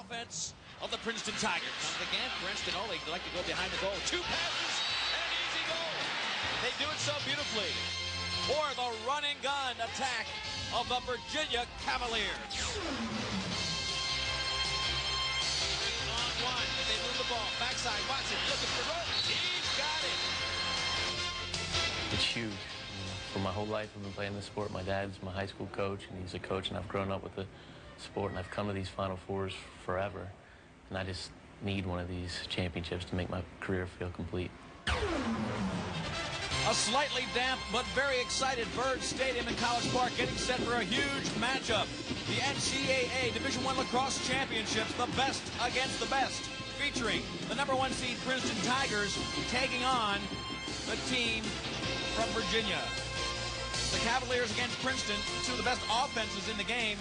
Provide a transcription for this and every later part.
offense of the Princeton Tigers. Comes again, Princeton, they like to go behind the goal. 2 passes and an easy goal. They do it so beautifully. For the run and gun attack of the Virginia Cavaliers. On one, they move the ball. Backside, Watson looking for rope. He's got it. It's huge. For my whole life, I've been playing this sport. My dad's my high school coach, and he's a coach, and I've grown up with the sport, and I've come to these Final Fours forever. And I just need one of these championships to make my career feel complete. A slightly damp but very excited Bird Stadium in College Park getting set for a huge matchup. The NCAA Division I Lacrosse Championships, the best against the best, featuring the #1 seed Princeton Tigers taking on the team from Virginia. The Cavaliers against Princeton, two of the best offenses in the game.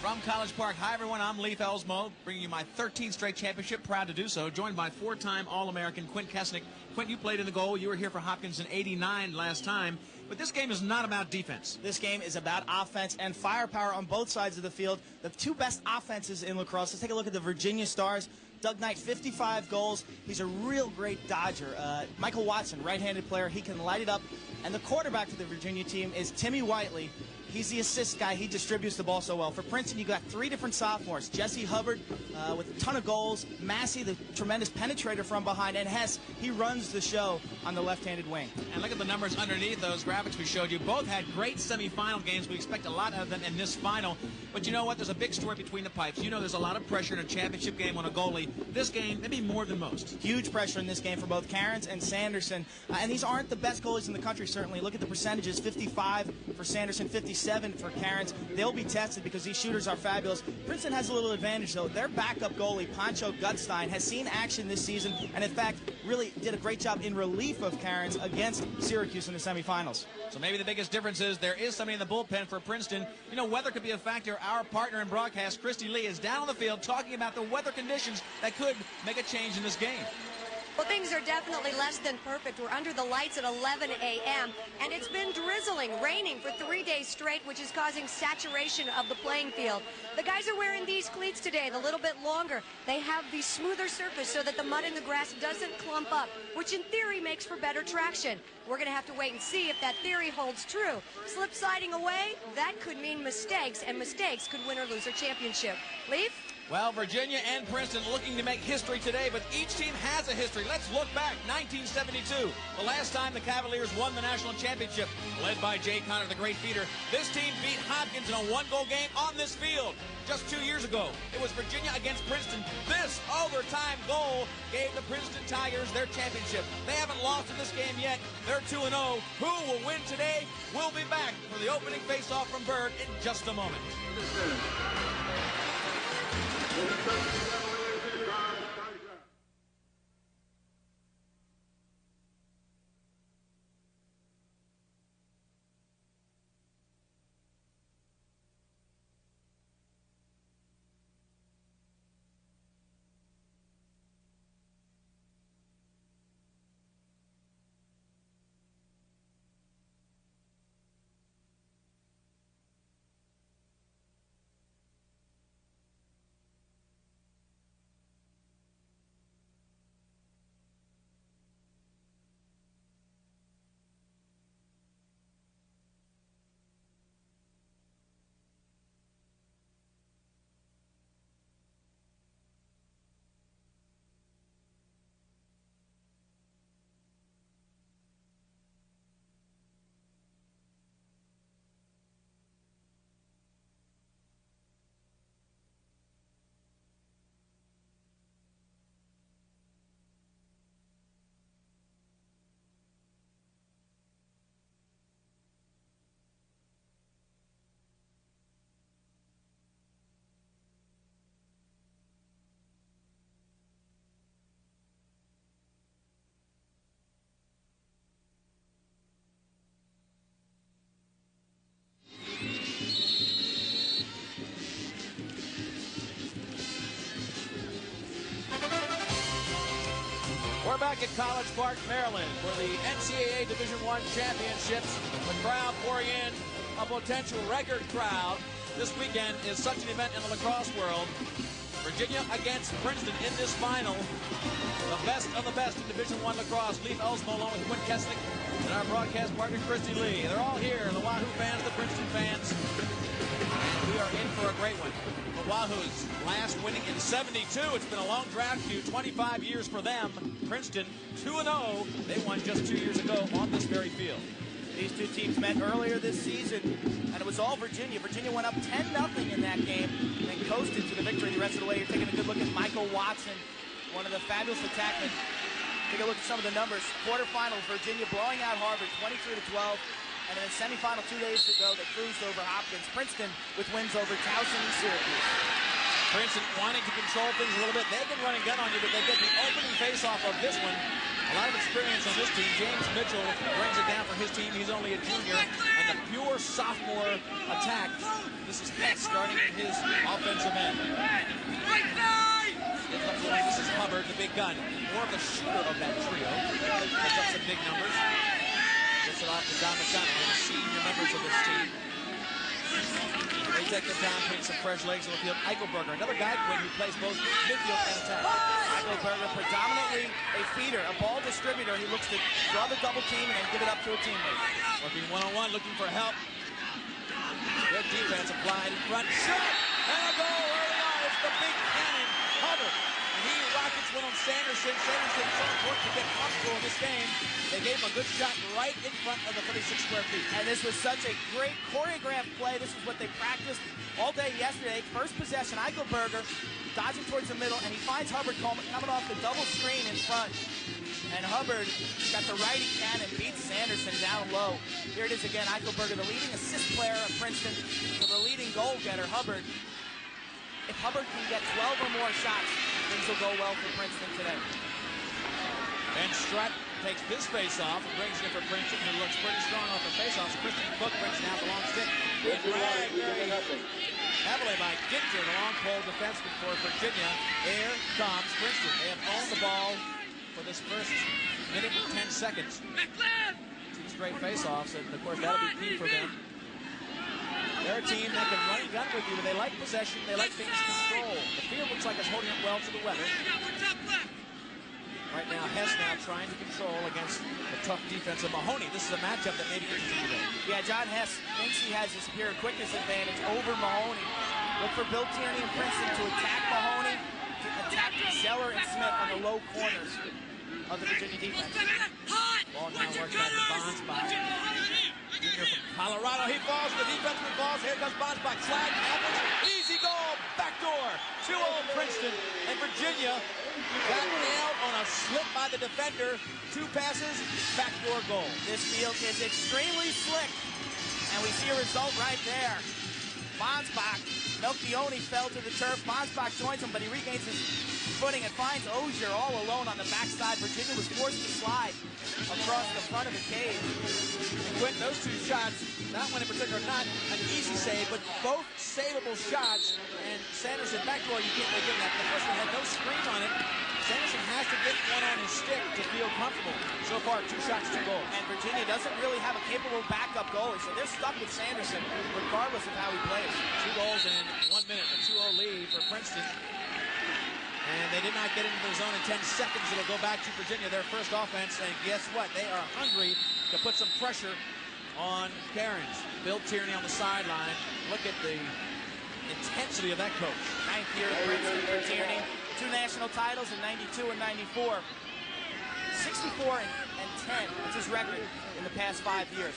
From College Park, hi everyone, I'm Leif Elsmo, bringing you my 13th straight championship, proud to do so, joined by 4-time All-American Quint Kesnick. Quint, you played in the goal, you were here for Hopkins in '89 last time, but this game is not about defense. This game is about offense and firepower on both sides of the field. The two best offenses in lacrosse. Let's take a look at the Virginia Stars. Doug Knight, 55 goals. He's a real great dodger. Michael Watson, right-handed player, he can light it up. And the quarterback for the Virginia team is Timmy Whiteley. He's the assist guy. He distributes the ball so well. For Princeton, you got 3 different sophomores. Jesse Hubbard with a ton of goals. Massey, the tremendous penetrator from behind. And Hess, he runs the show on the left-handed wing. And look at the numbers underneath those graphics we showed you. Both had great semifinal games. We expect a lot out of them in this final. But you know what? There's a big story between the pipes. You know there's a lot of pressure in a championship game on a goalie. This game, maybe more than most. Huge pressure in this game for both Cairns and Sanderson. And these aren't the best goalies in the country, certainly. Look at the percentages. 55 for Sanderson, 57 for Cairns. They'll be tested because these shooters are fabulous. Princeton has a little advantage, though. Their backup goalie, Pancho Gutstein, has seen action this season and, in fact, really did a great job in relief of Cairns against Syracuse in the semifinals. So maybe the biggest difference is there is somebody in the bullpen for Princeton. You know, weather could be a factor. Our partner in broadcast, Christy Lee, is down on the field talking about the weather conditions that could make a change in this game. Well, things are definitely less than perfect. We're under the lights at 11 a.m., and it's been drizzling, raining for 3 days straight, which is causing saturation of the playing field. The guys are wearing these cleats today, the little bit longer. They have the smoother surface so that the mud in the grass doesn't clump up, which in theory makes for better traction. We're going to have to wait and see if that theory holds true. Slip sliding away, that could mean mistakes, and mistakes could win or lose a championship. Leif? Well, Virginia and Princeton looking to make history today, but each team has a history. Let's look back. 1972, the last time the Cavaliers won the national championship, led by Jay Connor, the great feeder. This team beat Hopkins in a 1-goal game on this field. Just 2 years ago, it was Virginia against Princeton. This overtime goal gave the Princeton Tigers their championship. They haven't lost in this game yet. They're 2-0. Who will win today? We'll be back for the opening face-off from Bird in just a moment. We're back at College Park, Maryland for the NCAA Division I Championships. The crowd pouring in, a potential record crowd. This weekend is such an event in the lacrosse world. Virginia against Princeton in this final. The best of the best in Division I lacrosse. Leif Elsmo along with Quinn Kesnick and our broadcast partner Christy Lee. They're all here, the Wahoo fans, the Princeton fans. And we are in for a great one. The Wahoos last winning in 72. It's been a long draft queue, 25 years for them. Princeton 2-0. They won just 2 years ago on this very field. These two teams met earlier this season, and it was all Virginia. Virginia went up 10-0 in that game and coasted to the victory the rest of the way. You're taking a good look at Michael Watson, one of the fabulous attackmen. Take a look at some of the numbers. Quarterfinals, Virginia blowing out Harvard 23-12. And in the semifinal 2 days ago, they cruised over Hopkins. Princeton with wins over Towson and Syracuse. Princeton wanting to control things a little bit. They can run and gun on you, but they get the opening face-off of this one. A lot of experience on this team. James Mitchell brings it down for his team. He's only a junior. And the pure sophomore attack. This is Hess starting in his offensive end. This is Hubbard, the big gun. More of the shooter of that trio. Puts up some big numbers. Gets it off to Don McDonough, one of the senior members of this team. They take them down, putting some fresh legs on the field. Eichelberger, another guy, Quinn, who plays both midfield and attack. Eichelberger, predominantly a feeder, a ball distributor. He looks to draw the double team and then give it up to a teammate. Working one-on-one, looking for help. Good defense applied in front. Shot! And a goal early on. It's the big cannon, Hubbard. And he rockets one on Sanderson. Sanderson so important to get comfortable in this game. They gave him a good shot right in front of the 36 square feet. And this was such a great choreographed play. This is what they practiced all day yesterday. First possession, Eichelberger dodging towards the middle, and he finds Hubbard coming off the double screen in front. And Hubbard got the righty cannon, beats Sanderson down low. Here it is again, Eichelberger, the leading assist player of Princeton, to the leading goal getter, Hubbard. If Hubbard can get 12 or more shots, things will go well for Princeton today. And Strutt takes this face-off and brings it in for Princeton, who looks pretty strong off the face-off. So Christian Cook brings down the long stick. Good drag very heavily by Ginter, the long pole defenseman for Virginia. Here comes Princeton. They have owned the ball for this first minute and 10 seconds. 2 straight face-offs, and of course that'll be key for them. They're a team that can run and gun with you, but they like possession, they like things controlled. The field looks like it's holding up well to the weather. Right now, Hess now trying to control against the tough defense of Mahoney. This is a matchup that may be interesting today. Yeah, John Hess thinks he has his pure quickness advantage over Mahoney. Look for Bill Tierney and Princeton to attack Mahoney, to attack Zeller and Smith on the low corners of the Virginia defense. Ball now worked by Bonds by junior from Colorado. He falls, the defenseman falls. Here comes Bonds by slide, happens. Easy goal, backdoor. 2-0 Princeton, and Virginia got nailed on a slip by the defender. 2 passes, backdoor goal. This field is extremely slick, and we see a result right there. Bonsbach, Melchione fell to the turf. Bonsbach joins him, but he regains his footing and finds Ogier all alone on the backside. Virginia was forced to slide across the front of the cage. And Quinn, those 2 shots, that one in particular, not an easy save, but both savable shots. And Sanderson, backdoor, you can't make that. The first one had no screen on it. Sanderson has to get one on his stick to feel comfortable. So far, 2 shots, 2 goals. And Virginia doesn't really have a capable backup goalie, so they're stuck with Sanderson, regardless of how he plays. 2 goals in 1 minute, a 2-0 lead for Princeton. And they did not get into the zone in 10 seconds. It'll go back to Virginia, their first offense. And guess what? They are hungry to put some pressure on Cairns. Bill Tierney on the sideline. Look at the intensity of that coach. 9th year at Princeton for Tierney. 2 national titles in 92 and 94. 64 and 10. That's his record in the past 5 years.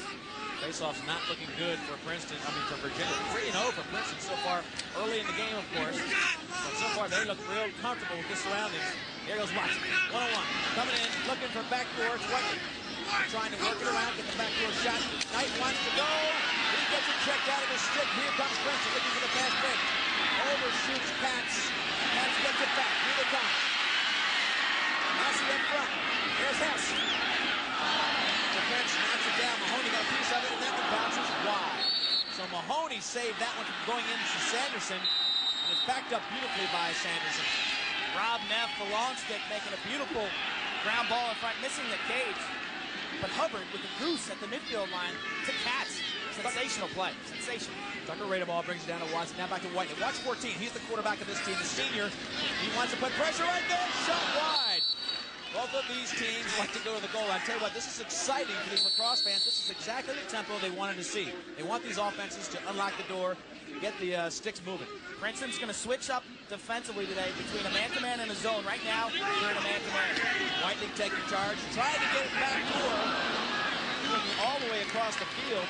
Faceoff's not looking good for Princeton, for Virginia. 3-0 for Princeton so far, early in the game, of course. But so far, they look real comfortable with the surroundings. Here goes Watson, 1-on-1. Coming in, looking for backdoor. It's Whitley. Trying to work it around, get the backdoor shot. Knight wants to go. He gets it checked out of his stick. Here comes Princeton, looking for the fast break. Overshoots Katz. Katz gets it back. Here they come. Massey up front. Here's Hess. Defense knocks it down. Mahoney got a piece of it, and that one bounces wide. So Mahoney saved that one from going into Sanderson, and it's backed up beautifully by Sanderson. Rob Neff, the long stick, making a beautiful ground ball in front, missing the cage. But Hubbard with the goose at the midfield line to Katz. Sensational play. Sensational. Tucker Radeball brings it down to Watson. Now back to White. Watch 14. He's the quarterback of this team, the senior. He wants to put pressure right there. Shot wide. Both of these teams like to go to the goal. I tell you what, this is exciting for these lacrosse fans. This is exactly the tempo they wanted to see. They want these offenses to unlock the door, get the sticks moving. Princeton's going to switch up defensively today between a man-to-man and a zone. Right now, they're in a man-to-man. Whiteley taking charge, trying to get it back to her. Looking all the way across the field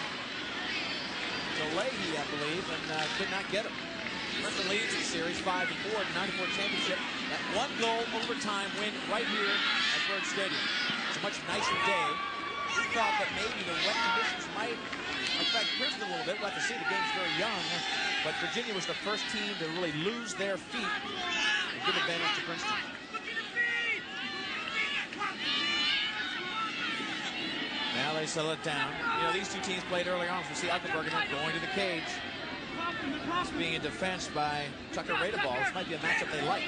to Leahy, I believe, and could not get him. Princeton leads the series 5-4 in the 94 championship. That one goal overtime win right here at Byrd Stadium. It's a much nicer day. We thought that maybe the wet conditions might affect Princeton a little bit. We'll have to see. The game's very young. But Virginia was the first team to really lose their feet and give advantage to Princeton. Now they settle it down. You know, these two teams played early on. So we see Uckelberg going to the cage. Being in defense by Tucker Radeball. This might be a matchup they like.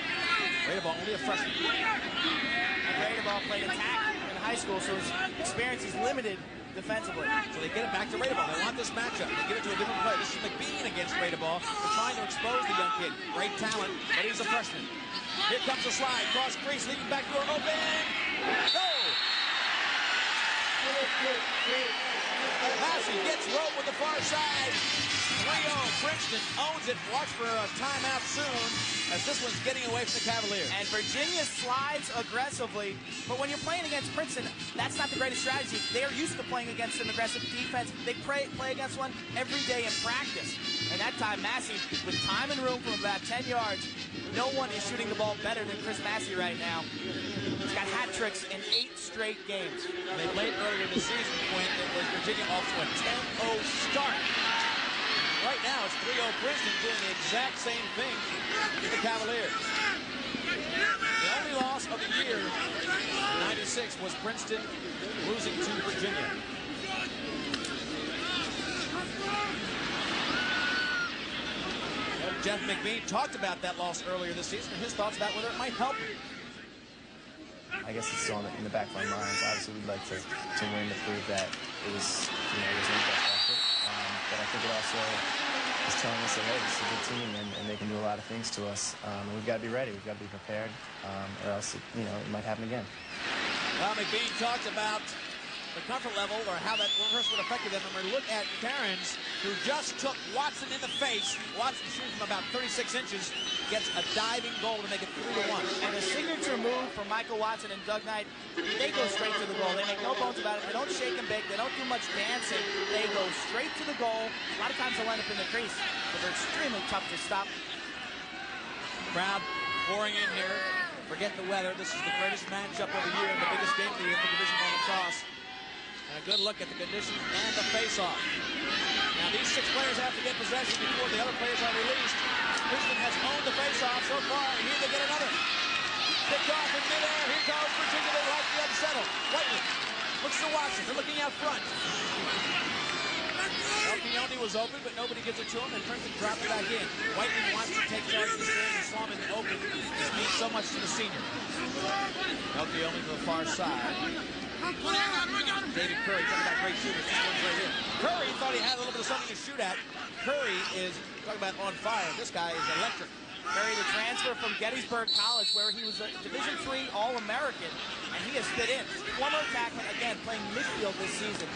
Radeball, only a freshman. And Radeball played attack in high school, so his experience is limited defensively. So they get it back to Radeball. They want this matchup. They give it to a different player. This is McBean against Radeball. They're trying to expose the young kid. Great talent, but he's a freshman. Here comes the slide. Cross crease, leading back door open. Go! Massey gets roped with the far side. 3-0. Princeton owns it. Watch for a timeout soon, as this one's getting away from the Cavaliers. And Virginia slides aggressively, but when you're playing against Princeton, that's not the greatest strategy. They're used to playing against an aggressive defense. They play against one every day in practice. And that time, Massey, with time and room from about 10 yards, no one is shooting the ball better than Chris Massey right now. He's got hat tricks in 8 straight games. And they played earlier this season when it was Virginia off to a 10-0 start. Right now, it's 3-0 Princeton doing the exact same thing to the Cavaliers. The only loss of the year in '96 was Princeton losing to Virginia. Jeff McBean talked about that loss earlier this season and his thoughts about whether it might help him. I guess it's still in the back of my mind. Obviously, we'd like to win to prove that it was, it was in the best effort. But I think it also is telling us that, hey, this is a good team and they can do a lot of things to us. And we've got to be ready. We've got to be prepared, or else, it might happen again. Well, McBean talked about the comfort level or how that rehearsal would affect them. And we look at Cairns, who just took Watson in the face. Watson shooting from about 36 inches, gets a diving goal to make it 3-1. And the signature move from Michael Watson and Doug Knight, they go straight to the goal. They make no bones about it. They don't shake and bake. They don't do much dancing. They go straight to the goal. A lot of times they'll end up in the crease, but they're extremely tough to stop. Crowd pouring in here. Forget the weather. This is the greatest matchup of the year and the biggest game of the year for Division I lacrosse. And a good look at the conditions and the face-off. Now, these 6 players have to get possession before the other players are released. Princeton has owned the face-off so far, and here they get another. Picked off in midair. Here goes Virginia. They like the unsettled. Whiteley looks to Watson. They're looking out front. Alcione was open, but nobody gives it to him, and Princeton dropped it back in. Whiteley wants to take charge of this game and saw him in the open. This means so much to the senior. Alcione to the far side. David Curry, talking about great shooters. This one's right here. Curry thought he had a little bit of something to shoot at. Curry is, talking about on fire. This guy is electric. Curry, the transfer from Gettysburg College, where he was a Division III All-American, and he has fit in. Former attackman, again, playing midfield this season.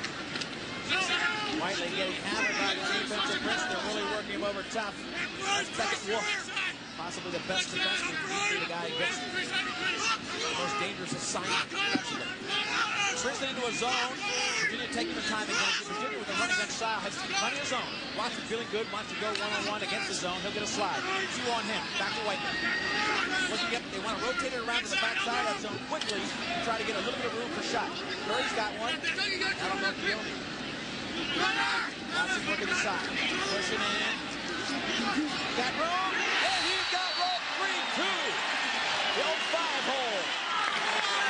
Whiteley getting hammered by the defensive Princeton. They're really working him over tough. That's Beckett Wolf, possibly the best defenseman. The guy against the most dangerous assignment. Princeton into a zone. Virginia taking the time against it. Virginia with a run against style has plenty of zone. Watson feeling good, wants to go one-on-one against the zone. He'll get a slide. 2 on him. Back to Whiteley. Looking up, they want to rotate it around to the backside of that zone quickly to try to get a little bit of room for shot. Curry's got one. Out on Alcione. Watson looking the side. Pushing in. Got room. And he's got room. 3-2. The old 5-hole.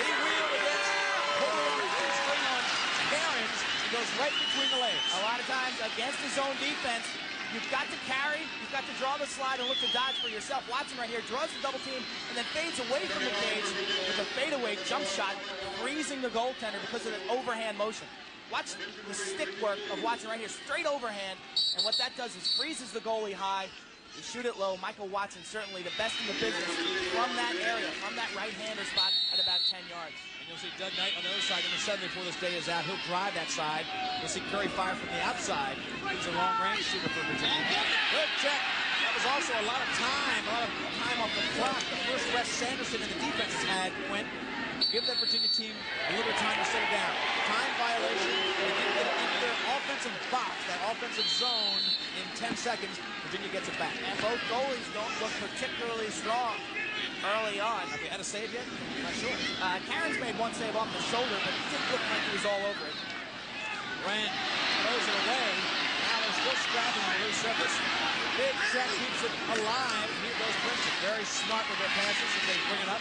He wheeled against string on Cairns. He goes right between the legs. A lot of times against his own defense, you've got to carry, you've got to draw the slide and look to dodge for yourself. Watson right here draws the double team and then fades away from the cage with a fadeaway jump shot, freezing the goaltender because of the overhand motion. watch the stick work of Watson right here, straight overhand, and what that does is freezes the goalie high. You shoot it low. Michael Watson, certainly the best in the business from that area, from that right-hander spot at about 10 yards. And you'll see Doug Knight on the other side, number 7, before this day is out. He'll drive that side. You'll see Curry fire from the outside. He's a long-range shooter for Virginia. Good check. That was also a lot of time off the clock. The first rest Sanderson and the defense has had, Quinn. Give that Virginia team a little bit of time to settle down. Time violation. They didn't get it into their offensive box, that offensive zone, in 10 seconds. Virginia gets it back. And both goalies don't look particularly strong early on. Have you had a save yet? I'm not sure. Karen's made one save off the shoulder, but it didn't look like he was all over it. Wren throws it away. Now they're still scrapping on the loose surface. Big check keeps it alive. Here goes Princeton. Very smart with their passes as they bring it up.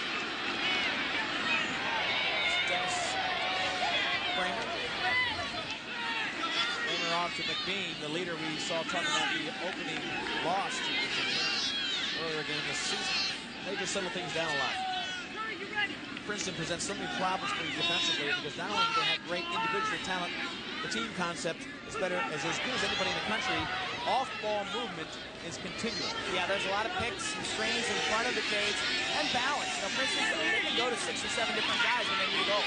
Dennis Kramer. Kramer off to McBean, the leader we saw talking about the opening loss to Virginia earlier in this season. They just settle things down a lot. Princeton presents so many problems for you defensively because not only do they have great individual talent, the team concept is better, as good as anybody in the country. Off-ball movement is continual. Yeah, there's a lot of picks and screens in front of the cage and balance. You know, Princeton, they can go to 6 or 7 different guys when they need to go.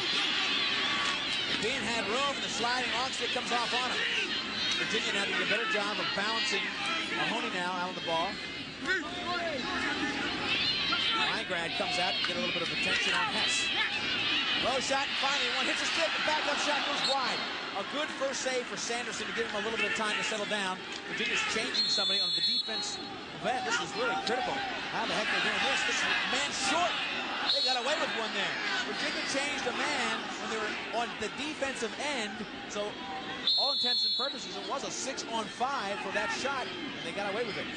McBean had room, and the sliding long stick comes off on him. Virginia now doing a better job of balancing. Mahoney now out on the ball. Weingrad comes out and get a little bit of attention on Hess. Low shot, and finally one hits a stick, the backup shot goes wide. A good first save for Sanderson to give him a little bit of time to settle down. Virginia's changing somebody on the defense event. This is really critical. How the heck they're doing this? This is man short. They got away with one there. Virginia changed a man when they were on the defensive end. So all intents and purposes, it was a 6-on-5 for that shot, and they got away with it.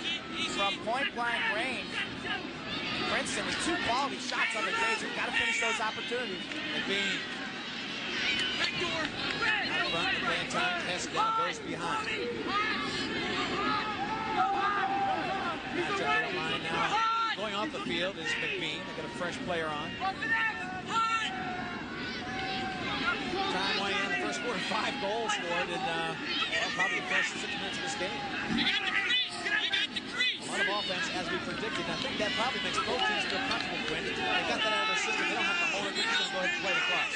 From point-blank range, Princeton with 2 quality shots on the cage. We've got to finish those opportunities. McBean out front, the playing time. Hess now goes behind. Matchup they don't mind now. Going off the field is McBean. They got a fresh player on. Time winding down the first quarter. 5 goals scored in probably the first 6 minutes of this game. A lot of offense, as we predicted. I think that probably makes both teams feel comfortable, Quinn. They got that out of their system. They don't have to hold it. They're just going to go ahead and play the cross.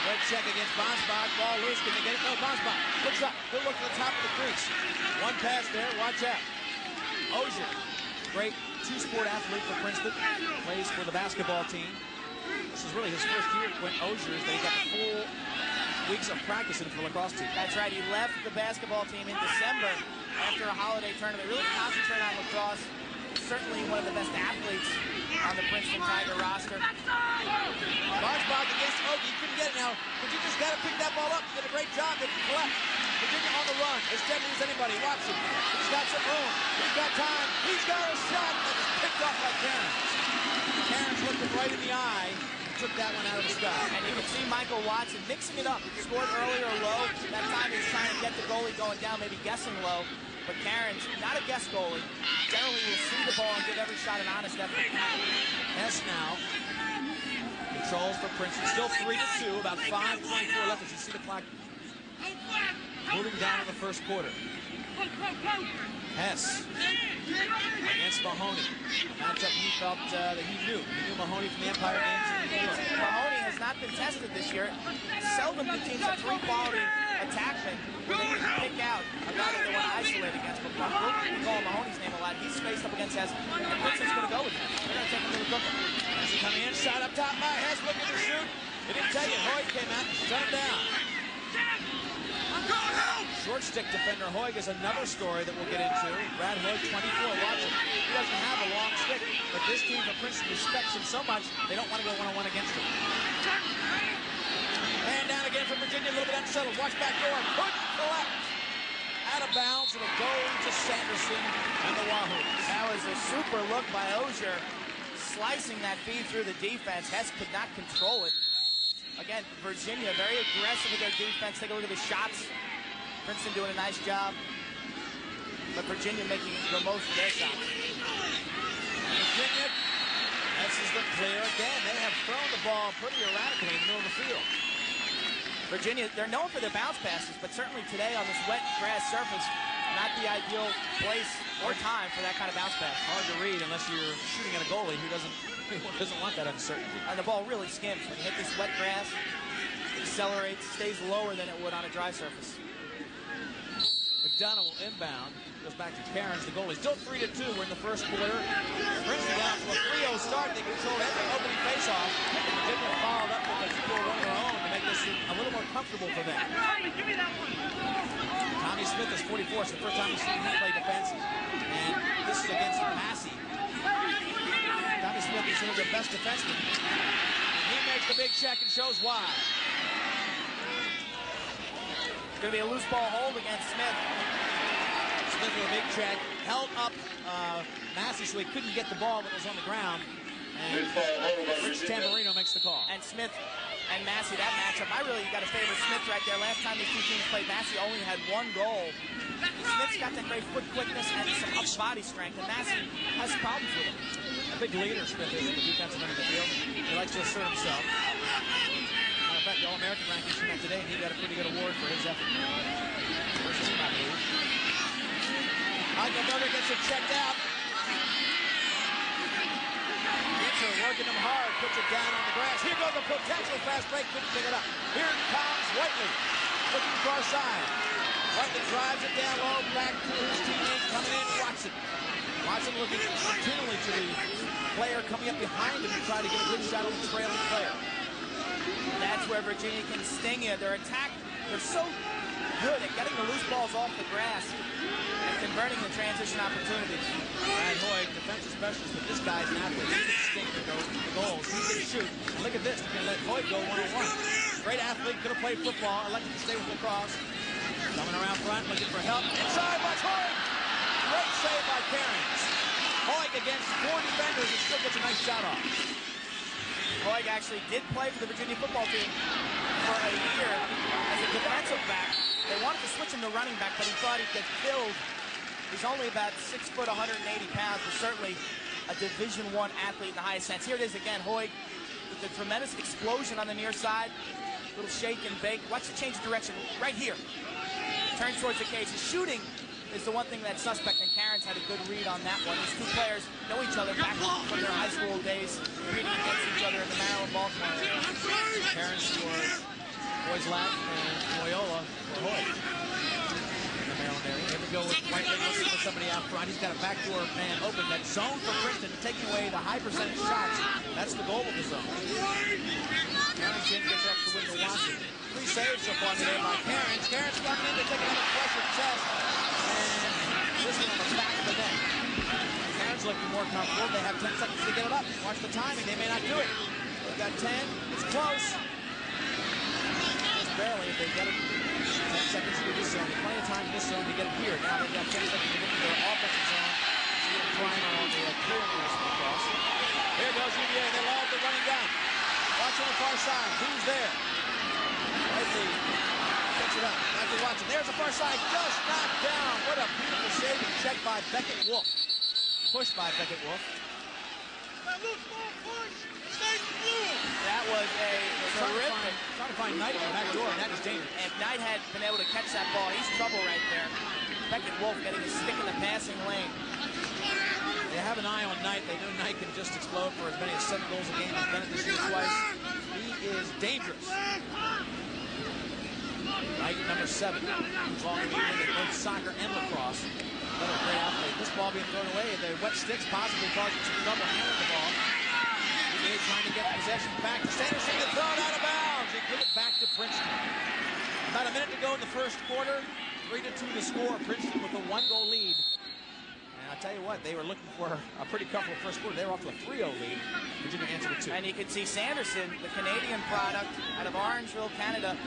Good check against Bonsbach. Ball loose. Can they get it? No, Bonsbach. Good shot. Good look to the top of the crease. One pass there. Watch out. Ozier. Great 2-sport athlete for Princeton. Plays for the basketball team. This is really his first year, Quinn Ozier. They got the full weeks of practicing for the lacrosse team. That's right. He left the basketball team in December after a holiday tournament. Really concentrate on lacrosse. Certainly one of the best athletes on the Princeton Tiger roster. Bonsbach against Ogie. He couldn't get it now. Virginia's got to pick that ball up. He did a great job. They didn't collect. Virginia on the run. As deadly as anybody. Watch him. He's got some room. He's got time. He's got a shot. And it's picked off by Cairns. Cairns looked him right in the eye. Took that one out of the sky. And you can see Michael Watson mixing it up. Scored earlier low. That time he was trying to get the goalie going down, maybe guessing low. But Karen's not a guess goalie. Generally will see the ball and give every shot an honest effort. Hess now controls for Princeton. Still 3-2. About 5:24 left as you see the clock moving down in the first quarter. Hess against Mahoney. A matchup he felt that he knew. He knew Mahoney from the Empire games in New York. Mahoney has not been tested this year. Seldom do teams have 3 quality attackmen where they can pick out a guy that they want to isolate against. But we'll call Mahoney's name a lot. He's faced up against Hess, and Princeton's going to go with him. They're going to take him to the cooker. As he coming in, shot up top by Hess, looking to shoot. He didn't tell you. Hoyt came out and shut him down. Short stick defender Hoig is another story that we'll get into. Brad Hoig, 24, watch him. He doesn't have a long stick, but this team from Princeton respects him so much, they don't want to go one-on-one against him. And down again from Virginia, a little bit unsettled. Watch back door, couldn't collect. Out of bounds, it'll go to Sanderson and the Wahoos. That was a super look by Ozier, slicing that feed through the defense. Hess could not control it. Again, Virginia very aggressive with their defense. Take a look at the shots. Princeton doing a nice job, but Virginia making the most of their shots. Virginia, this is the clear again. They have thrown the ball pretty erratically in the middle of the field. Virginia, they're known for their bounce passes, but certainly today on this wet grass surface, not the ideal place or time for that kind of bounce pass. Hard to read unless you're shooting at a goalie who doesn't want that uncertainty. And the ball really skims. When you hit this wet grass, it accelerates, stays lower than it would on a dry surface. McDonough will inbound. Goes back to Cairns, the goalie. Still 3-2. We're in the first quarter. Princeton down to a 3-0 start. They controlled every opening faceoff. Virginia followed up with a 2-1 of their own to make this a little more comfortable for them. Tommy Smith is 44. It's the first time we've seen him play defense. And this is against Massey. Tommy Smith is one of their best defensemen. And he makes the big check and shows why. It's going to be a loose ball hold against Smith. Smith with a big check, held up Massey so he couldn't get the ball when it was on the ground. And Rich Tamburino makes the call. And Smith and Massey, that matchup, I really got to favor Smith right there. Last time these two teams played, Massey only had 1 goal. Smith's got that great foot quickness and some up body strength, and Massey has problems with him. A big leader, Smith is, in the defensive end of the field. He likes to assert himself. Matter of fact, the All-American rankings came out today, and he got a pretty good award for his effort. First team, I believe. Michael Berger gets it checked out. Gitzer working him hard, puts it down on the grass. Here goes a potential fast break, couldn't pick it up. Here comes Whiteley, looking far side. Whiteley drives it down low, back to his teammate, coming in, Watson. Watson looking continually to the player coming up behind him to try to get a good shot on the trailing player. That's where Virginia can sting you. Their attack, they're so good at getting the loose balls off the grass and converting the transition opportunities. Brad Hoyt, defensive specialist, but this guy's an athlete. He can stink the goals. He can shoot. And look at this. He can let Hoyt go one-on-one. Great athlete, could have played football, elected to stay with Lacrosse. Coming around front, looking for help. Inside by Hoyt. Great save by Cairns. Hoyt against 4 defenders and still gets a nice shot off. Hoyt actually did play for the Virginia football team for a year as a defensive back. They wanted to switch him to running back, but he thought he'd get killed. He's only about 6 foot, 180 pounds, but certainly a Division I athlete in the highest sense. Here it is again, Hoyt with the tremendous explosion on the near side. Little shake and bake. Watch the change of direction right here. Turns towards the cage. His shooting is the one thing that's suspect, and Cairns had a good read on that one. These two players know each other back from their high school days, competing against each other in the Maryland-Baltimore area. Cairns for Boys Latin and Loyola for Hoyt in the Maryland area. Here we go with Whiteley looking for somebody out front. He's got a backdoor man open. That zone for Princeton, taking away the high percentage shots. That's the goal of the zone. Cairns gets extra win to Watson. 3 saves so far today by Cairns. Cairns coming in to take another pressure test. And this one on the back of the net. Cairns looking more comfortable. They have 10 seconds to get it up. Watch the timing. They may not do it. They've got 10. It's close. Just barely. If they get it, 10 seconds to do this zone. Plenty of time in this zone to get it here. Now they've got 10 seconds to get to their offensive zone. See the primer on the clearing list across. Here goes UVA. They love the running gun. Watch on the far side. Who's there? Whiteley picks it up. Michael Watson. There's the far side. Just knocked down. What a beautiful save and check by Beckett Wolf. Pushed by Beckett Wolf. That was a terrific. Trying to find Knight on the back door, and that is dangerous. If Knight had been able to catch that ball, he's trouble right there. Beckett Wolf getting a stick in the passing lane. They have an eye on Knight. They know Knight can just explode for as many as 7 goals a game. He's done it this year twice. He is dangerous. Knight, number 7. Who's long in both soccer and lacrosse. Another great athlete. This ball being thrown away. The wet sticks possibly causing some trouble handling the ball. UVA trying to get possession back. Sanderson gets thrown out of bounds and give it back to Princeton. About a minute to go in the first quarter. 3-2 to score. Princeton with a 1-goal lead. And I'll tell you what, they were looking for a pretty comfortable first quarter. They were off to a 3-0 lead. Virginia answered it 2. And you can see Sanderson, the Canadian product out of Orangeville, Canada,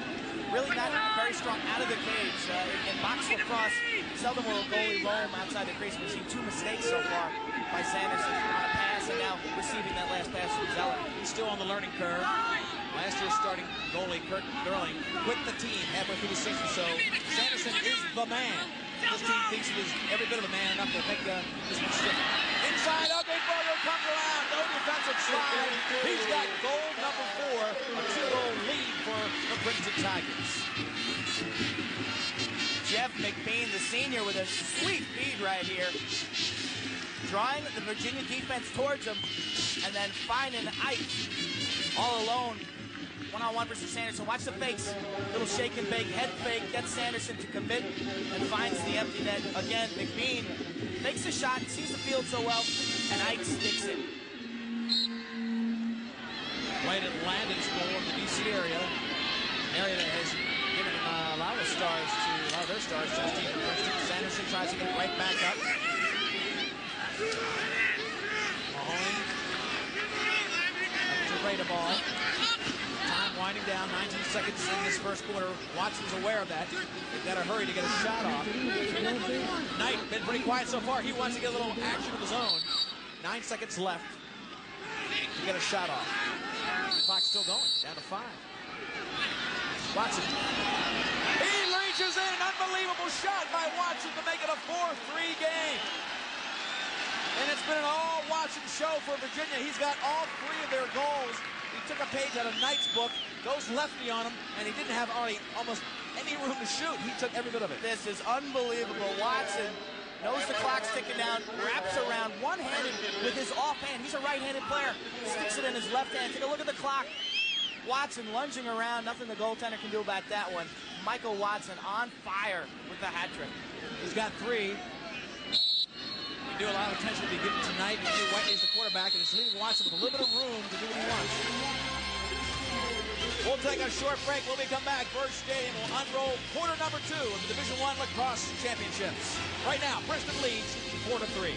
really not very strong out of the cage. In box lacrosse, seldom will a goalie roam outside the crease. We've seen 2 mistakes so far by Sanderson on a pass and now receiving that last pass from Zeller. He's still on the learning curve. Last year's starting goalie, Kurt Durling, quit the team halfway through the season, so Sanderson is the man. This team thinks he is every bit of a man enough to make this one stick. Inside, Ugly Burger comes around. No defense offensive side, he's got goal number 4, a 2-goal lead for the Princeton Tigers. Jeff McBean, the senior, with a sweet feed right here. Drawing the Virginia defense towards him, and then finding Ice all alone. One-on-one versus Sanderson. Watch the fakes. Little shake and bake, head fake, gets Sanderson to commit, and finds the empty net. Again, McBean makes the shot, sees the field so well, and Ike sticks it. Played at Landon's goal in the DC area. An area that has given a lot of their stars to the team. Sanderson tries to get it right back up. Mahoney up to rate a ball. Time winding down, 19 seconds in this first quarter. Watson's aware of that. They've got to hurry to get a shot off. Knight been pretty quiet so far. He wants to get a little action of his own. 9 seconds left to get a shot off. The clock's still going, down to 5. Watson. He reaches in, an unbelievable shot by Watson to make it a 4-3 game. And it's been an all-Watson show for Virginia. He's got all 3 of their goals. He took a page out of Knight's book, goes lefty on him, and he didn't have almost any room to shoot. He took every bit of it. This is unbelievable. Watson knows the clock's ticking down, wraps around one-handed with his offhand. He's a right-handed player. Sticks it in his left hand. Take a look at the clock. Watson lunging around. Nothing the goaltender can do about that one. Michael Watson on fire with the hat trick. He's got 3. We do a lot of attention to be given tonight. Whiteley's the quarterback, and it's leaving Watson with a little bit of room to do what he wants. We'll take a short break. When we come back, Bird Stadium will unroll quarter number 2 of the Division I Lacrosse Championships. Right now, Princeton leads 4-3.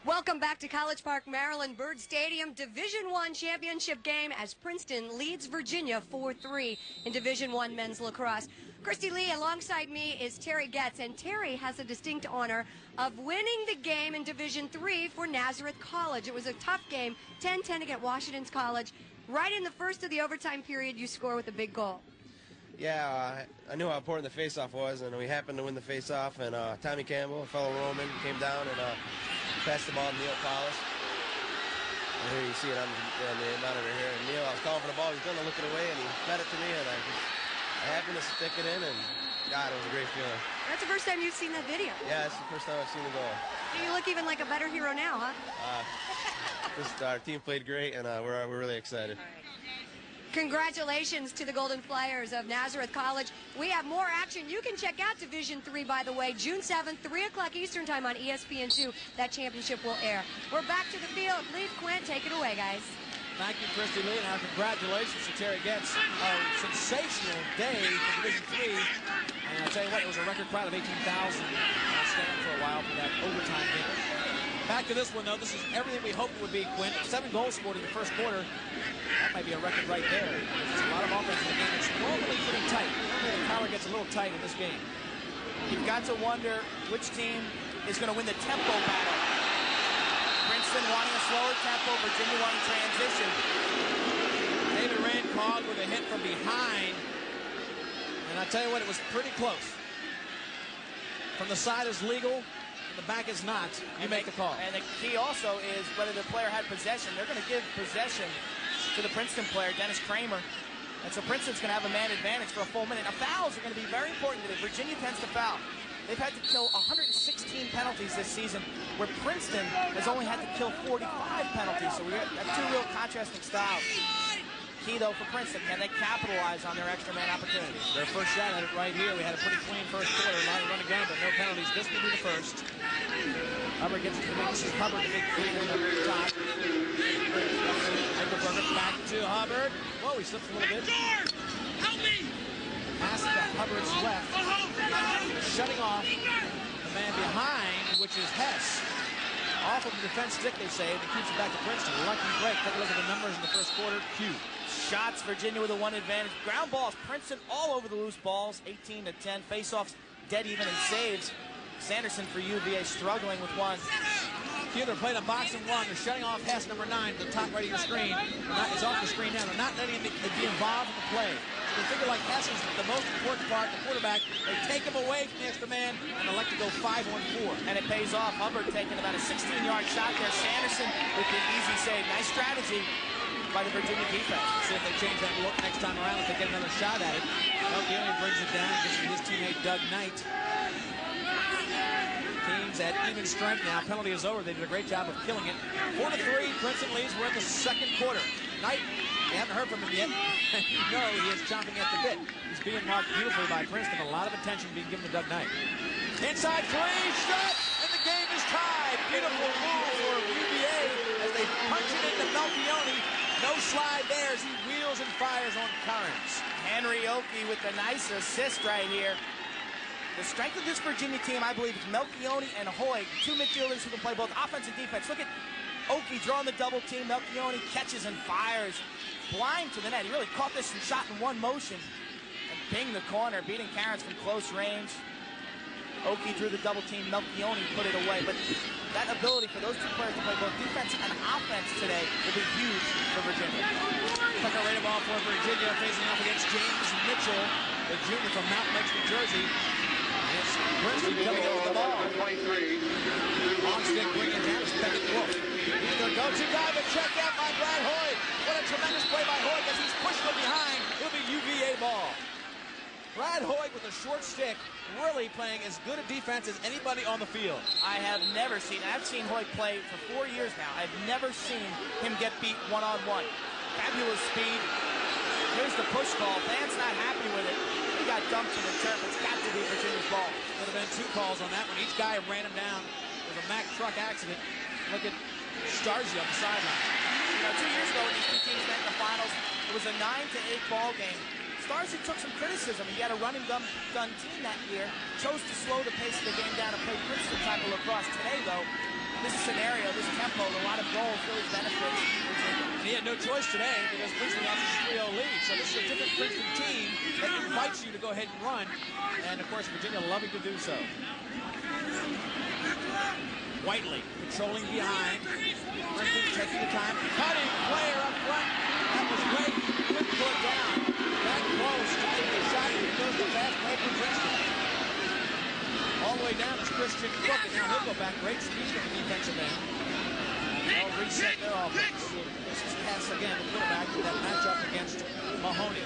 Welcome back to College Park, Maryland. Bird Stadium Division I championship game as Princeton leads Virginia 4-3 in Division I men's lacrosse. Christy Lee, alongside me is Terry Getz, and Terry has the distinct honor of winning the game in Division III for Nazareth College. It was a tough game, 10-10 against Washington's College. Right in the first of the overtime period, you score with a big goal. Yeah, I knew how important the face-off was, and we happened to win the face-off, and Tommy Campbell, a fellow Roman, came down and passed the ball to Neil Paulus. And here you see it on the monitor here, and Neil, I was calling for the ball, he was going to look it away, and he fed it to me, and I happened to stick it in, and God, it was a great feeling. That's the first time you've seen that video. Yeah, it's the first time I've seen the goal. You look even like a better hero now, huh? Our team played great, and we're really excited. Congratulations to the Golden Flyers of Nazareth College. We have more action. You can check out Division III, by the way, June 7th, 3 o'clock Eastern Time on ESPN2. That championship will air. We're back to the field. Leaf Quint, take it away, guys. Thank you, Christy Lee, and our congratulations to Terry Getz. A sensational day for Division III. And I'll tell you what, it was a record crowd of 18,000 stand for a while for that overtime game. Back to this one, though. This is everything we hoped it would be, Quinn. 7 goals scored in the first quarter. That might be a record right there. There's a lot of offense in the game. It's normally pretty tight. Normally the power gets a little tight in this game. You've got to wonder which team is going to win the tempo battle. Princeton wanting a slower tempo, Virginia wanting transition. David Rand called with a hit from behind. And I'll tell you what, it was pretty close. From the side is legal. The back is not. You make the call. And the key also is whether the player had possession. They're going to give possession to the Princeton player, Dennis Kramer. And so Princeton's going to have a man advantage for a full minute. Now, fouls are going to be very important today. Virginia tends to foul. They've had to kill 116 penalties this season, where Princeton has only had to kill 45 penalties. So we have two real contrasting styles. Key, though, for Princeton, can they capitalize on their extra man opportunities? Their first shot at it right here. We had a pretty clean first quarter. A lot of running gun, but no penalties. This will be the first. Hubbard gets to the big. This is Hubbard, the big three on the top. Eichelberger back to Hubbard. Whoa, he slips a little bit. Help me! Pass to Hubbard's left. Shutting off the man behind, which is Hess. Off of the defense stick, they saved. It keeps it back to Princeton. Lucky break. Take a look at the numbers in the first quarter. Q. Shots, Virginia with a 1 advantage. Ground balls, Princeton all over the loose balls. 18-10. Face-offs, dead even in saves. Sanderson for UVA struggling with one. Q, they're playing a boxing one. They're shutting off Hess, number 9, to the top right of your screen. It's off the screen now. They're not letting him be involved in the play. They figure like Hess is the most important part, the quarterback. They take him away from the extra man and elect to go 5-on-4. And it pays off. Hubbard taking about a 16-yard shot there. Sanderson with the easy save. Nice strategy by the Virginia defense. See if they change that look next time around, if they get another shot at it. Elkioni brings it down, gets to his teammate Doug Knight. Teams at even strength now. Penalty is over. They did a great job of killing it. 4-3, Princeton leads. We're in the second quarter. Knight, we haven't heard from him yet. You know he is chomping at the bit. He's being marked beautifully by Princeton. A lot of attention being given to Doug Knight. Inside three, shot, and the game is tied. Beautiful move for UVA as they punch it into Melchione. No slide there as he wheels and fires on Carnes. Henry Oki with the nice assist right here. The strength of this Virginia team, I believe, is Melchione and Hoy, two midfielders who can play both offense and defense. Look at Oki drawing the double team. Melchione catches and fires. Blind to the net. He really caught this and shot in one motion. And pinged the corner, beating Carnes from close range. Oki drew the double team. Melchione put it away. But that ability for those two players to play both defense and offense today will be huge for Virginia. Tucker Raider ball for Virginia, facing off against James Mitchell, the junior from Mountain Lakes, New Jersey. It's Princeton coming in with the ball. Long stick bringing down is Beckett Wolf. He's their go-to guy, but check out by Brad Hoy. What a tremendous play by Hoy as he's pushed from behind. It'll be UVA ball. Brad Hoy with a short stick, really playing as good a defense as anybody on the field. I have never seen, I've seen Hoy play for 4 years now. I've never seen him get beat one-on-one. Fabulous speed. Here's the push call. Van's not happy with it. He got dumped to the turf. It's got to be Virginia's ball. Would have been 2 calls on that one. Each guy ran him down. It was a Mack truck accident. Look at Starzy on the sideline. You know, 2 years ago when these two teams met in the finals, it was a 9-8 ball game. Starzy took some criticism. He had a running gun team that year, chose to slow the pace of the game down and play Princeton type of lacrosse. Today, though, this scenario, this tempo, a lot of goals really benefits Virginia. He had no choice today because Princeton lost his 3-0 lead. So this is a different Princeton team that invites you to go ahead and run. And, of course, Virginia loving to do so. Whiteley controlling behind. Princeton taking the time. Cutting player up front. That was great. Couldn't pull it down. That close to making a shot. Here goes the fast play for Princeton. All the way down is Christian Cook, and now he'll go back. Great speed in the defensive end. They'll reset their offense. This is Hess again, the quarterback, with that matchup against Mahoney.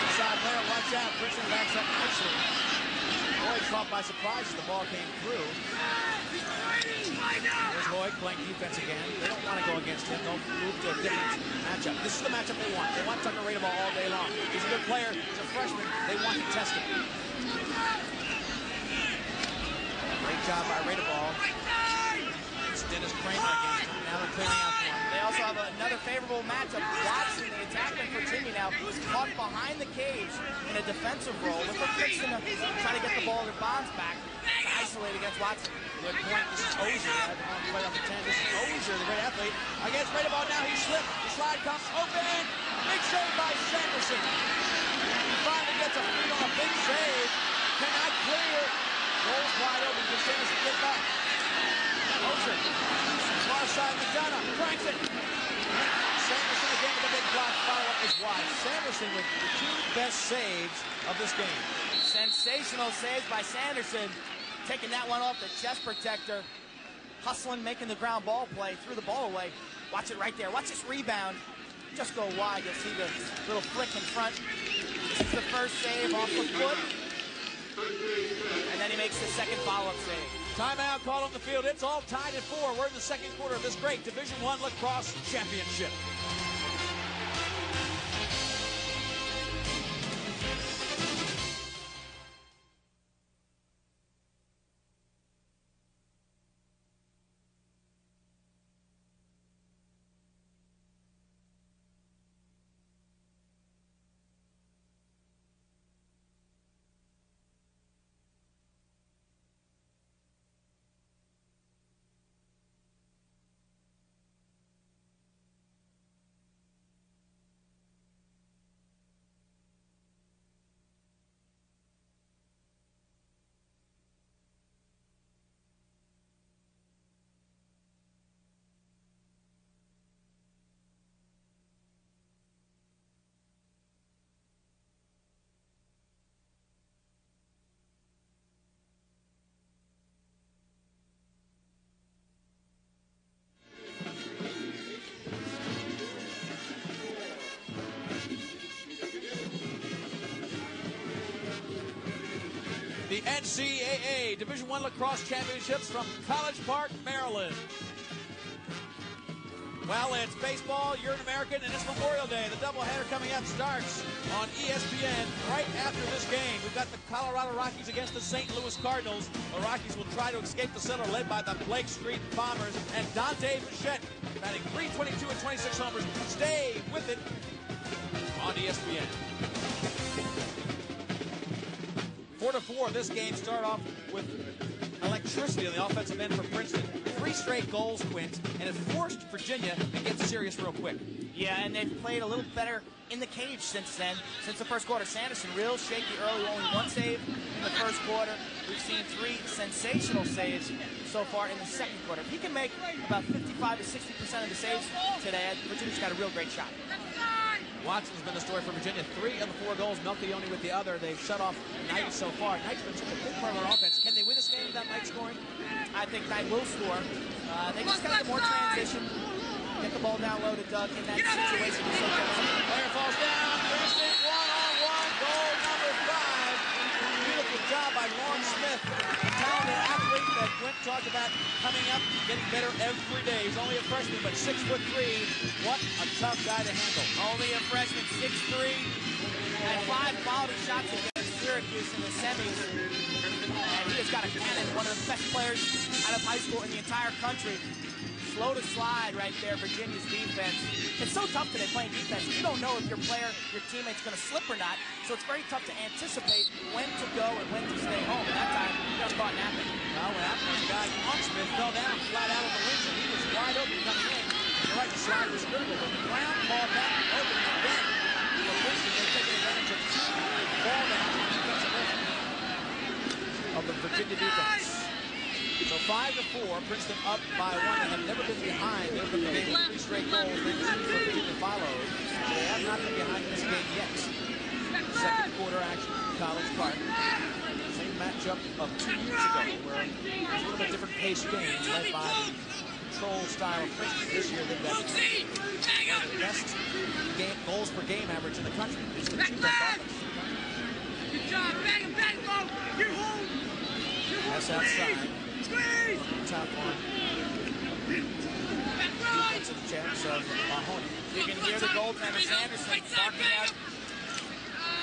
Inside player, watch out. Princeton backs up nicely. Hoy caught by surprise as the ball came through. There's Hoy playing defense again. They don't want to go against him. They'll move to a different matchup. This is the matchup they want. They want Tucker Radeball all day long. He's a good player. He's a freshman. They want to test him. Great job by Radeball. It's Dennis Kramer against him. Now they're clearing out for him. They also have another favorable matchup. Watson, the attacker for Virginia now, caught behind the cage in a defensive role. Look for Princeton to try to get the ball to Bonds back to isolate against Watson. Good point. This is Ozier. Right on the 10. This is Ozier, the great athlete. Against Radeball now. He slipped. The slide comes open. Big save by Sanderson. He finally gets a feed on a big save. Cannot clear. Goes wide open. Can Sanderson get back? Ozier. Far side McDonough. Cranks it. Sanderson again with a big block. Follow-up is wide. Sanderson with the two best saves of this game. Sensational saves by Sanderson. Taking that one off the chest protector. Hustling, making the ground ball play. Threw the ball away. Watch it right there. Watch this rebound. Just go wide. You'll see the little flick in front. This is the first save off the foot. And then he makes the second follow-up save. Timeout call on the field. It's all tied at 4. We're in the second quarter of this great Division I lacrosse championship. The NCAA Division I Lacrosse Championships from College Park, Maryland. Well, it's baseball, you're an American, and it's Memorial Day. The doubleheader coming up starts on ESPN right after this game. We've got the Colorado Rockies against the St. Louis Cardinals. The Rockies will try to escape the center, led by the Blake Street Bombers. And Dante Bichette, batting .322 and 26 homers. Stay with it on ESPN. 4-4, this game started off with electricity on the offensive end for Princeton. 3 straight goals, Quint, and it forced Virginia to get serious real quick. Yeah, and they've played a little better in the cage since then, since the first quarter. Sanderson real shaky early, only 1 save in the first quarter. We've seen 3 sensational saves so far in the second quarter. If he can make about 55 to 60% of the saves today, Virginia's got a real great shot. Watson's been the story for Virginia. 3 of the 4 goals, Melchione with the other. They've shut off Knight so far. Knight's been such a big part of their offense. Can they win this game without Knight scoring? I think Knight will score. They just got to get more transition. Get the ball down low to Doug in that situation. So player falls down. Princeton, one-on-one, goal number 5. Beautiful job by Lauren Smith, a talented athlete that Quint talked about coming up, getting better every day. He's only a freshman, but 6'3". What a tough guy to handle. Only a freshman, 6'3", and 5 quality shots against Syracuse in the semis. And he has got a cannon, one of the best players out of high school in the entire country. Slow to slide right there, Virginia's defense. It's so tough today playing defense. You don't know if your player, your teammate's going to slip or not, so it's very tough to anticipate when to go and when to stay home. And that time, he got caught napping. Well, what happened was the guy, Smith, fell down flat out on the wings, and he was wide open coming in. You're right, the slide was critical, but the ground ball back open again. For Princeton, they're taking advantage of 2 ball downs on the defensive end of the Virginia defense. So 5-4, Princeton up by 1. They have never been behind. They've been getting 3 straight goals. They've been for Virginia follows. So they have not been behind in this game yet. Second quarter action from College Park. Same matchup of 2 years ago, where it was a little bit different pace game, led by the control style of Princeton. This year they've got one of the best goals per game average in the country. It's the 2 best offenses in the country. Good job, bang him, Bo! You're home! Pass outside. Top one. Defensive checks of Mahoney. You can hear the goaltender Sanderson barking out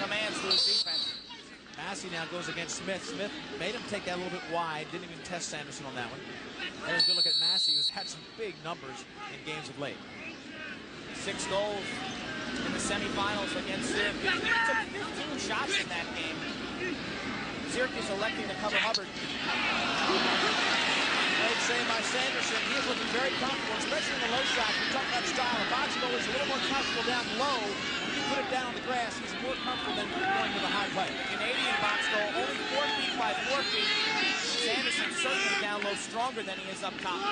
commands to his defense. Massey now goes against Smith. Smith made him take that a little bit wide. Didn't even test Sanderson on that one. There's a good look at Massey, who's had some big numbers in games of late. 6 goals in the semifinals against Syracuse. He took 15 shots in that game. Syracuse electing to cover Hubbard. Great save by Sanderson. He is looking very comfortable, especially in the low shots. We talk about style. A box goal is a little more comfortable down low. When you put it down on the grass, he's more comfortable than going to the high play. Canadian box goal, only 4 feet by 4 feet. Sanderson certainly down low, stronger than he is up top.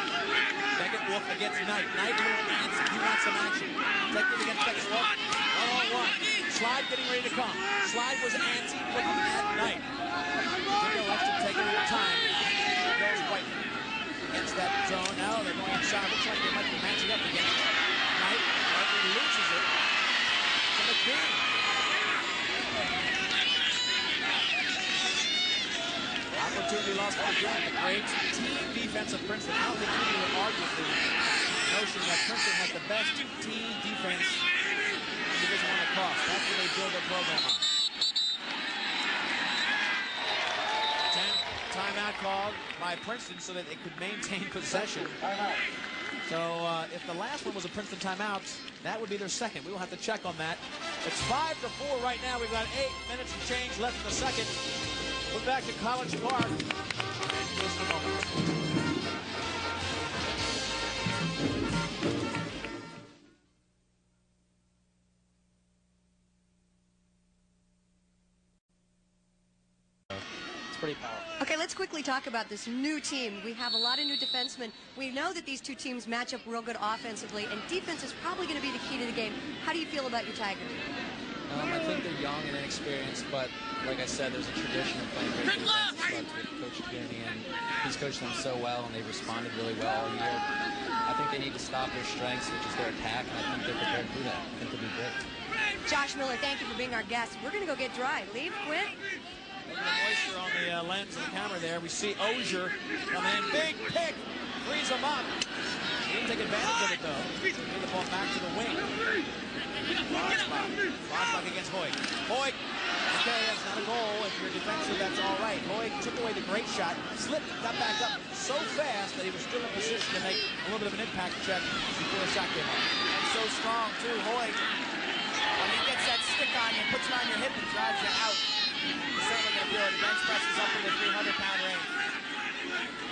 Second look against Knight. Knight a little antsy. He wants some action. Technique against second look. 1-on-1. Slide getting ready to come. Slide was antsy, looking at Knight. Virginia lets him take a little time. There goes White. Against that zone. Now they're going outside. Looks like they might be matching up against Knight. Likely loses it to McBean. Opportunity lost for McBean. The great team defense of Princeton. I don't think anybody would argue with the notion that Princeton has the best team defense in Division I lacrosse. That's what they build their program on. Timeout called by Princeton so that they could maintain possession. So if the last one was a Princeton timeout, that would be their second. We will have to check on that. It's 5-4 right now. We've got 8 minutes to change left in the second. We're back to College Park in just a moment. Pretty powerful. Okay, let's quickly talk about this new team. We have a lot of new defensemen. We know that these two teams match up real good offensively, and defense is probably going to be the key to the game. How do you feel about your Tigers? I think they're young and inexperienced, but like I said, there's a tradition of playing great defense with Coach Tierney, and he's coached them so well, and they've responded really well all year. I think they need to stop their strengths, which is their attack, and I think they're prepared to do that. I think they'll be great. Josh Miller, thank you for being our guest. We're going to go get dry. Leave, quit. Look at the moisture on the lens of the camera there. We see Ozier coming in. Big pick. Frees him up. He didn't take advantage of it, though. Give the ball back to the wing. Rosbach against Hoyt. Hoyt. Okay, that's not a goal. If you're defensive, that's all right. Hoyt took away the great shot. Slipped, got back up so fast that he was still in position to make a little bit of an impact check before the shot came off. And so strong, too. Hoyt, when he gets that stick on you, puts it on your hip and drives you out. You're certainly going to feel it. The bench press is up in the 300-pound range.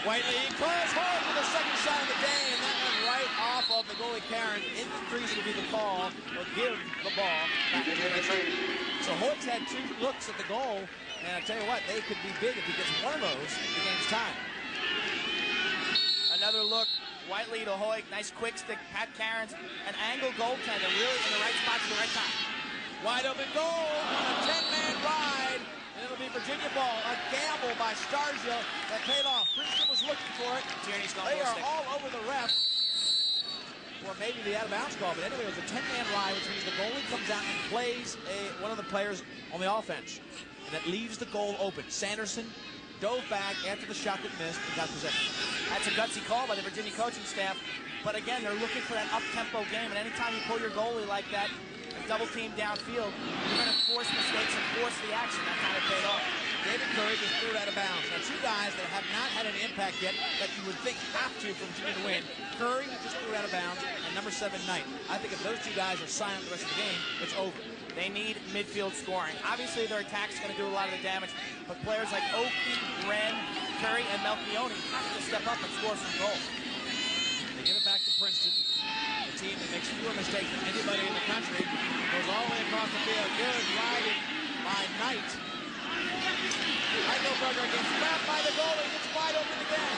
Whiteley calls hard for the second shot of the day, and that went right off of the goalie Karen. In the crease would be the call, or give the ball back to the team. So Hoyt's had 2 looks at the goal, and I tell you what, they could be big if he gets one of those. The game's tied. Another look. Whiteley to Hoyt. Nice quick stick. Pat Cairns, an angle goaltender, really in the right spot at the right time. Wide open goal on a 10-man ride, and it'll be Virginia ball. A gamble by Stargell that paid off. Princeton was looking for it. Tierney's going They for a are stick. all over the ref, or maybe the out-of-bounds call. But anyway, it was a 10-man ride, which means the goalie comes out and plays one of the players on the offense, and it leaves the goal open. Sanderson dove back after the shot that missed and got possession. That's a gutsy call by the Virginia coaching staff. But again, they're looking for that up-tempo game, and anytime you pull your goalie like that, double team downfield, you're going to force mistakes and force the action. That kind of paid off. David Curry just threw it out of bounds. Now, 2 guys that have not had any impact yet that you would think have to for Virginia to win. Curry just threw it out of bounds, and number 7, Knight. I think if those 2 guys are silent the rest of the game, it's over. They need midfield scoring. Obviously, their attack's going to do a lot of the damage, but players like Oki, Wren, Curry, and Melchione have to step up and score some goals. They give it back to Princeton. The team that makes fewer mistakes than anybody in the country. Goes all the way across the field. Good riding by Knight. Eichelberger gets trapped by the goalie. It's wide open again.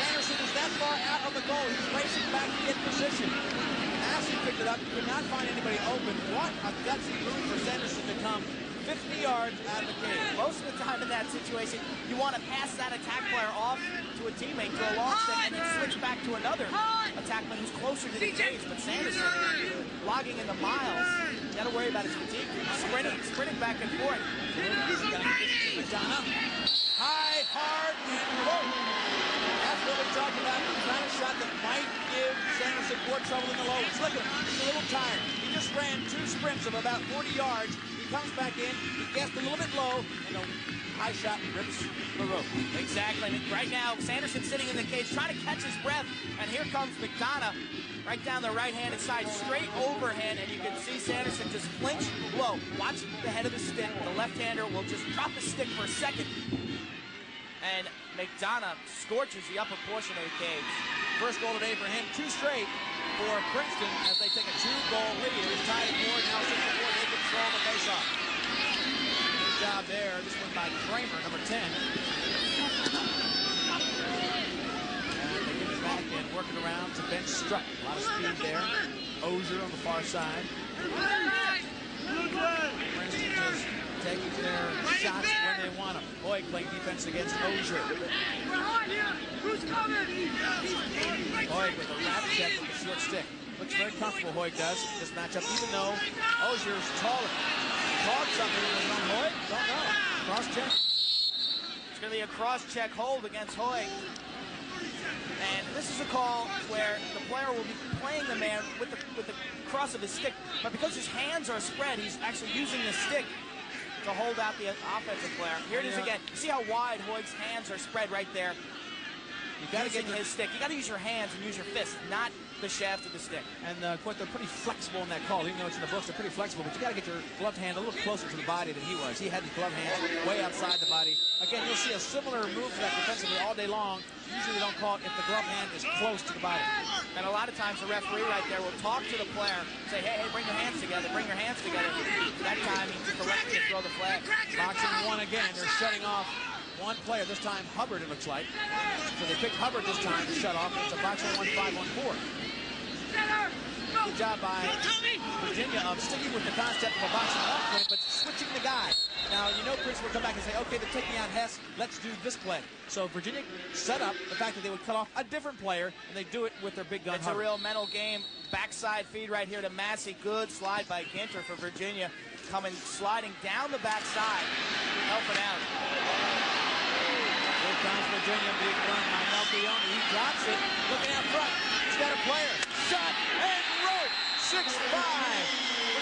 Sanderson is that far out of the goal. He's racing back to get position. Massey picked it up. Could not find anybody open. What a gutsy move for Sanderson to come 50 yards out of the cage. Most of the time in that situation, you want to pass that attack player off to a teammate, to a long stick, and then switch back to another attackman who's closer to the cage. But Sanderson, logging in the miles, you got to worry about his fatigue. Sprinting back and forth. Madonna. high, hard, and low. That's what we're talking about. The kind of shot that might give Sanderson more trouble in the low. Look at him. He's a little tired. He just ran 2 sprints of about 40 yards. He comes back in. He guessed a little bit low, and the high shot rips the rope. Exactly. And right now, Sanderson sitting in the cage trying to catch his breath. And here comes McDonough right down the right-handed side, straight overhand. And you can see Sanderson just flinch low. Watch the head of the stick. The left-hander will just drop his stick for a second. And McDonough scorches the upper portion of the cage. First goal today for him, 2 straight for Princeton as they take a 2-goal lead. It was tied at 4, now 6-4. They control the faceoff. Good job there. This one by Kramer, number 10. And they get it back and work it around to bench Struck. A lot of speed there. Ozier on the far side. Princeton just taking their shots when they want them. Hoig playing defense against Ozier. Hoig with a wrap check with a short stick. Looks very comfortable, Hoig does, this matchup, even though Ozier's taller. Called something on Hoig? Don't know. Cross check. It's going to be a cross-check hold against Hoig. And this is a call where the player will be playing the man with the cross of his stick, but because his hands are spread, he's actually using the stick to hold out the offensive player. Here it is again. You see how wide Hoig's hands are spread right there? You got to get his stick. You got to use your hands and use your fists, not the shaft of the stick. And quite, they're pretty flexible in that call. Even though it's in the books, they're pretty flexible. But you got to get your gloved hand a little closer to the body than he was. He had his gloved hands way outside the body. Again, you'll see a similar move to that defensively all day long. Usually they don't call it if the glove hand is close to the body. And a lot of times the referee right there will talk to the player, say, hey, bring your hands together, bring your hands together. That time he just elects to throw the flag. Boxing 1 again. They're shutting off one player. This time Hubbard, it looks like. So they picked Hubbard this time to shut off. It's a boxing 1-5-1-4. Good job by Virginia of sticking with the concept of a boxing 1 play, but switching the guy. Now, you know Princeton will come back and say, okay, they're taking out Hess, let's do this play. So Virginia set up the fact that they would cut off a different player, and they do it with their big gun. It's a real mental game. Backside feed right here to Massey. Good slide by Ginter for Virginia. Coming, sliding down the backside, helping out. Here comes Virginia being run by Melchione. He drops it, looking out front. He's got a player. Shot and rope. 6-5.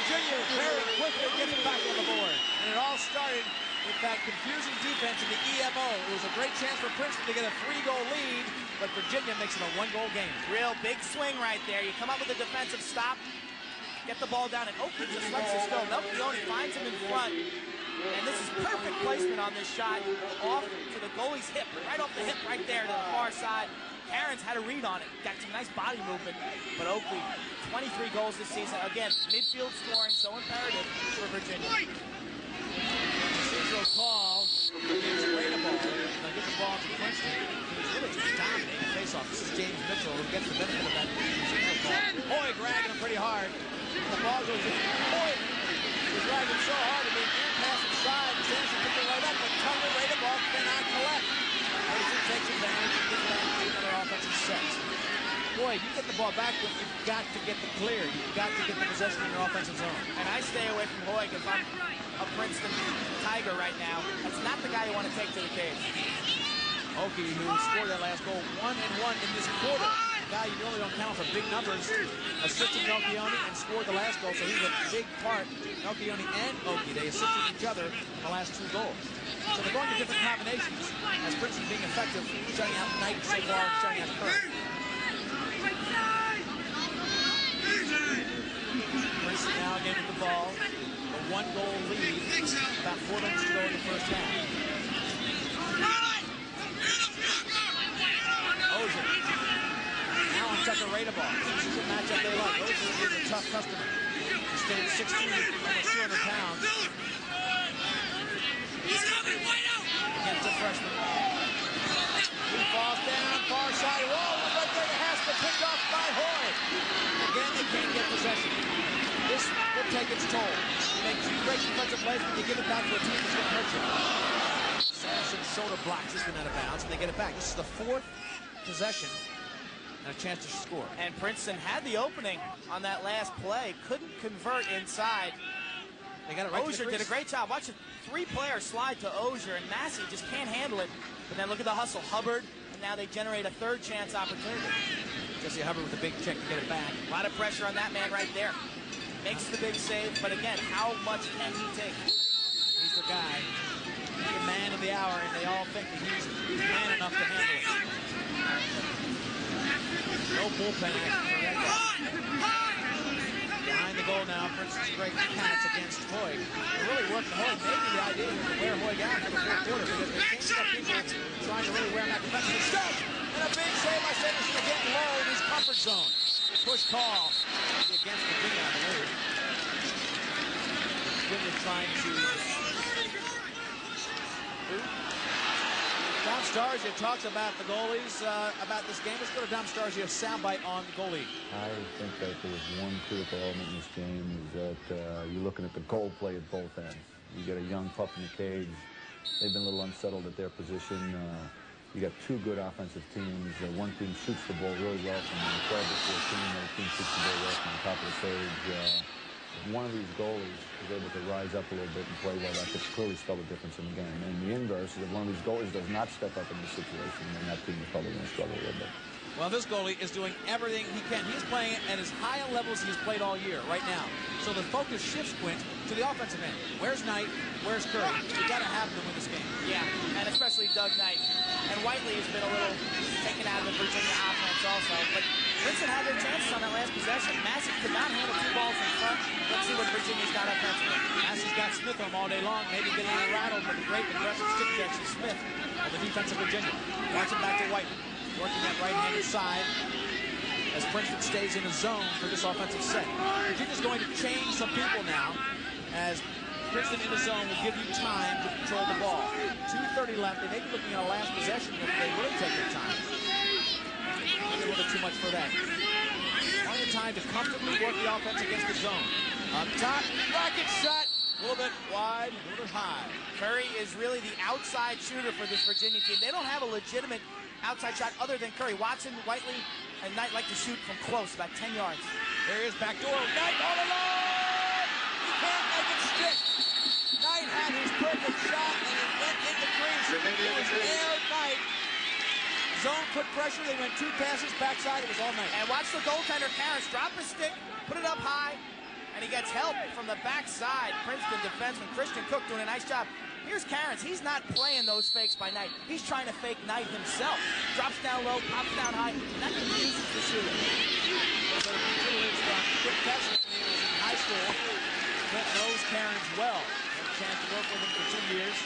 Virginia very quickly gets it back on the board. And it all started with that confusing defense in the EMO. It was a great chance for Princeton to get a 3-goal lead, but Virginia makes it a 1-goal game. Real big swing right there. You come up with a defensive stop, get the ball down, and Oakley just lets this go. Melchione finds him in front. And this is perfect placement on this shot off to the goalie's hip, right off the hip right there to the far side. Aaron's had a read on it, got some nice body movement, but Oakley, 23 goals this season. Again, midfield scoring, so imperative for Virginia. Procedural call against Radeball. They'll get the ball to Princeton, who's really just dominating the faceoff. This is James Mitchell, who gets the benefit of that procedural call. Hoig dragging him pretty hard. The ball goes in. Hoig was dragging so hard to be in pass inside. Sanderson picked it right up, but Tunger, Radeball cannot collect. Princeton takes advantage and gets back to another offensive set. Boy, you get the ball back, but you've got to get the clear. You've got to get the possession in your offensive zone. And I stay away from Hoig if I'm a Princeton Tiger right now. That's not the guy you want to take to the cage. Oki, who scored that last goal, 1-1 in this quarter. A guy you normally don't count for big numbers, assisted Melchione and scored the last goal, so he's a big part. Melchione and Oki, they assisted each other in the last 2 goals. So they're going to different combinations as Princeton being effective, shutting out Knight so far and shutting out Kirk. Princeton now again with the ball. A 1-goal lead. About 4 minutes to go in the first half. Ozier. Allen Tucker Radeball. This is a matchup they like. Ozier is a tough customer. He stayed 6'2", almost 200 pounds. Against a freshman. He falls down, far side. Whoa, right there to Haskell, picked off by Hoig. Again, they can't get possession. This will take its toll. You make 2 great defensive plays, but you give it back to a team that's going to hurt you. Sanderson shoulder blocks this one out of bounds, and they get it back. This is the 4th possession and a chance to score. And Princeton had the opening on that last play, couldn't convert inside. They got it right to the Ozier crease. did a great job. Watch the 3 players slide to Ozier, and Massey just can't handle it. But then look at the hustle. Hubbard, and now they generate a 3rd chance opportunity. Jesse Hubbard with a big check to get it back. A lot of pressure on that man right there. Makes the big save, but again, how much can he take? He's the guy, the man of the hour, and they all think that he's man enough to handle it. No bullpen action for that guy. Behind the goal now, Princeton's great catch against Hoig. They're really working Hoig. Maybe the idea is to wear Hoig out for the 4th quarter because they can't get people trying to really wear him out defensively. Stuff! And a big save by Sanderson again low in his comfort zone. Push call against Virginia, I believe. Virginia trying to... Dom Starsia talks about the goalies, about this game. Let's go to Dom Starsia, soundbite on the goalie. I think that there was one critical element in this game is that you're looking at the goal play at both ends. You get a young pup in the cage. They've been a little unsettled at their position. You got 2 good offensive teams. One team shoots the ball really well from the 12 to 14. The other team shoots the ball well from the top of the cage. If one of these goalies is able to rise up a little bit and play well, that could clearly spell a difference in the game. And the inverse is if one of these goalies does not step up in this situation, then that team is probably going to struggle a little bit. Well, this goalie is doing everything he can. He's playing at as high a level as he's played all year right now. So the focus shifts, Quint, to the offensive end. Where's Knight? Where's Curry? You got to have them to win this game. Yeah, and especially Doug Knight. And Whiteley has been a little taken out of the Virginia offense also. But Princeton had their chances on that last possession. Massey could not handle 2 balls in front. Let's see what Virginia's got offensively. Massey's got Smith on all day long, maybe getting a little rattled, but a great aggressive stick action. Smith of the defense of Virginia. Watch it back to Whiteley. Working that right-handed side as Princeton stays in a zone for this offensive set. Virginia's going to change some people now as Princeton in the zone will give you time to control the ball. 2:30 left. They may be looking at a last possession if they really take their time. Maybe a little bit too much for that. Plenty of time to comfortably work the offense against the zone. Up top, rocket shot. A little bit wide, a little bit high. Curry is really the outside shooter for this Virginia team. They don't have a legitimate outside shot other than Curry. Watson, Whiteley, and Knight like to shoot from close, about 10 yards. There he is, back door. Knight all alone! He can't make it stick. Knight had his perfect shot, and it went in the crease. It was Air Knight. Zone put pressure. They went 2 passes backside. It was all Knight. And watch the goaltender, Karras, drop his stick, put it up high, and he gets help from the backside. Princeton defenseman Christian Cook doing a nice job. Here's Karras. He's not playing those fakes by Knight. He's trying to fake Knight himself. Drops down low, pops down high. That confuses the shooter. So Quick Keswick, when he was in high school, Clint knows Karras well. Had a chance to work with him for 2 years,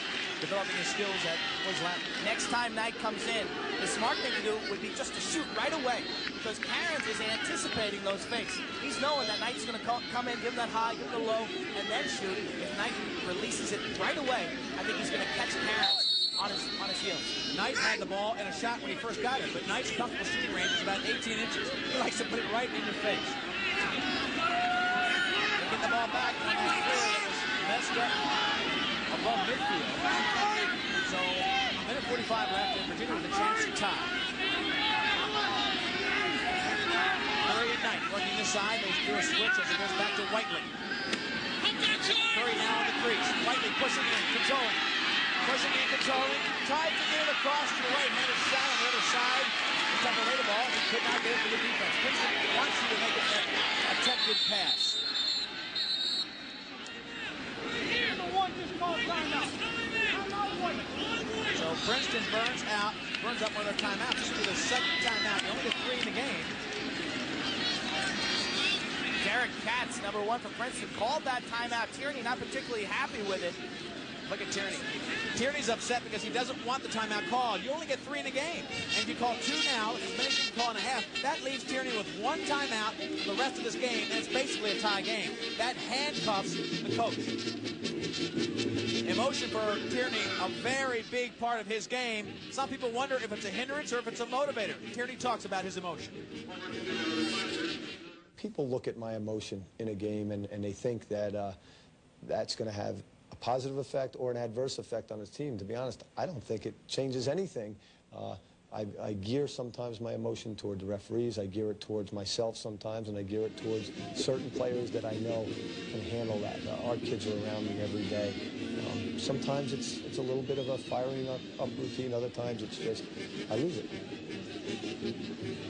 developing his skills at Boys Latin. Next time Knight comes in, the smart thing to do would be just to shoot right away because Karras is anticipating those fakes. He's knowing that Knight's going to come in, give him that high, give him the low, and then shoot. If Knight releases it right away, I think he's going to catch Karras on his heels. Knight had the ball and a shot when he first got it, but Knight's comfortable shooting range is about 18 inches. He likes to put it right in your face. They get the ball back on that clear that was messed up above midfield. So, a minute 45 left, and Virginia with a chance to tie. Curry and Knight working this side. They do a switch as it goes back to Whiteley. Curry now on the crease. Whiteley pushing in, controlling. Pushing in, controlling. Tried to get it across to the right-handed shot on the other side. He's trying to lay the ball. He could not get it for the defense. Princeton wants you to make it that attempted pass. So Princeton burns up one of their timeouts. This will be the 2nd timeout. They only get 3 in the game. Derek Katz, number 1 for Princeton, called that timeout. Tierney not particularly happy with it. Look at Tierney. Tierney's upset because he doesn't want the timeout called. You only get 3 in a game. And if you call 2 now, as many as you can call in a half, that leaves Tierney with 1 timeout for the rest of this game, and it's basically a tie game. That handcuffs the coach. Emotion for Tierney, a very big part of his game. Some people wonder if it's a hindrance or if it's a motivator. Tierney talks about his emotion. People look at my emotion in a game and they think that that's going to have a positive effect or an adverse effect on his team. To be honest, I don't think it changes anything. I gear sometimes my emotion toward the referees. I gear it towards myself sometimes, and I gear it towards certain players that I know can handle that. Our kids are around me every day. Sometimes it's a little bit of a firing up routine. Other times it's just I lose it.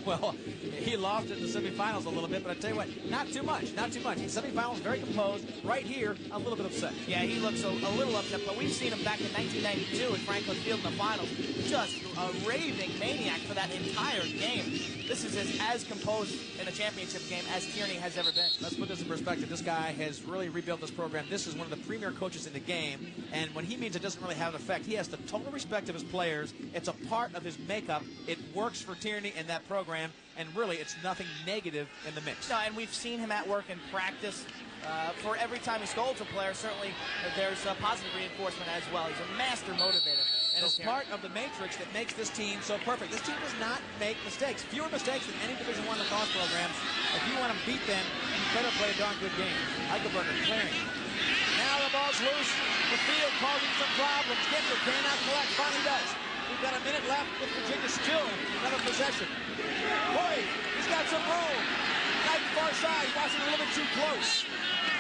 Well, he lost it in the semifinals a little bit, but I tell you what, not too much, not too much. The semifinals very composed. Right here, a little bit upset. Yeah, he looks a little upset, but we've seen him back in 1992 at Franklin Field in the finals. Just a raving maniac for that entire game. This is as composed in a championship game as Tierney has ever been. Let's put this in perspective. This guy has really rebuilt this program. This is one of the premier coaches in the game, and when he means it doesn't really have an effect, he has the total respect of his players. It's a part of his makeup. It works for Tierney and that program, and really it's nothing negative in the mix. No, and we've seen him at work in practice. For every time he scolds a player, certainly there's a positive reinforcement as well. He's a master motivator. And it's part of the matrix that makes this team so perfect. This team does not make mistakes. Fewer mistakes than any Division I lacrosse program. If you want to beat them, you better play a darn good game. Eichelberger clearing. Now the ball's loose. The field causing some problems. Gifford cannot collect. Finally does. We've got a minute left with Virginia still another possession. Boy, he's got some room. Knight far side. Watching a little bit too close.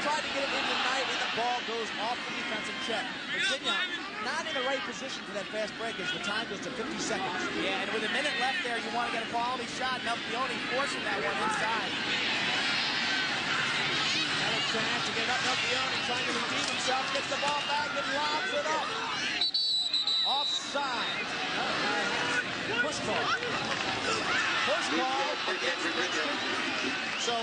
Tried to get it into Knight, and the ball goes off the defensive check. Virginia not in the right position for that fast break as the time goes to 50 seconds. Yeah, and with a minute left there, you want to get a quality shot. Melchione forcing that one inside. Another chance to get up. Melchione trying to redeem himself. Gets the ball back and lobs it up. Offside. Push ball. Push ball against Princeton. So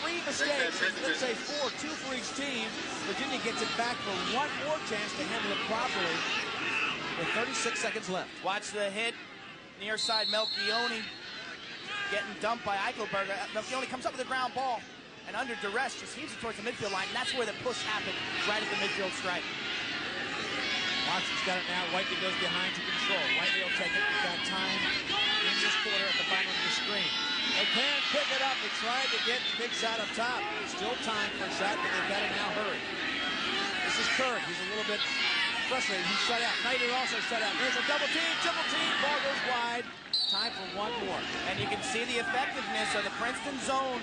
3 mistakes, let's say 4, 2 for each team. Virginia gets it back for one more chance to handle it properly with 36 seconds left. Watch the hit. Near side, Melchione getting dumped by Eichelberger. Melchione comes up with a ground ball and under duress just heaves it towards the midfield line. And that's where the push happened, right at the midfield stripe. Watson's got it now. Whiteley goes behind to control. Whiteley will take it. We've got time in this quarter at the bottom of the screen. They can't pick it up. They tried to get the big shot up top. Still time for a shot, but they've got to now hurry. This is Curry. He's a little bit frustrated. He's shut out. Knight is also shut out. There's a double team, triple team. Ball goes wide. Time for one more. And you can see the effectiveness of the Princeton zone,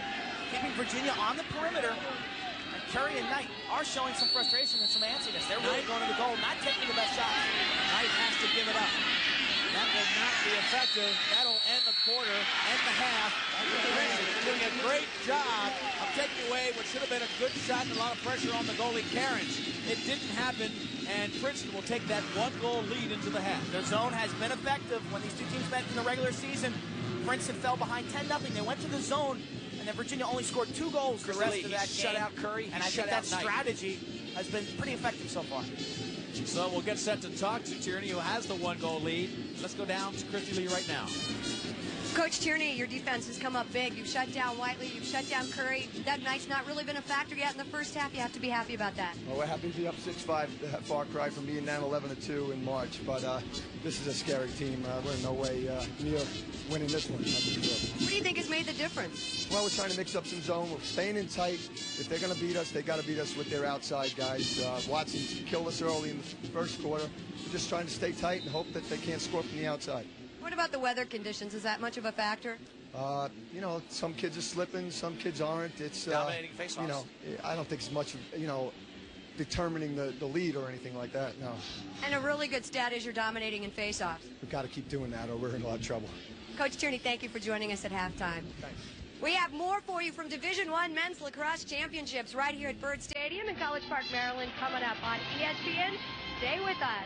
keeping Virginia on the perimeter. And Curry and Knight are showing some frustration and some antsiness. They're really going to the goal, not taking the best shots. Knight has to give it up. That will not be effective. That'll end the quarter, end the half. Princeton doing a great job of taking away what should have been a good shot and a lot of pressure on the goalie, Cairns. It didn't happen, and Princeton will take that 1-goal lead into the half. Their zone has been effective. When these two teams met in the regular season, Princeton fell behind 10-0. They went to the zone, and then Virginia only scored 2 goals the rest of that game. Shut out Curry. And I think that strategy has been pretty effective so far. So we'll get set to talk to Tierney, who has the 1-goal lead. Let's go down to Christy Lee right now. Coach Tierney, your defense has come up big. You've shut down Whiteley. You've shut down Curry. That Knight's not really been a factor yet in the first half. You have to be happy about that. Well, we're happy to be up 6-5, far cry from being down 11-2 in March. But this is a scary team. We're in no way near winning this one. That's for sure. What do you think has made the difference? Well, we're trying to mix up some zone. We're staying in tight. If they're going to beat us, they got to beat us with their outside guys. Watson killed us early in the first quarter. We're just trying to stay tight and hope that they can't score from the outside. What about the weather conditions? Is that much of a factor? You know, some kids are slipping, some kids aren't. It's dominating face-offs. You know, I don't think it's much, determining the lead or anything like that. No. And a really good stat is you're dominating in face-offs. We've got to keep doing that, or we're in a lot of trouble. Coach Tierney, thank you for joining us at halftime. Thanks. We have more for you from Division I Men's Lacrosse Championships right here at Byrd Stadium in College Park, Maryland, coming up on ESPN. Stay with us.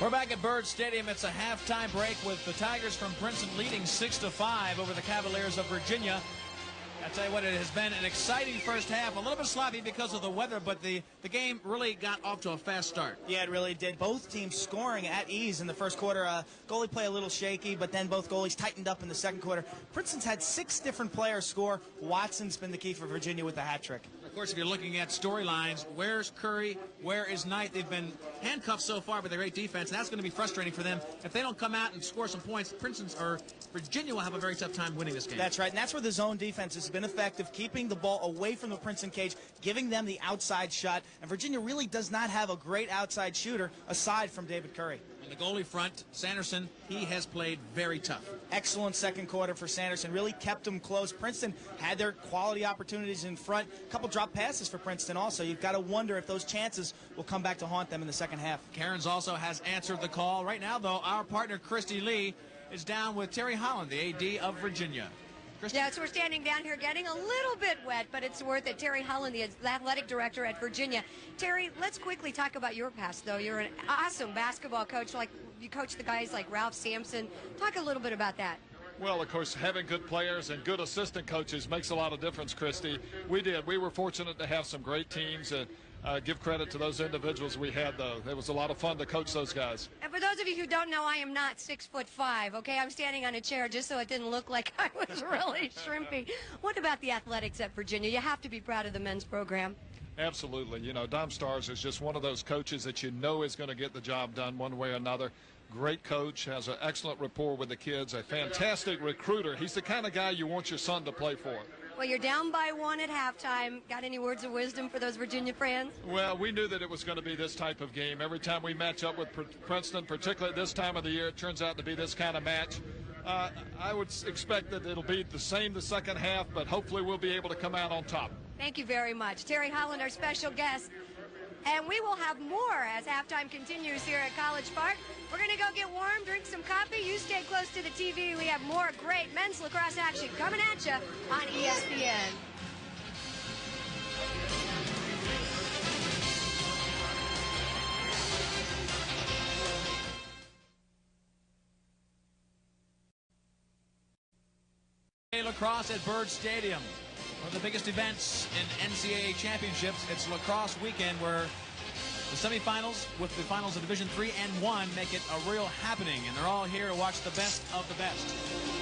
We're back at Byrd Stadium. It's a halftime break with the Tigers from Princeton leading 6-5 over the Cavaliers of Virginia. I tell you what, it has been an exciting first half. A little bit sloppy because of the weather, but the game really got off to a fast start. Yeah, it really did. Both teams scoring at ease in the first quarter. Goalie play a little shaky, but then both goalies tightened up in the second quarter. Princeton's had 6 different players score. Watson's been the key for Virginia with the hat trick. Of course, if you're looking at storylines, where's Curry, where is Knight? They've been handcuffed so far by the great defense, and that's going to be frustrating for them. If they don't come out and score some points, Virginia will have a very tough time winning this game. That's right, and that's where the zone defense has been effective, keeping the ball away from the Princeton cage, giving them the outside shot. And Virginia really does not have a great outside shooter aside from David Curry. On the goalie front, Sanderson, he has played very tough. Excellent second quarter for Sanderson. Really kept them close. Princeton had their quality opportunities in front. A couple drop passes for Princeton also. You've got to wonder if those chances will come back to haunt them in the second half. Cairns also has answered the call. Right now, though, our partner, Christy Lee, is down with Terry Holland, the AD of Virginia. Christy? Yeah, so we're standing down here getting a little bit wet, but it's worth it. Terry Holland, the athletic director at Virginia. Terry, let's quickly talk about your past, though. You're an awesome basketball coach. Like, you coach the guys like Ralph Sampson. Talk a little bit about that. Well, of course, having good players and good assistant coaches makes a lot of difference, Christy. We were fortunate to have some great teams, and give credit to those individuals we had, though. It was a lot of fun to coach those guys. And for those of you who don't know, I am not 6'5", okay? I'm standing on a chair just so it didn't look like I was really shrimpy. What about the athletics at Virginia? You have to be proud of the men's program. Absolutely. You know, Dom Stars is just one of those coaches that you know is going to get the job done one way or another. Great coach, has an excellent rapport with the kids, a fantastic recruiter. He's the kind of guy you want your son to play for. Well, you're down by 1 at halftime. Got any words of wisdom for those Virginia fans? Well, we knew that it was going to be this type of game. Every time we match up with Princeton, particularly this time of the year, it turns out to be this kind of match. I would expect that it'll be the same the second half, but hopefully we'll be able to come out on top. Thank you very much. Terry Holland, our special guest. And we will have more as halftime continues here at College Park. We're going to go get warm, drink some coffee. You stay close to the TV. We have more great men's lacrosse action coming at you on ESPN. Lacrosse at Byrd Stadium. One of the biggest events in NCAA championships. It's lacrosse weekend where the semifinals with the finals of Division III and I make it a real happening, and they're all here to watch the best of the best.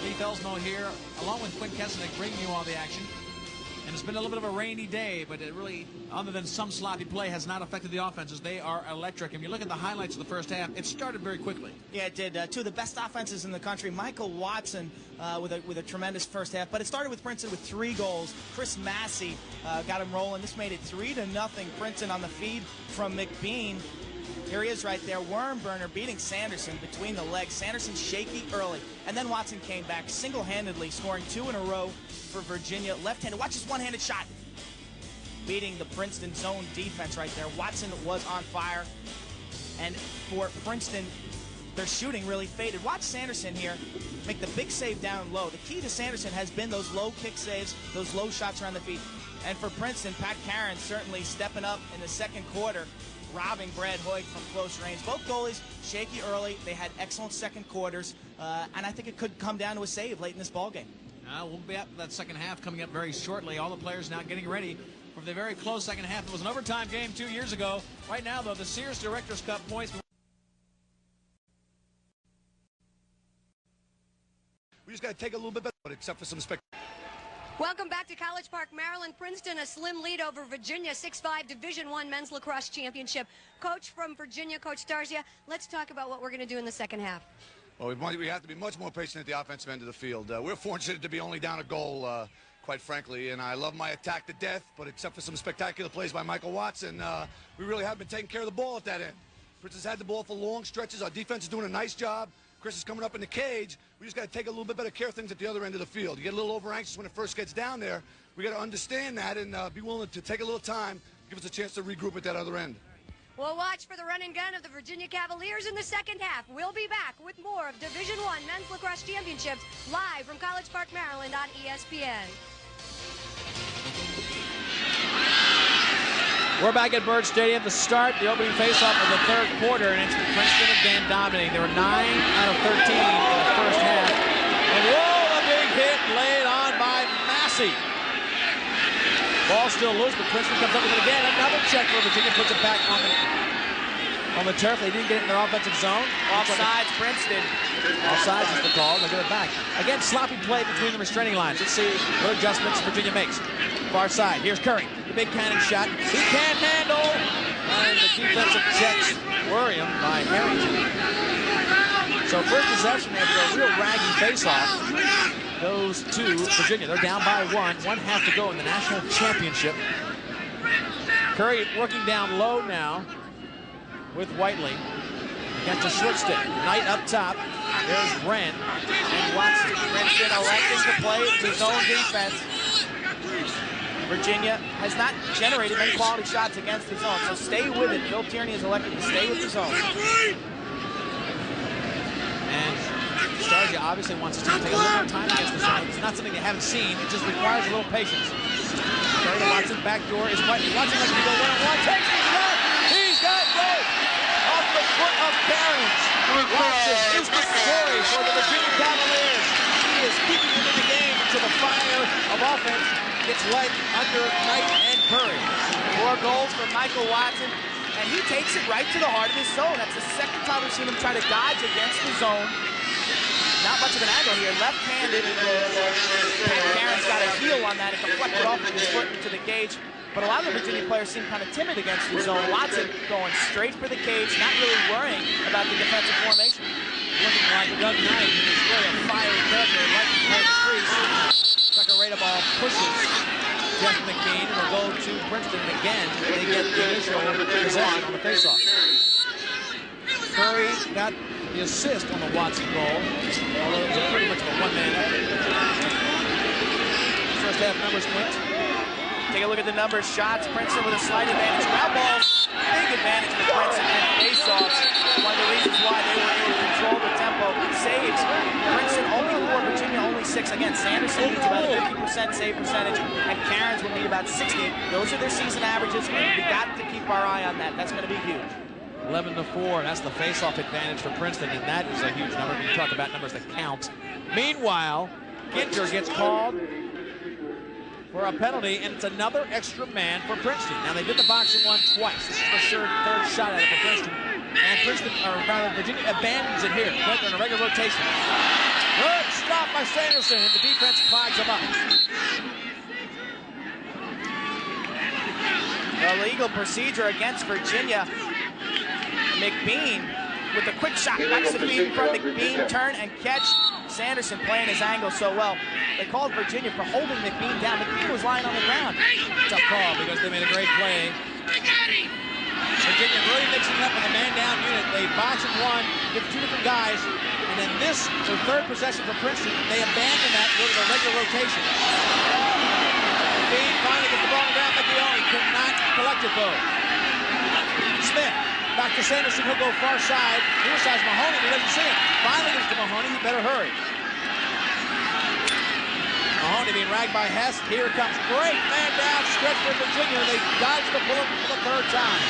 Lee Felsmo here, along with Quinn Kesnick, bringing you all the action. And it's been a little bit of a rainy day, but it really, other than some sloppy play, has not affected the offenses. They are electric. And you look at the highlights of the first half, it started very quickly. Yeah, it did. Two of the best offenses in the country. Michael Watson with a tremendous first half. But it started with Princeton with 3 goals. Chris Massey got him rolling. This made it 3-0. Princeton on the feed from McBean. Here he is right there. Wormburner beating Sanderson between the legs. Sanderson shaky early. And then Watson came back single-handedly, scoring 2 in a row for Virginia. Left-handed. Watch his one-handed shot. Beating the Princeton zone defense right there. Watson was on fire. And for Princeton, their shooting really faded. Watch Sanderson here make the big save down low. The key to Sanderson has been those low kick saves, those low shots around the feet. And for Princeton, Pat Karen certainly stepping up in the second quarter, robbing Brad Hoyt from close range. Both goalies shaky early. They had excellent second quarters, and I think it could come down to a save late in this ballgame. We'll be at that second half coming up very shortly. All the players now getting ready for the very close second half. It was an overtime game 2 years ago. Right now, though, the Sears Directors Cup points. We just got to take a little bit better, except for some spectacular. Welcome back to College Park, Maryland. Princeton, a slim lead over Virginia, 6-5 Division I Men's Lacrosse Championship. Coach from Virginia, Coach Starzia, let's talk about what we're going to do in the second half. Well, we have to be much more patient at the offensive end of the field. We're fortunate to be only down a goal, quite frankly, and I love my attack to death, but except for some spectacular plays by Michael Watson, we really haven't been taking care of the ball at that end. Princeton's had the ball for long stretches. Our defense is doing a nice job. Chris is coming up in the cage. We just got to take a little bit better care of things at the other end of the field. You get a little over anxious when it first gets down there. We got to understand that and be willing to take a little time, give us a chance to regroup at that other end. We'll watch for the run and gun of the Virginia Cavaliers in the second half. We'll be back with more of Division I Men's Lacrosse Championships live from College Park, Maryland on ESPN. We're back at Byrd Stadium to start the opening faceoff of the third quarter, and it's Princeton again dominating. There were 9 out of 13 in the first half. And whoa, a big hit laid on by Massey. still loose, but Princeton comes up with it again. Another check for Virginia, puts it back on the turf. They didn't get it in their offensive zone. Offsides, Princeton. Offsides is the call. They get it back. Again, sloppy play between the restraining lines. Let's see what adjustments Virginia makes. Far side. Here's Curry. The big cannon shot. He can't handle. And the defensive checks worry him by Harrington. So first possession after a real raggy face-off goes to Virginia. They're down by 1 half to go in the national championship. Curry working down low now with Whiteley against a short stick. Knight up top. There's Brent and Watson. Princeton electing to play the zone defense. Virginia has not generated many quality shots against the zone, so stay with it. Bill Tierney has elected to stay with the zone. And Starsia obviously wants his team to take a little more time against the zone. It's not something they haven't seen. It just requires a little patience. Curry to Watson. Back door is Whiteley. Watson likes to go one-on-one. Takes his shot. He's got goal. Off the foot of Cairns. Watson is the story for the Virginia Cavaliers. He is keeping them in the game until the fire of offense gets light under Knight and Curry. 4 goals for Michael Watson, and he takes it right to the heart of his zone. That's the second time we've seen him try to dodge against the zone. Not much of an angle here, left-handed. Pat Cairns got a heel on that. It deflected off with his foot into the cage. But a lot of the Virginia players seem kind of timid against the zone. Watson going straight for the cage, not really worrying about the defensive formation. Looking like Doug Knight, who is really a fiery character, like to play the crease. Sacareta ball pushes Jeff McBean, and will go to Princeton again. They get the initial possession on the faceoff. Curry got the assist on the Watson goal, although it was pretty much a one-man effort. First half numbers, Quint. Take a look at the numbers. Shots, Princeton with a slight advantage. Ground balls, big advantage for Princeton, and face-offs. One of the reasons why they were able to control the tempo. Saves, Princeton only 4, Virginia only 6. Again, Sanderson needs about a 50% save percentage, and Cairns will need about 60. Those are their season averages, and we got to keep our eye on that. That's going to be huge. 11-4, that's the face-off advantage for Princeton, and that is a huge number. We talk about numbers that count. Meanwhile, Ginter gets called for a penalty, and it's another extra man for Princeton. Now, they did the boxing one twice. This is the third shot at it for Princeton. And Princeton, or rather, Virginia abandons it here. They're in a regular rotation. Good stop by Sanderson, and the defense clogs him up. Illegal procedure against Virginia. McBean with a quick shot. Likes to feed in front. McBean turn and catch. Sanderson playing his angle so well. They called Virginia for holding McBean down. McBean was lying on the ground. Tough call because they made a great play. Virginia really mixing up in the man-down unit. They box and one, give 2 different guys, and then this, their third possession for Princeton, they abandon that, go to the regular rotation. McBean finally gets the ball on the ground. McBean cannot collect it though. Smith. Back to Sanderson, he'll go far side. Near side's Mahoney, he doesn't see it. Finally gets to Mahoney, he better hurry. Mahoney being ragged by Hess. Here comes great man down stretch for Virginia. They dodge the bullet for the 3rd time.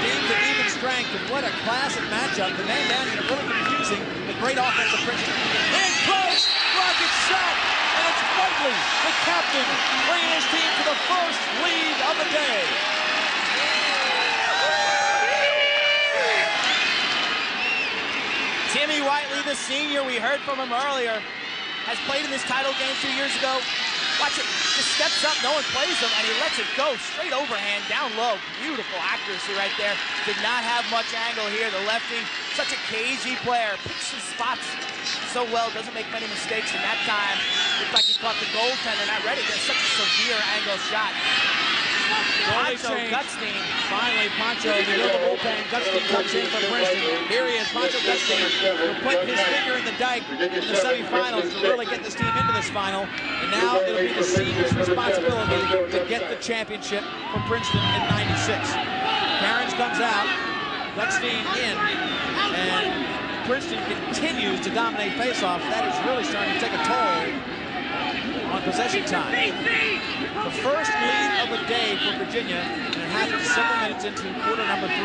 Team to even strength, and what a classic matchup. The man down is really confusing. The great offense of Princeton. In close, rocket shot, and it's Whiteley, the captain, bringing his team to the first lead of the day. Timmy Whiteley, the senior, we heard from him earlier, has played in this title game 2 years ago. Watch it, just steps up, no one plays him, and he lets it go. Straight overhand, down low. Beautiful accuracy right there. Did not have much angle here. The lefty, such a cagey player. Picks his spots so well, doesn't make many mistakes. And that time, looked like he caught the goaltender, not ready. That's such a severe angle shot. Poncho Gutstein. Finally, Poncho, the little bullpen. Gutstein comes in for Princeton. Here he is, Poncho Gutstein, who put his finger in the dike in the semifinals to really get this team into this final. And now it'll be the senior's responsibility to get the championship for Princeton in '96. Cairns comes out, Gutstein in, and Princeton continues to dominate faceoffs. That is really starting to take a toll on possession time. The first lead of the day for Virginia, and it happens several minutes into quarter number 3.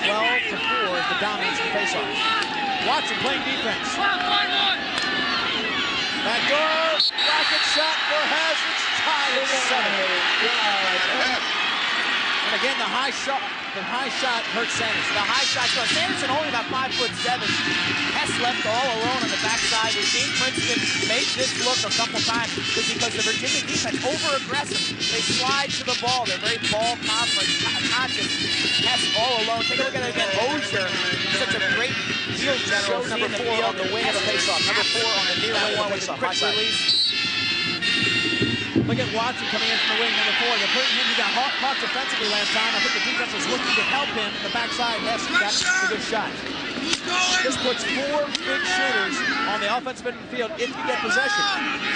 12-4 is the dominance in faceoffs. Watson playing defense. Back door, rocket Second shot for Hess. It's tied at 7. And again, the high shot hurts Sanderson. The high shot. Sanderson only about 5'7". Hess left all alone on the backside. We've seen Princeton make this look a couple times because the Virginia defense over-aggressive. They slide to the ball. They're very ball conscious. Hess all alone. Take a look at it again. Ozier, such a great field general. Number 4 on the wing of the faceoff. Number 4 on the near wing of the faceoff. Quick release. Look at Watson coming in from the wing, number 4. They're putting him, he got caught defensively last time. I think the defense was looking to help him. The backside, Hess got a good shot. This puts 4 big shooters on the offensive end of the field if you get possession.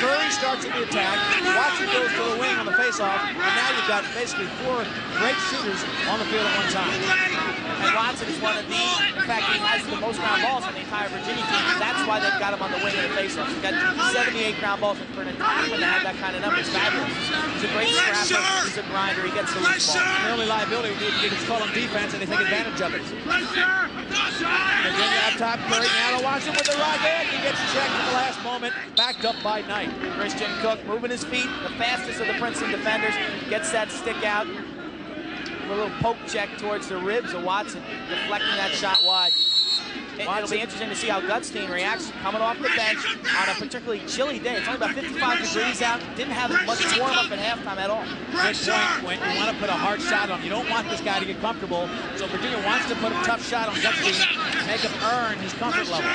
Curry starts at the attack. Watson goes to the wing on the faceoff. And now you've got basically 4 great shooters on the field at one time. And Watson is one of the, in fact, he has the most ground balls on the entire Virginia team. That's why they've got him on the wing of the faceoff. He's got 78 ground balls. And for an attackman to have that kind of number is fabulous. He's a great scrapper. He's a grinder. He gets the loose ball. The only liability would be if you could call him defense and they take advantage of it. Virginia up top, Curry now to Watson with the right hand. He gets checked at the last moment, backed up by Knight. Christian Cook moving his feet, the fastest of the Princeton defenders, gets that stick out. A little poke check towards the ribs of Watson, deflecting that shot wide. It'll be interesting to see how Gutstein reacts coming off the bench on a particularly chilly day. It's only about 55 degrees out. Didn't have much warm up at halftime at all. Good point, Quint. You want to put a hard shot on him. You don't want this guy to get comfortable. So Virginia wants to put a tough shot on Gutstein, make him earn his comfort level.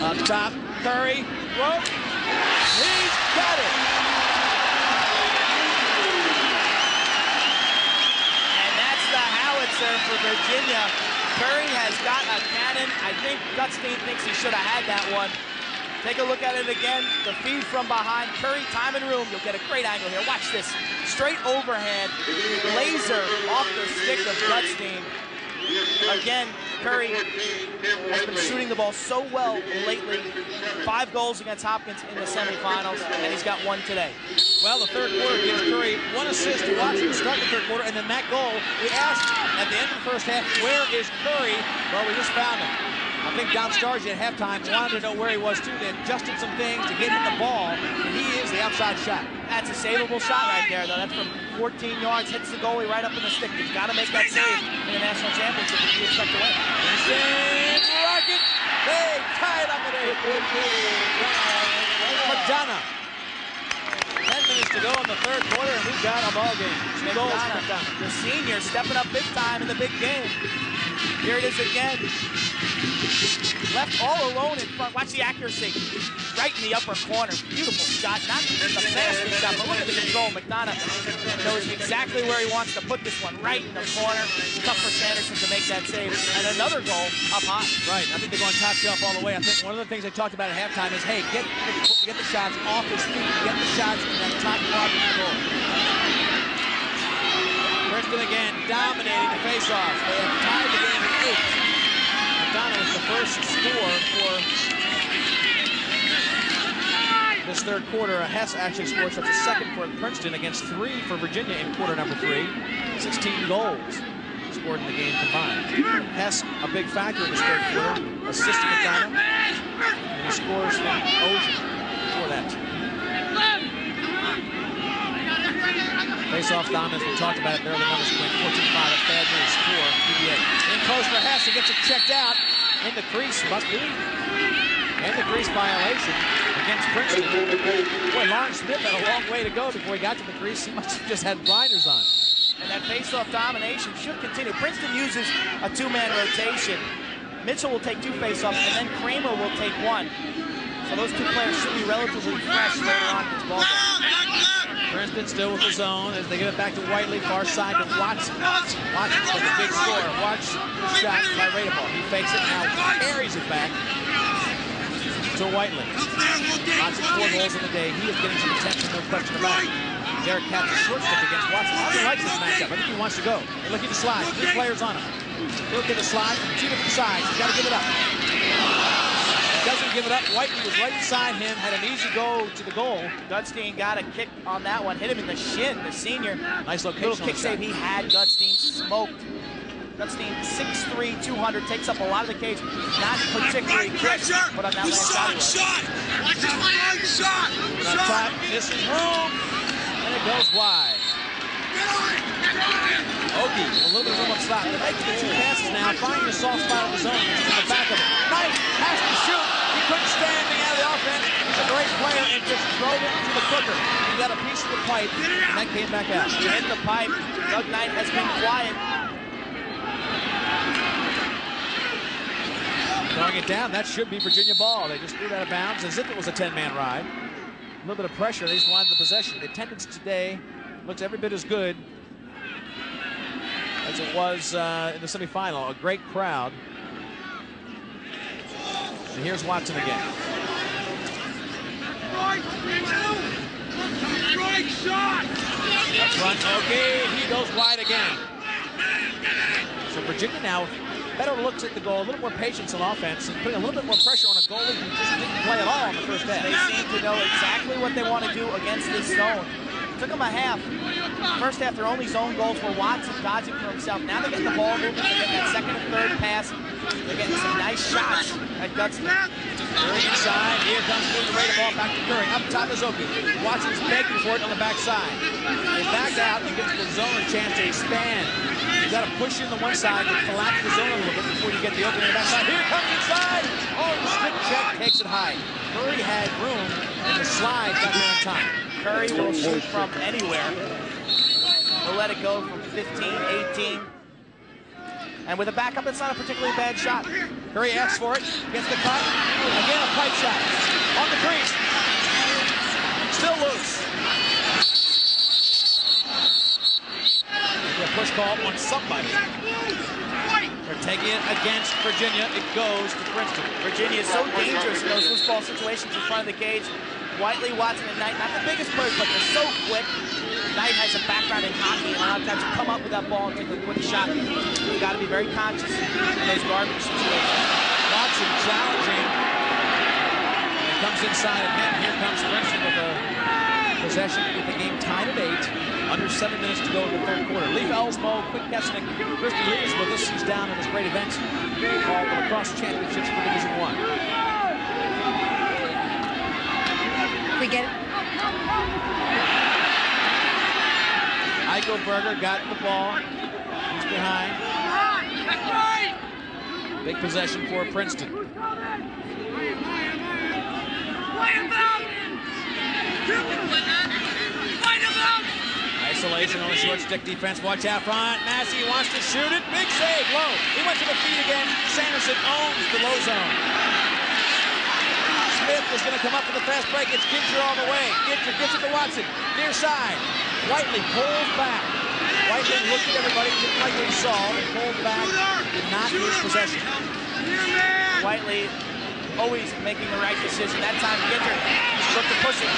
Up top, Curry. Whoa. He's got it. And that's the howitzer for Virginia. Curry has got a cannon. I think Gutstein thinks he should have had that one. Take a look at it again. The feed from behind. Curry, time and room. You'll get a great angle here. Watch this. Straight overhand. Laser off the stick of Gutstein. Again, Curry has been shooting the ball so well lately. 5 goals against Hopkins in the semifinals, and he's got 1 today. Well, the third quarter gives Curry 1 assist to Watson to start the third quarter, and then that goal, we asked at the end of the first half, where is Curry? Well, we just found him. I think Don Stargey at halftime wanted to know where he was too. They adjusted some things to get him the ball, and he is the outside shot. That's a savable shot right there, though. That's from 14 yards, hits the goalie right up in the stick. He's got to make that save in the national championship if you expect to win. Rocket, they tie it up at 8. Madonna. 10 minutes to go in the third quarter, and we've got a ball game. 2 goals for Madonna. The senior stepping up big time in the big game. Here it is again. Left all alone in front. Watch the accuracy. Right in the upper corner. Beautiful shot. Not the fastest shot, but look at the control. McDonough knows exactly where he wants to put this one. Right in the corner. Tough for Sanderson to make that save. And another goal up high. Right. I think they're going top shelf all the way. I think one of the things they talked about at halftime is, hey, get the shots off his feet. Get the shots in that top quadrant of the goal. Princeton again dominating the faceoffs. They have tied the game at 8. McDonough was the first score for this third quarter. Hess actually scored such a second for Princeton against 3 for Virginia in quarter number 3. 16 goals scored in the game combined. Hess, a big factor in this third quarter, assisting McDonough, and he scores from Ozier for that. Face-off dominance, we talked about it there. The numbers went 14-5 at bad news for UVA. In close for Hess, he gets it checked out. In the crease, must be. In the crease violation against Princeton. Boy, Lawrence Smith had a long way to go before he got to the crease. He must have just had blinders on. And that face-off domination should continue. Princeton uses a 2-man rotation. Mitchell will take 2 face-offs, and then Kramer will take 1. So those 2 players should be relatively fresh later on in this ball game. Princeton still with the zone as they give it back to Whiteley, far side to Watson. Watson's with a big score. Watch the shot by Radeball. He fakes it now, carries it back to Whiteley. Watson 4 goals in the day. He is getting some attention, no question about it. Derek Katz a short stick against Watson. Watson likes this matchup. I think he wants to go. They look at the slide. 3 players on him. He'll get a slide from 2 different sides. He's got to give it up. Doesn't give it up. Whiteley was right beside him, had an easy go to the goal. Gutstein got a kick on that one, hit him in the shin, the senior. Nice location. Little kick save he had. Gutstein smoked. Gutstein, 6'3", 200, takes up a lot of the cage. Not particularly quick, but on that last shot. Watch this leg shot! On top, misses room, and it goes wide. Ogie, a little bit of room up slot. They're making the two passes now, finding a soft spot in the zone, which is in the back of it. Knight has to shoot. He couldn't stand being out of the offense. He's a great player and just drove it to the cooker. He got a piece of the pipe, and that came back out. Hit the pipe. Doug Knight has been quiet. Throwing it down, that should be Virginia ball. They just threw it out of bounds as if it was a 10-man ride. A little bit of pressure, they just wanted the possession. The attendance today looks every bit as good as it was in the semifinal. A great crowd. And here's Watson again. Right shot! Front, okay, he goes wide again. So Virginia now better looks at the goal, a little more patience on offense, and putting a little bit more pressure on a goalie who just didn't play at all in the first half. They seem to know exactly what they want to do against this zone. Took them a half. First half, their only zone goals were Watson dodging for himself. Now they're getting the ball moving. They're getting that second and third pass. They're getting some nice shots at Gutstein. Curry inside. Here comes the rate of ball back to Curry. Up top is Okie. Watson's begging for it on the backside. They back out and gives the zone a chance to expand. You've got to push in the one side and collapse the zone a little bit before you get the opening on the backside. Here comes inside. Oh, the stick check takes it high. Curry had room, and the slide got there in time. Curry will shoot from anywhere. He'll let it go from 15, 18. And with a backup, it's not a particularly bad shot. Curry asks for it, gets the cut. Again, a pipe shot. On the crease. Still loose. A push call on somebody. They're taking it against Virginia. It goes to Princeton. Virginia is so dangerous in those loose ball situations in front of the cage. Whiteley, Watson, and Knight, not the biggest players, but they're so quick. Knight has a background in hockey, and a lot of times you come up with that ball and take a quick shot. You've got to be very conscious in those garbage situations. Watson challenging. And it comes inside again. Here comes Princeton with a possession with the game tied at 8. Under 7 minutes to go in the third quarter. Leif Ellsmo, Quick Kesnick, Christy Lee is with us. He's down in this great event called the Lacrosse Championships for Division I. We get it. Eichelberger got the ball. He's behind. Big possession for Princeton. Isolation on the short stick defense. Watch out front. Massey wants to shoot it. Big save. Low. He went to the feet again. Sanderson owns the low zone. Smith is going to come up for the fast break. It's Gintger all the way. Gintger gets it to Watson. Near side. Whiteley pulls back. Whiteley looked at everybody, didn't like what he saw, and pulled back. Did not lose possession. Whiteley always making the right decision. That time Gintger looked to push it.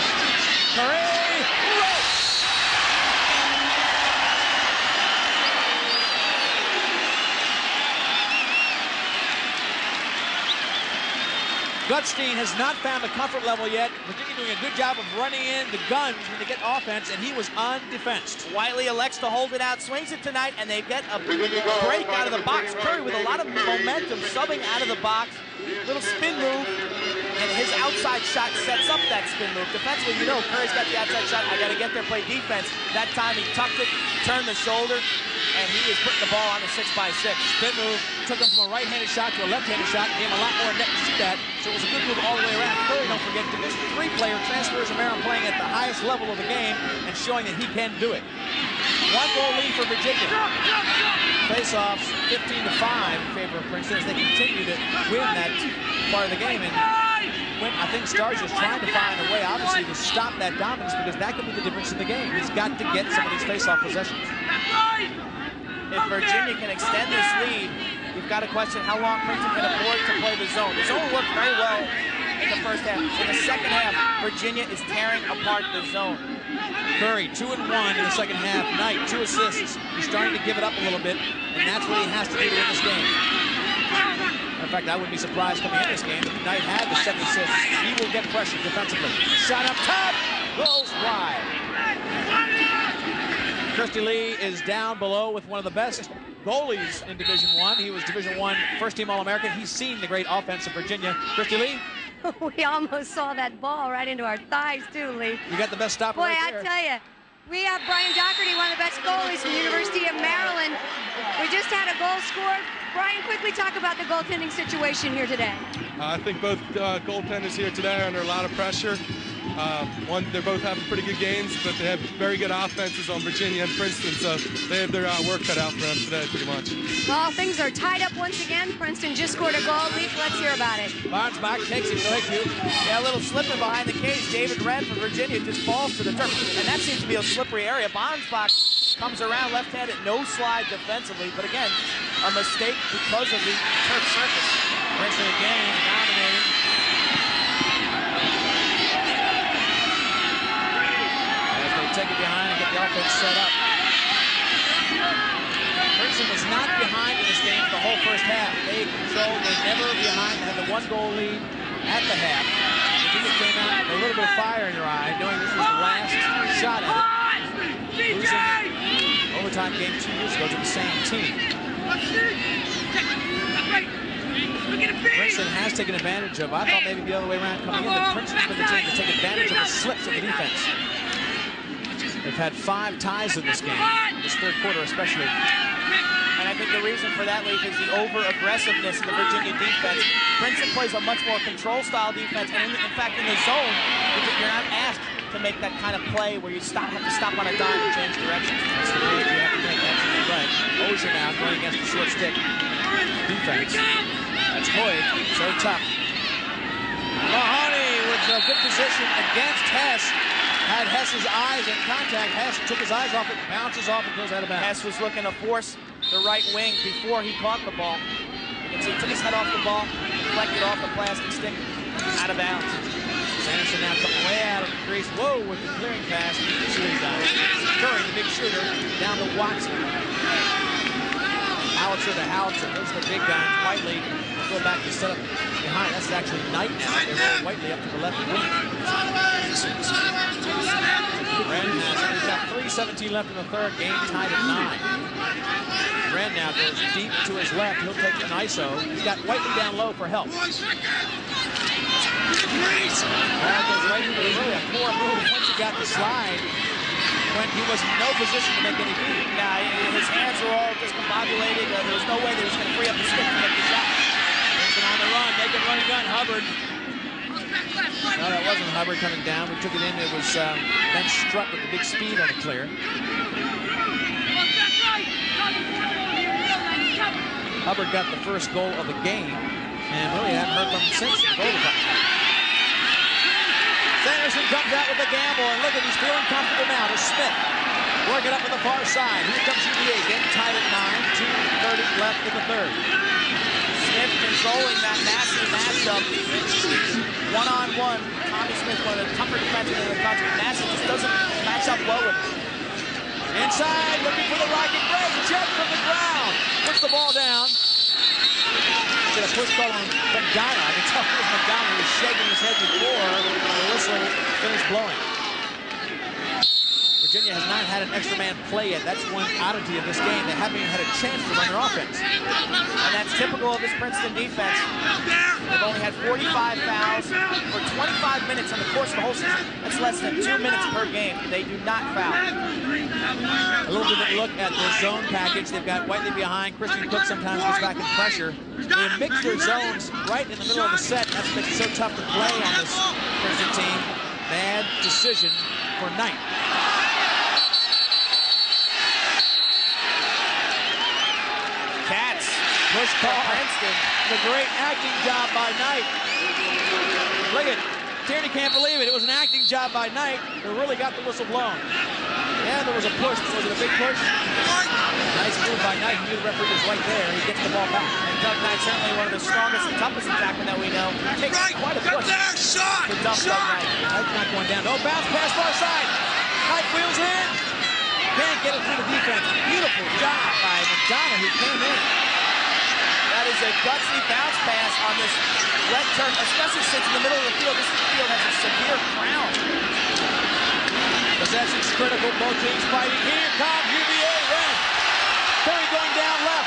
Curry! Rope! Gutstein has not found a comfort level yet. Virginia doing a good job of running in the guns when they get offense, and he was undefensed. Whiteley elects to hold it out, swings it tonight, and they get a break out of the box. Curry with a lot of momentum, subbing out of the box. Little spin move, and his outside shot sets up that spin move. Defensively, you know, Curry's got the outside shot. I got to get there, play defense. That time he tucked it, turned the shoulder, and he is putting the ball on a 6x6. Spin move took him from a right-handed shot to a left-handed shot, gave him a lot more net to shoot at, so it was a good move all the way around. Curry, don't forget, Division III player, transfers from Maryland, playing at the highest level of the game and showing that he can do it. 1-goal lead for Virginia. Face-offs 15-5 in favor of Princeton as they continue to win that part of the game. And I think Starr's just trying to find a way, obviously, to stop that dominance, because that could be the difference in the game. He's got to get some of these face-off possessions. If Virginia can extend this lead, you've got to question how long Princeton can afford to play the zone. The zone worked very well in the first half. In the second half, Virginia is tearing apart the zone. Curry, 2-1 in the second half. Knight, 2 assists. He's starting to give it up a little bit, and that's what he has to do to win this game. In fact, I wouldn't be surprised coming in this game if Knight had the 7 assists. He will get pressure defensively. Shot up top, goes wide. Christy Lee is down below with one of the best goalies in Division I. He was Division I first-team All-American. He's seen the great offense of Virginia. Christy Lee? We almost saw that ball right into our thighs, too, Lee. You got the best stopper Boy, right there. I tell you, we have Brian Doherty, one of the best goalies from the University of Maryland. We just had a goal scored. Brian, quickly talk about the goaltending situation here today. I think both goaltenders here today are under a lot of pressure. They're both having pretty good games, but they have very good offenses on Virginia and Princeton, so they have their work cut out for them today, pretty much. Well, things are tied up once again. Princeton just scored a goal. Leaf, let's hear about it. Barnsbach takes it. Thank you. Yeah, a little slipping behind the cage. David Wren from Virginia just falls to the turf, and that seems to be a slippery area. Barnsbach comes around left-handed, no slide defensively, but again, a mistake because of the turf surface. Princeton again dominating. As they take it behind and get the offense set up. Princeton was not behind in this game for the whole first half. They controlled, they never behind, they had the 1-goal lead at the half. Virginia came out with a little bit of fire in your eye, knowing this was the last shot at it. Losing overtime game 2 years ago to the same team. Princeton has taken advantage of, I thought maybe the other way around coming in, but Princeton's been the team to take advantage of the slips of the defense. They've had 5 ties in this game, this third quarter especially. And I think the reason for that, Leaf, is the over-aggressiveness of the Virginia defense. Princeton plays a much more control-style defense, and in fact, in the zone, you're not asked to make that kind of play where you have to stop on a dime and change direction. That's the move you have to make, absolutely right. Ozier now going against the short stick defense. That's Hoyd, so tough. Mahoney with a good position against Hess. Had Hess's eyes in contact. Hess took his eyes off it, bounces off, and goes out of bounds. Hess was looking to force the right wing before he caught the ball. You can see he took his head off the ball, deflected off the plastic stick, out of bounds. Sanderson now coming way out of the crease. Whoa, with the clearing pass. Easily done. Curry, the big shooter, down to Watson. Howitzer to Howitzer. Those are the big guys. Whiteley will go back to set up behind. That's actually Knight now. They roll Whiteley up to the left wing. Wren has got 3:17 left in the third. Game tied at 9. Wren now goes deep to his left. He'll take an ISO. He's got Whiteley down low for help. Ball goes right into the really a poor move once he got the slide when he was in no position to make any feed. Nah, his hands were all discombobulated. There was no way they was going to free up the stick to make the shot. Princeton on the run, making running gun. Hubbard. No, that wasn't Hubbard coming down. We took it in. It was Ben Strutt with the big speed on the clear. Hubbard got the first goal of the game, and really hadn't heard from him since the goal was up. Sanderson comes out with a gamble, and look at, he's feeling comfortable now to Smith. Working up on the far side. Here comes UVA, game tied at 9, 2:30 left in the third. Smith controlling that nasty matchup. One-on-one. Tommy Smith, one of the tougher defensemen in the country. Nassau just doesn't match up well with him. Inside, looking for the rocket break. Check from the ground. Puts the ball down. Get a push call on Magana. I can tell it was Magana who was shaking his head before the whistle finished blowing. Virginia has not had an extra man play yet. That's one oddity of this game. They haven't even had a chance to run their offense. And that's typical of this Princeton defense. They've only had 45 fouls for 25 minutes in the course of the whole season. That's less than 2 minutes per game. They do not foul. A little bit of a look at their zone package. They've got Whiteley behind. Christian Cook sometimes gets back in pressure. They mix their zones right in the middle of the set. That's what makes it so tough to play on this Princeton team. Bad decision for Knight. Cats push call. Princeton. The great acting job by Knight. Look at Tierney can't believe it. It was an acting job by Knight who really got the whistle blown. Yeah, there was a push. Was it a big push? Nice move by Knight. He knew the referee was right there. He gets the ball back. And Doug Knight, certainly one of the strongest and toughest attackmen that we know. Takes quite a push to dump Doug Knight. Knight's not going down. No bounce pass far side. Knight wheels in. Can't get it through the defense. Beautiful job by McDonough who came in. That is a gutsy bounce pass on this wet turf, especially since in the middle of the field, this field has a severe crown. Possession's critical. Both teams fighting. Here comes UVA. Red. Curry going down left.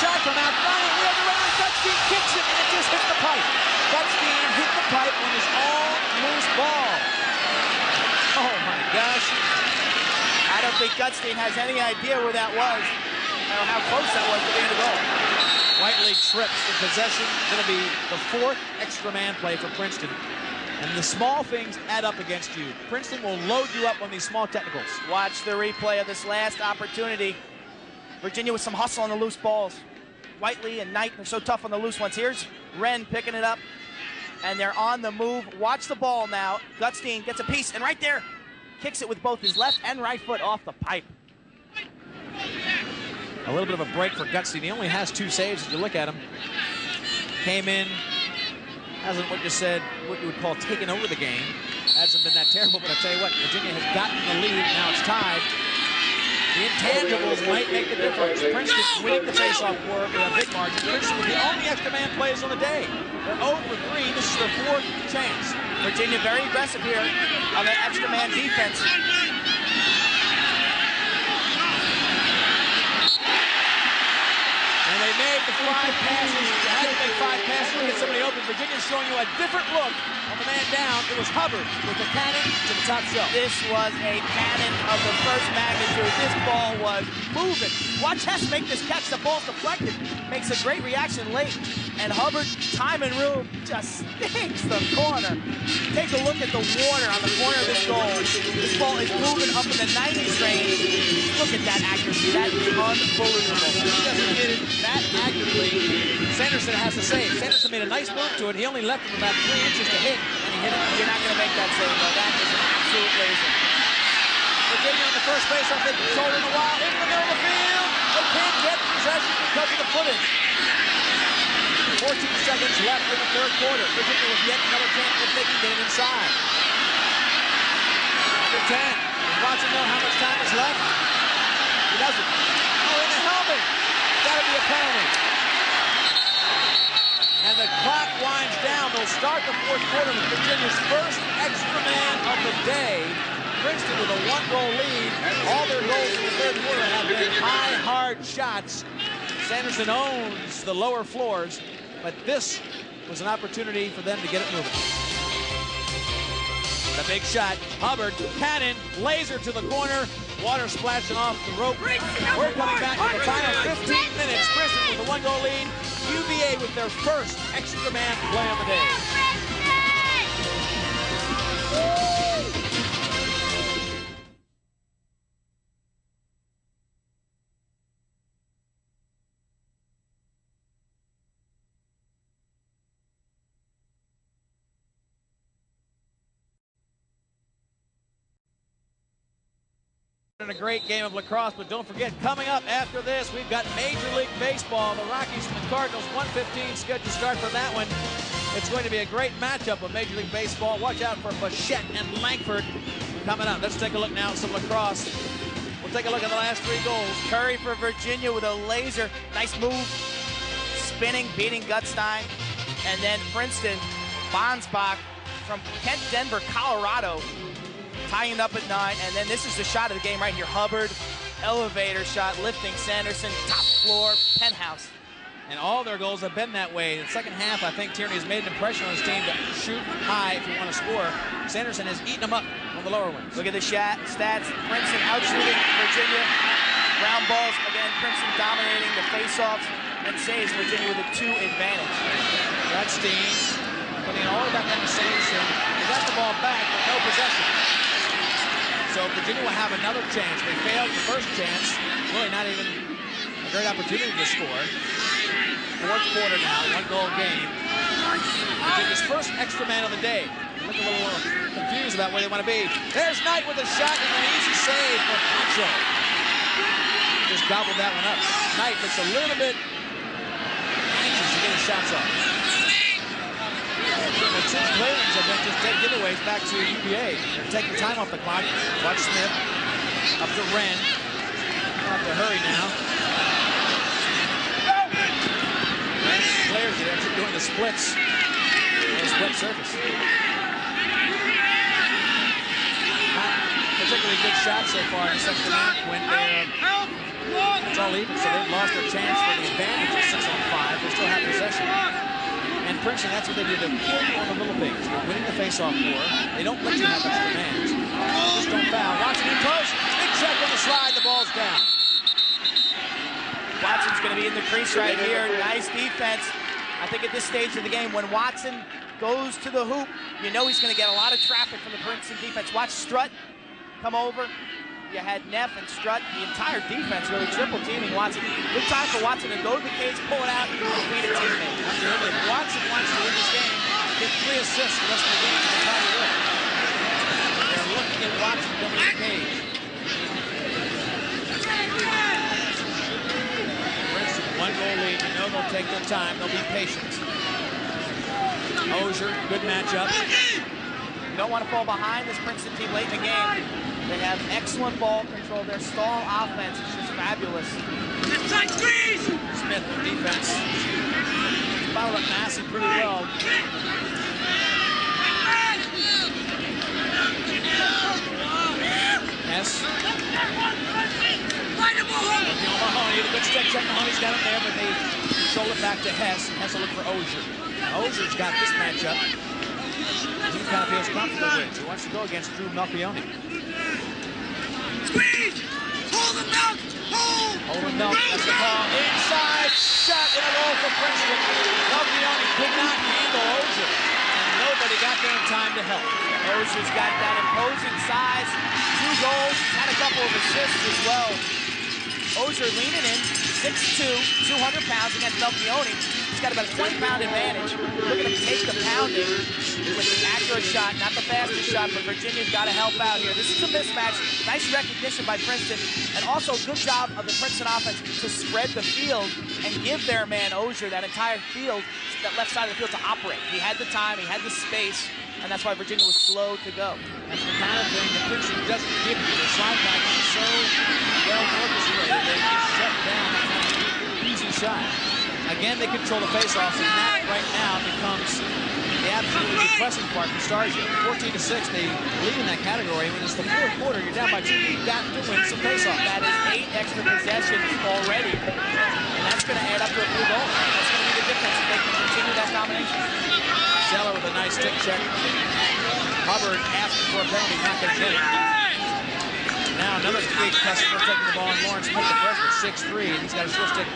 shot from out front. We have the round. Gutstein kicks it, and it just hits the pipe. Gutstein hit the pipe on his own loose ball. Oh, my gosh. I don't think Gutstein has any idea where that was or how close that was to being a goal. Whiteley trips the possession. Going to be the 4th extra man play for Princeton. And the small things add up against you. Princeton will load you up on these small technicals. Watch the replay of this last opportunity. Virginia with some hustle on the loose balls. Whiteley and Knight are so tough on the loose ones. Here's Wren picking it up, and they're on the move. Watch the ball now. Gutstein gets a piece, and right there, kicks it with both his left and right foot off the pipe. A little bit of a break for Gutstein. He only has 2 saves as you look at him. Came in, hasn't what you would call taken over the game. Hasn't been that terrible, but I tell you what, Virginia has gotten the lead. Now it's tied. The intangibles might make the difference. Princeton winning the faceoff war with a big margin. Princeton with the only extra man plays on the day. They're 0 for 3. This is their 4th chance. Virginia very aggressive here on the extra man defense. And they made the 5 passes. You had to make 5 passes to get somebody open. Virginia's showing you a different look on the man down. It was Hubbard with the cannon to the top shelf. This was a cannon of the first magnitude. This ball was moving. Watch Hess make this catch. The ball's deflected. Makes a great reaction late. And Hubbard, time and room, just stinks the corner. Take a look at the water on the corner of this goal. This ball is moving up in the 90s range. Look at that accuracy. That is unbelievable. He doesn't hit it that accurately. Sanderson has to save. Sanderson made a nice move to it. He only left him about 3 inches to hit, and he hit it. You're not going to make that save, though. That is an absolute laser. Virginia on the first base, I think, controlling the wild in the middle of the field. They can't get possession because of the footage. 14 seconds left in the 3rd quarter. Virginia with yet another chance if they can get it inside. Number 10. Does Watson know how much time is left? He doesn't. Oh, in the helmet. Gotta be a penalty. And the clock winds down. They'll start the 4th quarter with Virginia's first extra man of the day. Princeton with a 1-goal lead. All their goals in the 3rd quarter have been high, hard shots. Sanderson owns the lower floors, but this was an opportunity for them to get it moving. The big shot, Hubbard, cannon, laser to the corner, water splashing off the rope. We're coming back to the final 15 minutes. Princeton with a 1-goal lead. UVA with their first extra man play of the day. A great game of lacrosse, but don't forget, coming up after this, we've got Major League Baseball. The Rockies and the Cardinals, 1:15 scheduled start for that one. It's going to be a great matchup of Major League Baseball. Watch out for Bichette and Langford coming up. Let's take a look now at some lacrosse. We'll take a look at the last 3 goals. Curry for Virginia with a laser. Nice move. Spinning, beating Gutstein. And then Princeton, Bonsbach from Kent, Denver, Colorado, tying up at 9, and then this is the shot of the game right here. Hubbard, elevator shot, lifting Sanderson, top floor, penthouse. And all their goals have been that way. In the second half, I think Tierney has made an impression on his team to shoot high if you want to score. Sanderson has eaten them up on the lower ones. Look at the stats. Princeton outshooting Virginia. Ground balls, again, Princeton dominating the faceoffs, and saves Virginia with a 2 advantage. Gutstein putting it all back on the Sanderson. He got the ball back, but no possession. So Virginia will have another chance. They failed the first chance. Really not even a great opportunity to score. 4th quarter now, 1-goal game. Virginia's first extra man of the day. They look a little confused about where they want to be. There's Knight with a shot and an easy save for Pancho. Just gobbled that one up. Knight looks a little bit anxious to get his shots off. The 2 Clevelands have been just dead giveaways back to UVA. They're taking time off the clock. Watch Smith up to Wren. They'll have to hurry now. Wren clears it after doing the splits. The split surface. Not particularly good shot so far in the second half when they're It's all even, so they've lost their chance for the advantage of 6 on 5. They still have possession. And Princeton, that's what they do. They kill you on the little things. They're winning the face-off war. They don't let you have extra demands. Just don't foul. Watson in close. Big check on the slide. The ball's down. Watson's going to be in the crease right here. Nice defense. I think at this stage of the game, when Watson goes to the hoop, you know he's going to get a lot of traffic from the Princeton defense. Watch Strutt come over. You had Neff and Strutt, the entire defense really triple teaming Watson. Good time for Watson to go to the cage, pull it out, and beat a teammate. If Watson wants to win this game, get 3 assists the rest of the game. They're looking at Watson going to the cage. Princeton, 1-goal lead. You know they'll take their time. They'll be patient. Ozier, good matchup. You don't want to fall behind this Princeton team late in the game. They have excellent ball control. Their stall offense is just fabulous. Smith on defense. Fouled up Massey pretty well. Hess. Mahoney, the good stick check. Mahoney's got him there, but they control it back to Hess. Hess will look for Ozier. Ozier's got this matchup. He kind of feels comfortable with. He wants to go against Drew Melchione. Squeeze! Hold him out! Hold! Hold him out. That's the call. Inside shot in a roll for Princeton. Melchione could not handle Ozier. And nobody got there in time to help. Ozier's got that imposing size. 2 goals. Had a couple of assists as well. Ozier leaning in. 6'2", 200 pounds against Melchione. He's got about a 20-pound advantage. Look at him take the pounding with the accurate shot. Not the fastest shot, but Virginia's got to help out here. This is a mismatch. Nice recognition by Princeton. And also good job of the Princeton offense to spread the field and give their man Ozier that entire field, that left side of the field to operate. He had the time, he had the space, and that's why Virginia was slow to go. That's the kind of thing that Princeton doesn't give you. The slide back is so well orchestrated. They just shut down an easy shot. Again, they control the faceoffs, and that right now becomes the absolutely depressing part for Stars. 14-6, they lead in that category. When it's the 4th quarter, you're down by 2. You've got to win some faceoffs. That is 8 extra possessions already, and that's going to add up to a few goals. That's going to be the difference if they can continue that domination. Zeller with a nice stick check. Hubbard asking for a penalty, not going to get it. Now another big customer taking the ball, and Lawrence Smith, the freshman, 6'3", and he's got a short stick.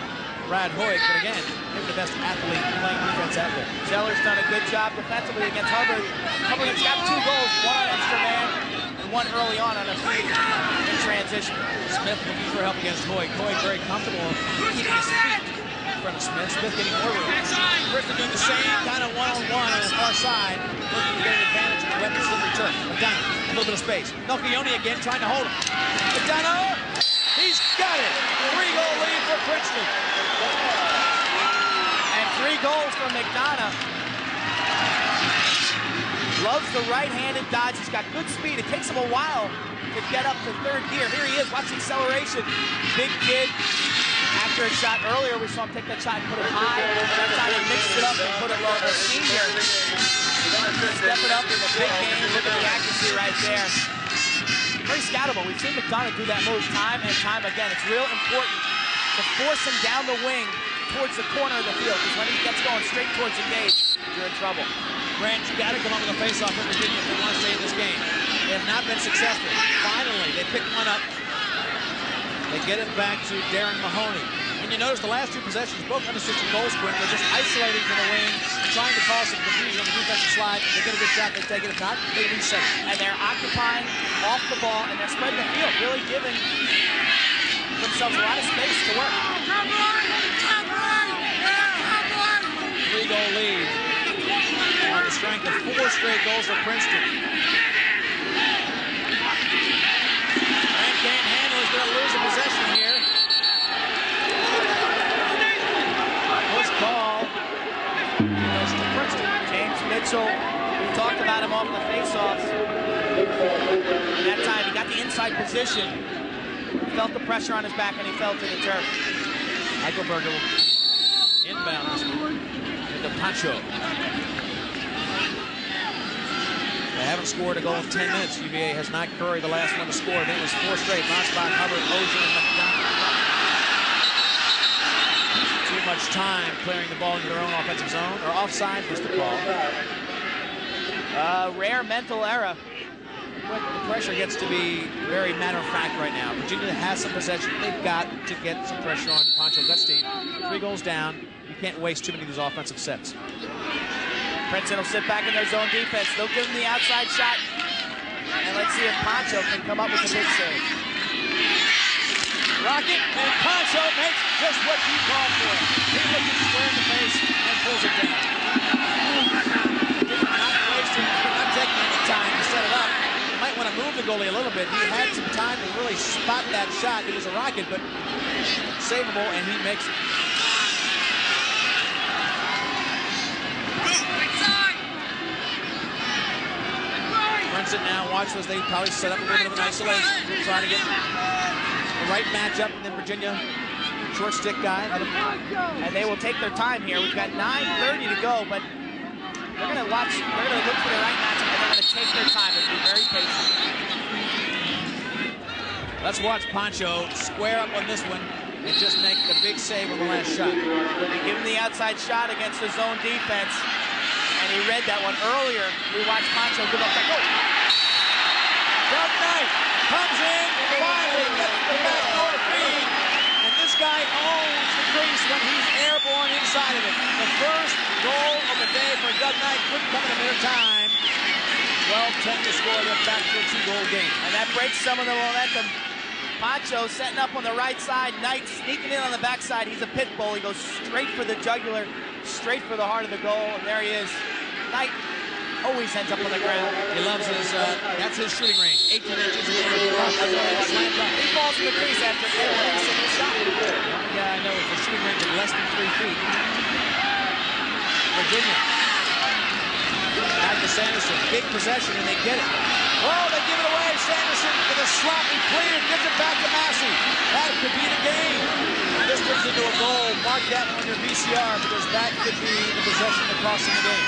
Brad Hoyt, but again, maybe the best athlete playing defense out there. Zeller's done a good job defensively against Hubbard. Hubbard has got 2 goals, 1 on extra man, and 1 early on a feed in transition. Smith looking for help against Hoyt. Hoyt very comfortable keeping his feet in front of Smith. Smith getting more room. Princeton doing the same kind of one-on-one on the far side, looking to get an advantage of the weapons in return. McDonough, a little bit of space. Melchione again trying to hold him. McDonough, he's got it. 3-goal lead for Princeton. And 3 goals from McDonough. Loves the right-handed dodge. He's got good speed. It takes him a while to get up to 3rd gear. Here he is. Watch the acceleration. Big kid. Accurate shot earlier. We saw him take that shot and put it high. That time he mixed it up and put it low. A senior. Step it up in the big game. Look at the accuracy right there. Very scoutable. We've seen McDonough do that move time and time again. It's real important to force him down the wing towards the corner of the field, because when he gets going straight towards the gauge, you're in trouble. Grant, you got to come up with a face-off for Virginia if they want to stay in this game. They have not been successful. Finally, they pick one up. They get it back to Darren Mahoney. And you notice the last 2 possessions, both unassisted goal scoring. They're just isolating from the wing, trying to cause some confusion on the defensive slide. If they get a good shot, they take it. If not, they reset it. And they're occupying off the ball, and they're spreading the field, really giving themselves a lot of space to work. 3-goal lead on the strength of 4 straight goals for Princeton. Grant can't handle. He's going to lose a possession here. First call goes to Princeton. James Mitchell, we talked about him off the faceoffs. That time he got the inside position. Felt the pressure on his back, and he fell to the turf. Eichelberger inbound into Pacho. They haven't scored a goal in 10 minutes. UVA has not Curry, the last one to score. Then it was 4 straight. Mosbach, Hubbard, Ozier, and McDonough. much time clearing the ball into their own offensive zone, or offside was the call. Rare mental error. But the pressure gets to be very matter-of-fact right now. Virginia has some possession. They've got to get some pressure on Pancho Gutstein. 3 goals down. You can't waste too many of these offensive sets. Princeton will sit back in their zone defense. They'll give him the outside shot. And let's see if Pancho can come up with a big save. Rocket, and Pancho makes just what you called for. He looks it square in the face and pulls it down. Not wasting, not taking any time to set it up. You might want to move the goalie a little bit. He had some time to really spot that shot. It was a rocket, but savable, and he makes it. Princeton now, watch as they probably set up a little bit of an isolation. Trying to get the right matchup, and then Virginia, short stick guy. And they will take their time here. We've got 9:30 to go, but they're going to watch, they're going to look for the right matchup, and they're going to take their time and be very patient. Let's watch Pancho square up on this one and just make the big save on the last shot. They give him the outside shot against the zone defense, and he read that one earlier. We watched Pancho give up that goal. Doug Knight comes in, finally gets the backdoor feed, and this guy owns the crease when he's airborne inside of it. The first goal of the day for Doug Knight couldn't come in a better time. 12-10 to score. They're back to a 2-goal game. And that breaks some of the momentum. Pancho setting up on the right side. Knight sneaking in on the backside. He's a pit bull. He goes straight for the jugular, straight for the heart of the goal, and there he is. Knight always ends up on the ground. He loves his, that's his shooting range. 18 inches in the air. He falls in the crease after every single shot. Yeah, I know, it's a shooting range of less than 3 feet. Virginia. Back to Sanderson. Big possession, and they get it. Oh, they give it away. Sanderson with a sloppy clear. Gives it back to Massey. That could be the game. This turns into a goal. Mark that on your VCR, because that could be the possession that cost them the game.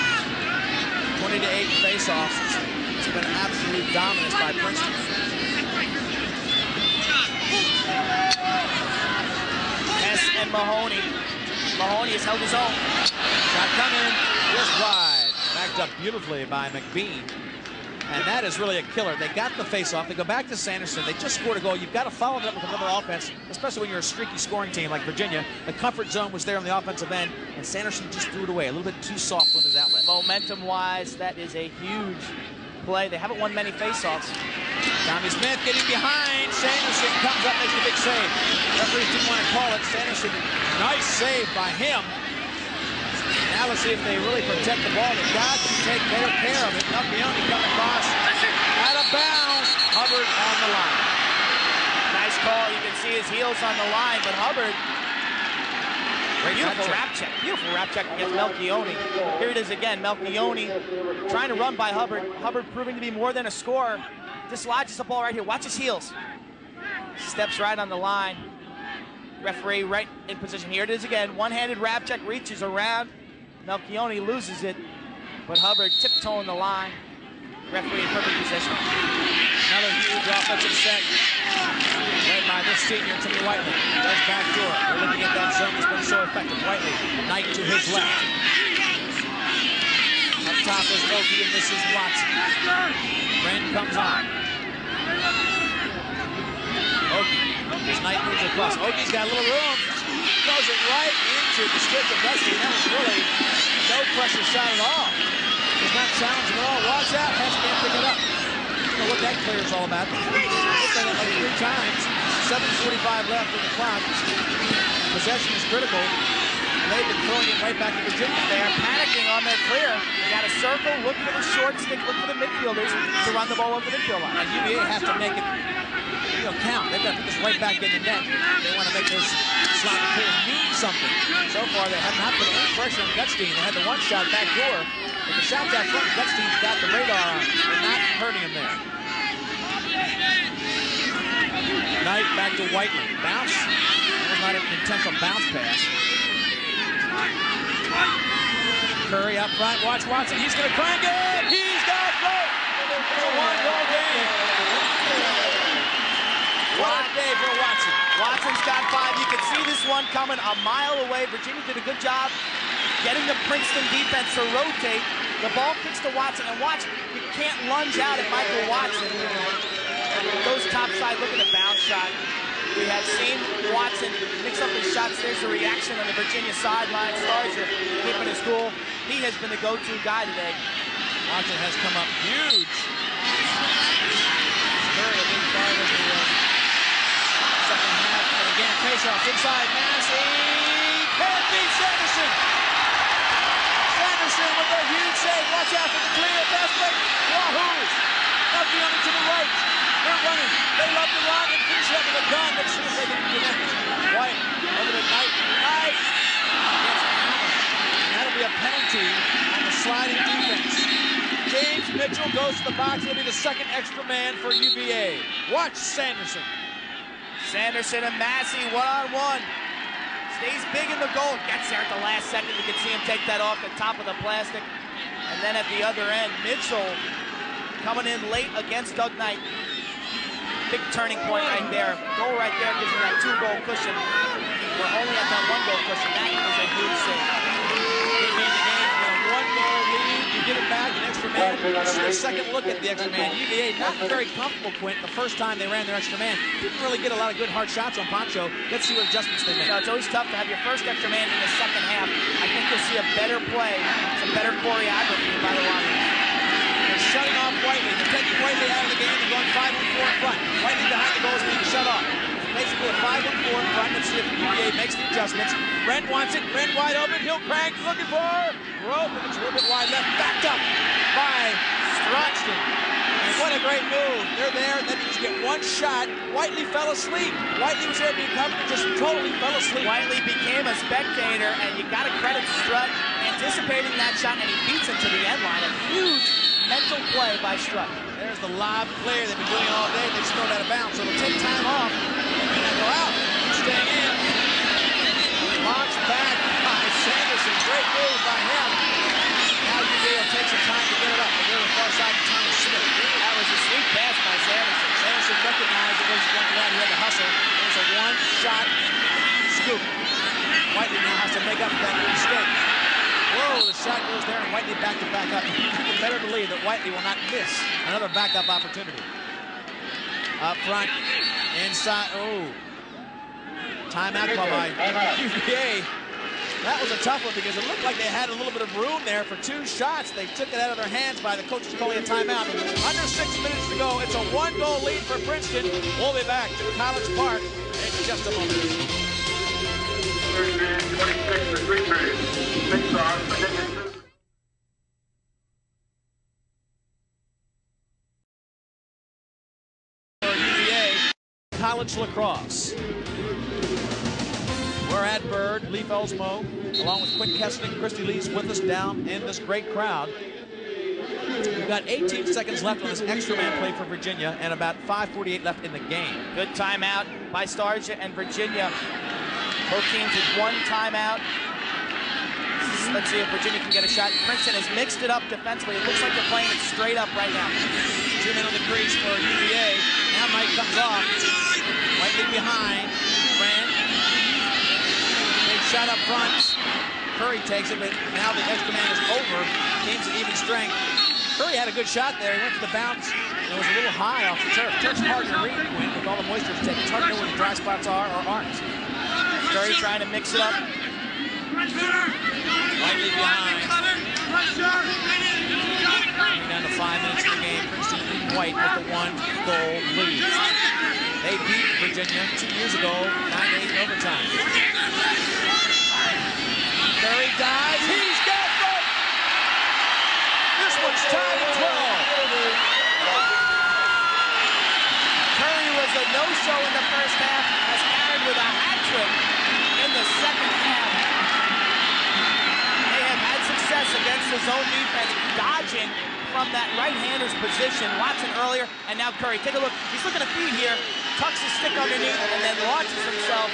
20-8 face-offs. It's been absolute dominance by Princeton. Hess and Mahoney. Mahoney has held his own. Shot coming, just wide. Backed up beautifully by McBean. And that is really a killer. They got the face-off. They go back to Sanderson. They just scored a goal. You've got to follow it up with another offense, especially when you're a streaky scoring team like Virginia. The comfort zone was there on the offensive end, and Sanderson just threw it away. A little bit too soft on his outlet. Momentum-wise, that is a huge play. They haven't won many face-offs. Tommy Smith getting behind. Sanderson comes up, makes a big save. Referees didn't want to call it. Sanderson, nice save by him. Now let's see if they really protect the ball. They've got to take better care of it. Melchioni coming across. Out of bounds. Hubbard on the line. Nice call. You can see his heels on the line, but Hubbard. Beautiful wrap check. Beautiful wrap check against Melchioni. Here it is again. Melchioni trying to run by Hubbard. Hubbard proving to be more than a scorer. Dislodges the ball right here. Watch his heels. Steps right on the line. Referee right in position. Here it is again. One-handed wrap check, reaches around. Melchioni loses it, but Hubbard tiptoeing the line. Referee in perfect position. Another huge offensive set led by this senior, Timmy Whiteley. There's back door. We're looking at that zone that's been so effective. Whiteley, Knight to his left. Up top is Okie, and this is Watson. Wren comes on. Okie. As Knight moves across. Okie's got a little room. Throws it right into the stick of Dusty. That was really no pressure shot at all. Does not challenge him at all. Watch out. Hess can't pick it up. I don't know what that clear is all about. It's done it like 3 times. 7:45 left in the clock. Possession is critical. They've been throwing it right back to Virginia. They are panicking on their clear. They got a circle, look for the short stick, look for the midfielders to run the ball over the midfield line. Now UVA has to make it count. They've got to put this right back in the net. They want to make this slot clear mean something. So far, they have not put any pressure on Gutstein. They had the one shot back door. But the shots out front, Gutstein's got the radar on. They're not hurting him there. Knight back to Whiteley. Bounce. That was not an intentional bounce pass. Curry up front. Watch Watson. He's going to crank it. He's got goal. It's a 1-goal game. What a day for Watson. Watson's got 5. You can see this one coming a mile away. Virginia did a good job getting the Princeton defense to rotate. The ball kicks to Watson, and watch, you can't lunge out at Michael Watson. Goes topside, look at the bounce shot. We have seen Watson mix up his shots. There's a reaction on the Virginia sideline. Stars are keeping his cool. He has been the go-to guy today. Watson has come up huge. Very big part of the second half. And again, face-off inside. Massey can't beat Sanderson. Sanderson with a huge save. Watch out for the clear. Fast break. Wahoos. Nothing on it to the right. They're running. They love to run and finish up with a gun. Let's see if they can connect. White over to Knight. Knight gets hammered. And that'll be a penalty on the sliding defense. James Mitchell goes to the box. It'll be the second extra man for UVA. Watch Sanderson. Sanderson and Massey one-on-one. Stays big in the goal. Gets there at the last second. You can see him take that off the top of the plastic. And then at the other end, Mitchell coming in late against Doug Knight. Big turning point right there. Goal right there gives him that 2-goal cushion. We're only at that 1-goal cushion. That was a huge save. They made the game. You know, 1-goal lead. You give it back, an extra man. This is their second look at the extra man. UVA not very comfortable, Quint. The first time they ran their extra man, didn't really get a lot of good hard shots on Poncho. Let's see what adjustments they make. No, it's always tough to have your first extra man in the second half. I think you'll see a better play, some better choreography by the Wanderers. They're shutting off Whiteley. They're taking Whiteley out of the game and going 5-on-4 in front. Whiteley behind the goal is being shut off. Basically a 5-on-4 in front. Let's see if UVA makes the adjustments. Wren wants it. Wren wide open. Hillcrank looking for Rope, and it's a little bit wide left. Backed up by Stronston. And what a great move. They're there. Then you just get one shot. Whiteley fell asleep. Whiteley was there being covered and just totally fell asleep. Whiteley became a spectator, and you got to credit Strutt anticipating that shot, and he beats it to the end line. A huge mental play by Strutt. There's the lob clear. They've been doing it all day. They just throw it out of bounds, so it'll take time off. And then go out. Staying in. Launched back by Sanderson. Great move by him. Now UVA will take some time to get it up. They go to the far side to Thomas Smith. That was a sweet pass by Sanderson. Sanderson recognized it was going down. He had to hustle. There's a one-shot scoop. Whiteley now has to make up for that mistake. Whoa, the shot goes there, and Whiteley back to back up. You can better believe that Whiteley will not miss another backup opportunity. Up front, inside, oh. Timeout call by UVA. That was a tough one because it looked like they had a little bit of room there for 2 shots. They took it out of their hands by the coaches calling a timeout. Under 6 minutes to go. It's a 1-goal lead for Princeton. We'll be back to College Park in just a moment. 26 for 3 periods. 6 on, Virginia 2. For UVA, college lacrosse. We're at Bird, Lee Felsmo, along with Quinn Kessling. Christy Lee's with us down in this great crowd. We've got 18 seconds left on this extra man play for Virginia and about 5:48 left in the game. Good timeout by Starja and Virginia. Both teams with 1 timeout. Let's see if Virginia can get a shot. Princeton has mixed it up defensively. It looks like they're playing it straight up right now. 2 men on the crease for UVA. Now Mike comes off. Whiteley behind. Wren. Big shot up front. Curry takes it, but now the extra man is over. Team's at even strength. Curry had a good shot there. He went to the bounce, and it was a little high off the turf. Turf's hard to read, Quinn, with all the moisture it's taken. It's hard to know where the dry spots are or aren't. Curry trying to mix it up. Whiteley behind. Down to 5 minutes in the game. Princeton beat White with the 1-goal lead. They beat Virginia 2 years ago, 9-8 in overtime. Curry dives. He's got it! This one's tied at 12. Curry was a no-show in the first half, has added with a hat trick in the second half. They have had success against the zone defense, dodging from that right-hander's position. Watson earlier, and now Curry. Take a look. He's looking to feed here, tucks his stick underneath, and then launches himself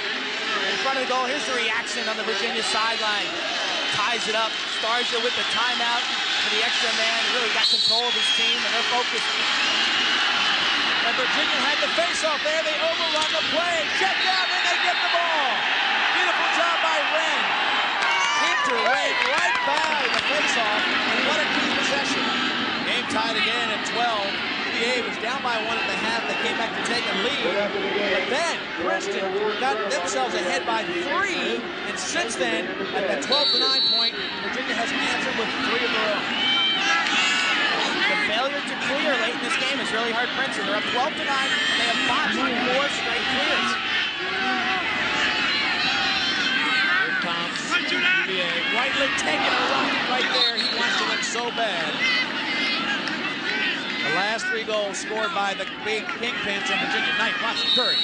in front of the goal. Here's the reaction on the Virginia sideline. Ties it up. Starja with the timeout for the extra man. Really got control of his team, and they're focused. And Virginia had the face-off there. They overrun the play. Check down, and they get the ball. Beautiful job by Wren. Hinter ran right by the face-off, and what a key possession. Game tied again at 12. UVA was down by 1 at the half. They came back to take a lead. But then Princeton got themselves ahead by 3. And since then, at that 12-9 point, Virginia has answered with 3 of their own. The failure to clear late in this game has really hurt Princeton. They're up 12-9, and they have botched 4 straight clears. Here comes UVA. Whiteley taking a run right there. He wants to win so bad. The last 3 goals scored by the big kingpins in Virginia. Knight, Watson, Curry.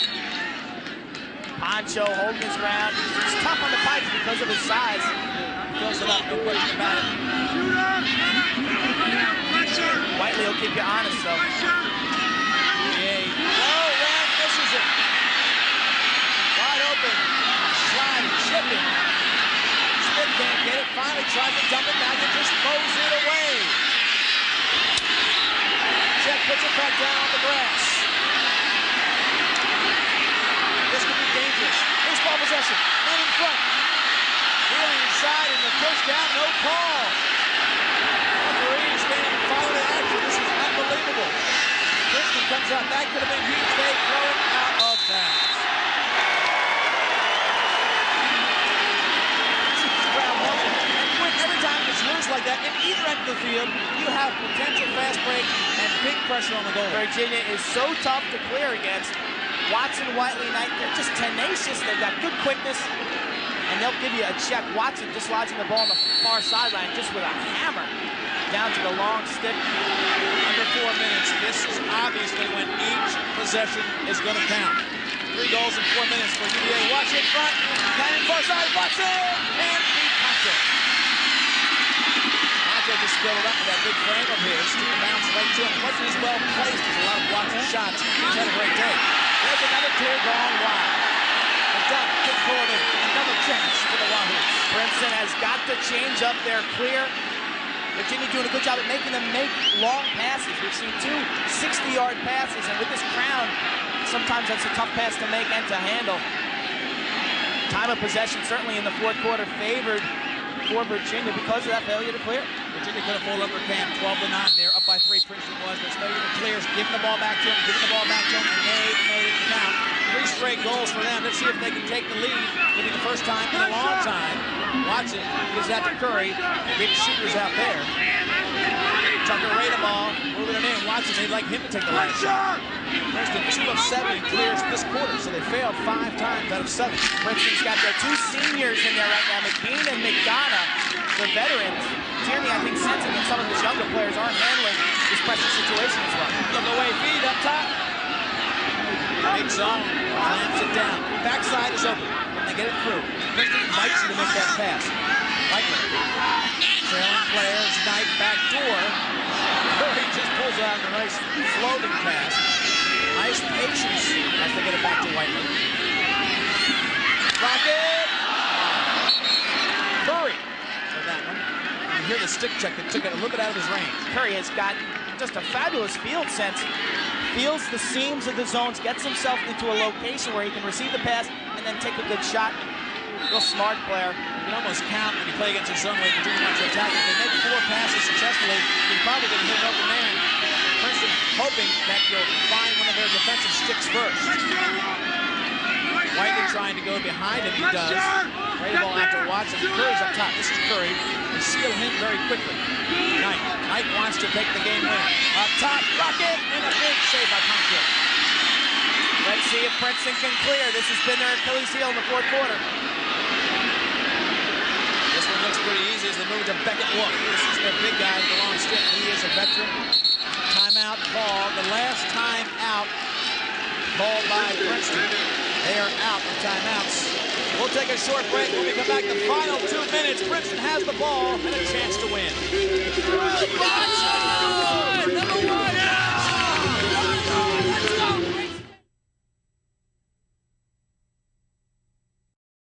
Poncho holding his ground. He's tough on the pipes because of his size. Fills it up, no question about it. Whiteley will keep you honest, though. UVA. Oh, Rand misses it. Wide open. Sliding, chipping. Smith can't get it. Finally tries to dump it back and just throws it away. Check puts it back down on the grass. This could be dangerous. Here's ball possession. Man in front. Wheeling inside and the push down. No call. Referees can't follow the action. This is unbelievable. Princeton comes out. That could have been huge. They throw it out of bounds. Every time it's loose like that, in either end of the field, you have potential fast break and big pressure on the goal. Virginia is so tough to clear against. Watson, Whiteley, Knight, they're just tenacious. They've got good quickness, and they'll give you a check. Watson dislodging the ball on the far sideline just with a hammer down to the long stick. Under 4 minutes. This is obviously when each possession is going to count. 3 goals in 4 minutes for UVA. Watch in front. Cannon far side. Watson and beat Poncho. Poncho just filled it up with that big frame of his. Bounce right to him. It wasn't as well placed as a lot of Watson's shots. He's had a great day. There's another clear gone wide. McDonough can pull it in. Another chance for the Wahoos. Princeton has got to change up their clear. Virginia doing a good job at making them make long passes. We've seen 2 60-yard passes, and with this crown, sometimes that's a tough pass to make and to handle. Time of possession certainly in the 4th quarter favored for Virginia because of that failure to clear. Virginia could have pulled up their camp 12-9 there, up by 3. Princeton was, but failure to clear, giving the ball back to him, and they made it count. 3 straight goals for them. Let's see if they can take the lead. It'll be the first time in a long time. Watson gives that to Curry. Big shooters out there. Tucker Rada ball, moving it in. Watson, they'd like him to take the last shot. Princeton 2 of 7 clears this quarter, so they failed 5 times out of 7. Princeton's got their 2 seniors in there right now, McBean and McDonough, the veterans. Tierney, I think, sensing that some of his younger players aren't handling this pressure situation as well. Look away, feed up top. Big zone, clamps it down. Backside is open. They get it through. Princeton invites you to make that pass. Whiteley. Trailing players, Knight back door. Curry just pulls out a nice floating pass. Nice patience as they get it back to Whiteley. Rocket! Curry for that one. You hear the stick check that took it a little bit out of his range. Curry has got just a fabulous field sense. Feels the seams of the zones, gets himself into a location where he can receive the pass and then take a good shot. Real smart player. You can almost count when you play against a zone where Virginia wants to attack. If they make 4 passes successfully, you're probably going to hit an open man. Princeton hoping that you'll find one of their defensive sticks first. Whiteley trying to go behind him. He does. Great ball after Watson. Curry's up top. This is Curry. They seal him very quickly. Knight wants to take the game win. Up top, Rocket, and a big save by Poncho. Let's see if Princeton can clear. This has been their Achilles heel in the 4th quarter. This one looks pretty easy as they move to Beckett Wolf. This is their big guy with the long stick. He is a veteran. Timeout call. The last time out called by Princeton. They are out of timeouts. We'll take a short break. When we come back, the final 2 minutes. Princeton has the ball and a chance to win. Number 1!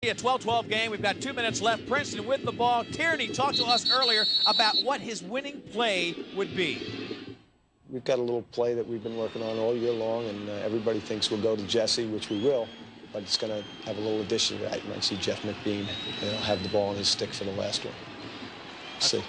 A 12-12 game. We've got 2 minutes left. Princeton with the ball. Tierney talked to us earlier about what his winning play would be. we've got a little play that we've been working on all year long, and everybody thinks we'll go to Jesse, which we will, but it's going to have a little addition to that. You might see Jeff McBean, have the ball in his stick for the last one. See.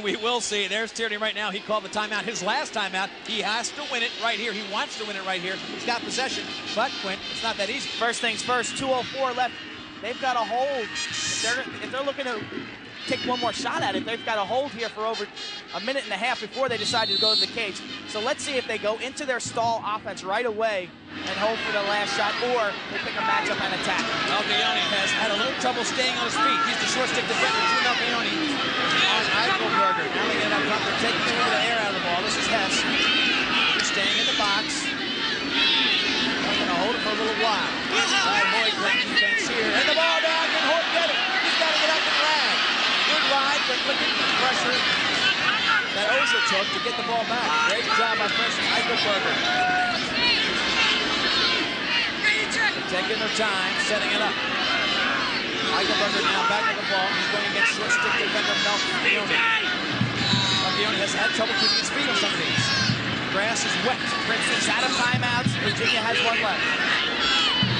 We will see. There's Tierney right now. He called the timeout. His last timeout, he has to win it right here. He wants to win it right here. He's got possession, but Quint, it's not that easy. First things first, 2:04 left. They've got a hold. If they're looking to take one more shot at it, they've got a hold here for over a minute and a half before they decided to go to the cage. So let's see if they go into their stall offense right away and hold for the last shot, or they pick a matchup and attack. Melchione has had a little trouble staying on his feet. He's the short stick defender to Melchione on Eichelberger. Now they get up front. They're taking a little bit of air out of the ball. This is Hess. He's staying in the box. They're going to hold it for a little while. Boyd, great defense here. And the ball down. Can Hoyt get it? He's got to get up and rag. Good ride, but look at the pressure that Ozier took to get the ball back. Great job by freshman Eichelberger. Taking their time, setting it up. Eichelberger now back to the ball. He's going against short stick defender Melchione. Melchione has had trouble keeping his feet on some of these. The grass is wet. Princeton's out of timeouts. Virginia has one left.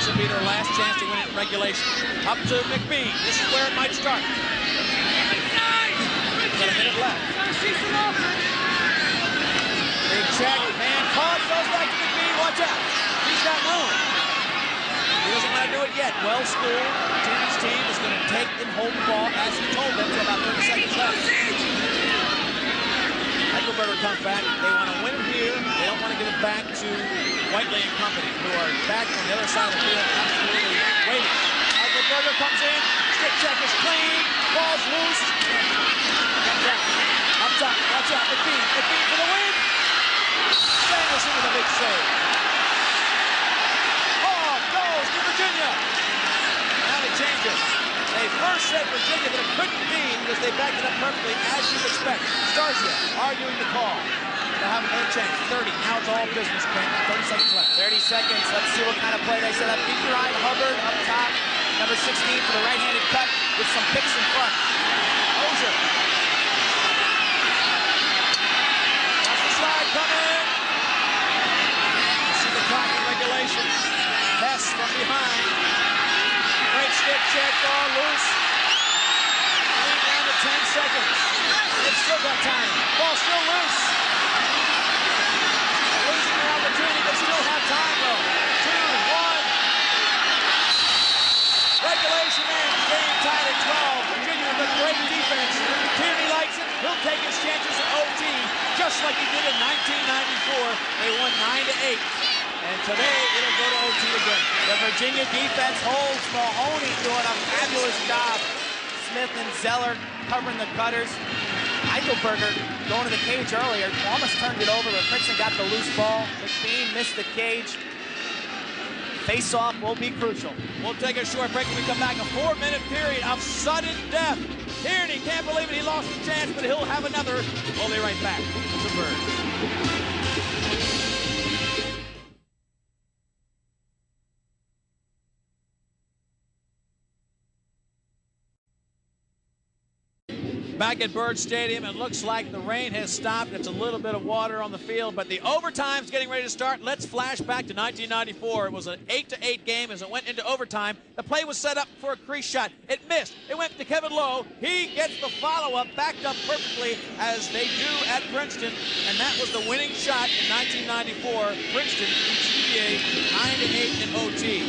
This will be their last chance to win it in regulation. Up to McBean. This is where it might start. Got a minute left. Big check. Man caught. Goes back to McBean. Watch out. He's got room. He doesn't want to do it yet. Well schooled. Tierney's team is going to take and hold the ball as he told them to about 30 seconds left. Eichelberger comes back. They want to win it here. They don't want to give it back to Whiteley and company, who are back on the other side of the field, absolutely waiting. Eichelberger comes in. Stick check is clean. Ball's loose. Comes out. Up top. Watch out. McBean. McBean for the win. Sanderson with a big save. To Virginia. Now they change it. They first said Virginia, but it couldn't be because they backed it up perfectly, as you'd expect. Starzia arguing the call. They'll have another chance. 30. Now it's all business, Quinn. 30 seconds left. 30 seconds. Let's see what kind of play they set up. Keep your eye on Hubbard up top. Number 16 for the right-handed cut with some picks in front. Ozier. Watch the slide coming. You see the clock in regulation. Hess from behind. Great stick check, ball loose. Lead down to 10 seconds. They've still got time. Ball still loose. Losing their opportunity, but still have time though. 2-1. Regulation ends. Game tied at 12. Virginia with a great defense. Tierney likes it. He'll take his chances at OT, just like he did in 1994. They won 9-8. And today, it'll go to OT again. The Virginia defense holds. Mahoney doing a fabulous job. Smith and Zeller covering the cutters. Eichelberger going to the cage earlier. Almost turned it over, but Princeton got the loose ball. McBean missed the cage. Face-off will be crucial. We'll take a short break when we come back. A 4-minute period of sudden death. Tierney can't believe it. He lost the chance, but he'll have another. We'll be right back. It's a bird. Back at Byrd Stadium, it looks like the rain has stopped. It's a little bit of water on the field, but the overtime's getting ready to start. Let's flash back to 1994. It was an 8-8 game as it went into overtime. The play was set up for a crease shot. It missed. It went to Kevin Lowe. He gets the follow-up, backed up perfectly as they do at Princeton, and that was the winning shot in 1994. Princeton beats UVA 9-8 in OT.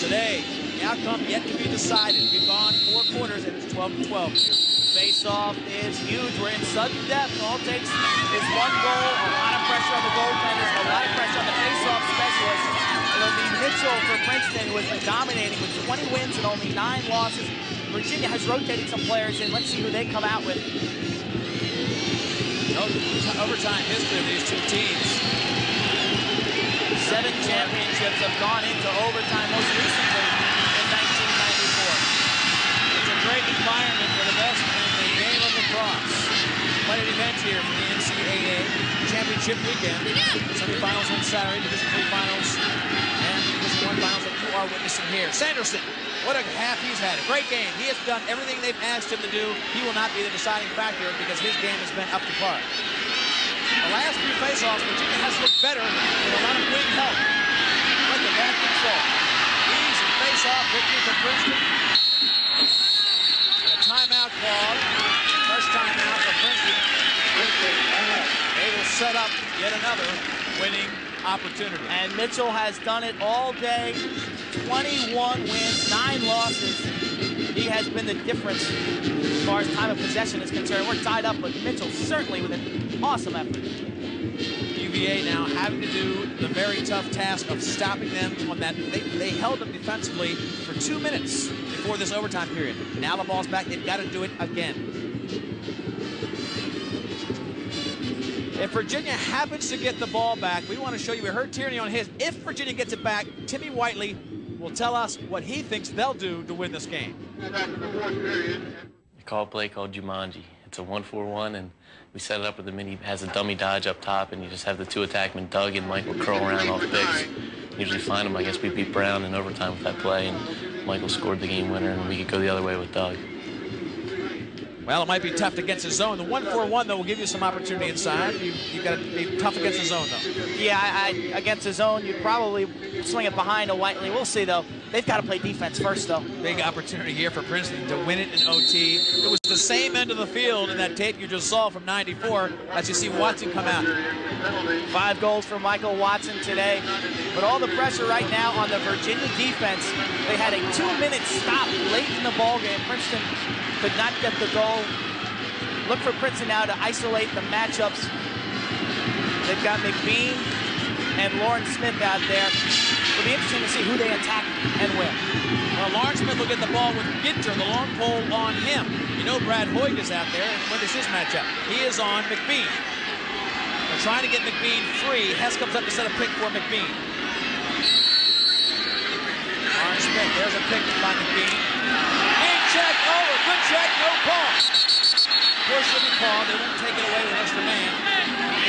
Today, the outcome yet to be decided. We've gone 4 quarters, and it's 12-12. Face-off is huge. We're in sudden death. All it takes is one goal, a lot of pressure on the goaltenders, a lot of pressure on the face-off specialist. It'll be Mitchell for Princeton, who has been dominating with 20 wins and only 9 losses. Virginia has rotated some players in. Let's see who they come out with. Overtime history of these two teams. 7 championships have gone into overtime, most recently in 1994. It's a great environment for the best in the game of lacrosse. Quite an event here for the NCAA championship weekend. Semifinals on Saturday, Division III finals, and Division I finals that you are witnessing here. Sanderson, what a half he's had. A great game. He has done everything they've asked him to do. He will not be the deciding factor because his game has been up to par. The last few faceoffs, Virginia has looked better with a lot of wing help. Let the back control. Easy faceoff victory for Princeton. And a timeout called. First timeout for Princeton. They will set up yet another winning opportunity. And Mitchell has done it all day. 21 wins, 9 losses. He has been the difference as far as time of possession is concerned. We're tied up, but Mitchell certainly with an awesome effort. UVA now having to do the very tough task of stopping them on that. They held them defensively for 2 minutes before this overtime period. Now the ball's back. They've got to do it again. If Virginia happens to get the ball back, we want to show you. We heard Tierney on his. If Virginia gets it back, Timmy Whiteley will tell us what he thinks they'll do to win this game. They call a play called Jumanji. It's a 1-4-1, and we set it up with he has a dummy dodge up top, and you just have the 2 attackmen, Doug and Michael, curl around off picks. Usually find them. I guess we beat Brown in overtime with that play, and Michael scored the game winner, and we could go the other way with Doug. Well, it might be tough against the zone. The 1-4-1, though, will give you some opportunity inside. You've got to be tough against the zone, though. Yeah, against the zone, you'd probably swing it behind a Whiteley. We'll see, though. They've got to play defense first, though. Big opportunity here for Princeton to win it in OT. It was the same end of the field in that tape you just saw from '94 as you see Watson come out. 5 goals for Michael Watson today. But all the pressure right now on the Virginia defense. They had a 2-minute stop late in the ballgame. Princeton could not get the goal. Look for Princeton now to isolate the matchups. They've got McBean and Lauren Smith out there. It'll be interesting to see who they attack and win. Well, Lauren Smith will get the ball with Ginter, the long pole on him. You know Brad Hoig is out there, and when is his matchup? He is on McBean. They're trying to get McBean free. Hess comes up to set a pick for McBean. Lauren Smith, there's a pick by McBean. Big check over, good check, no call. Push shouldn't call, they won't take it away with an extra man.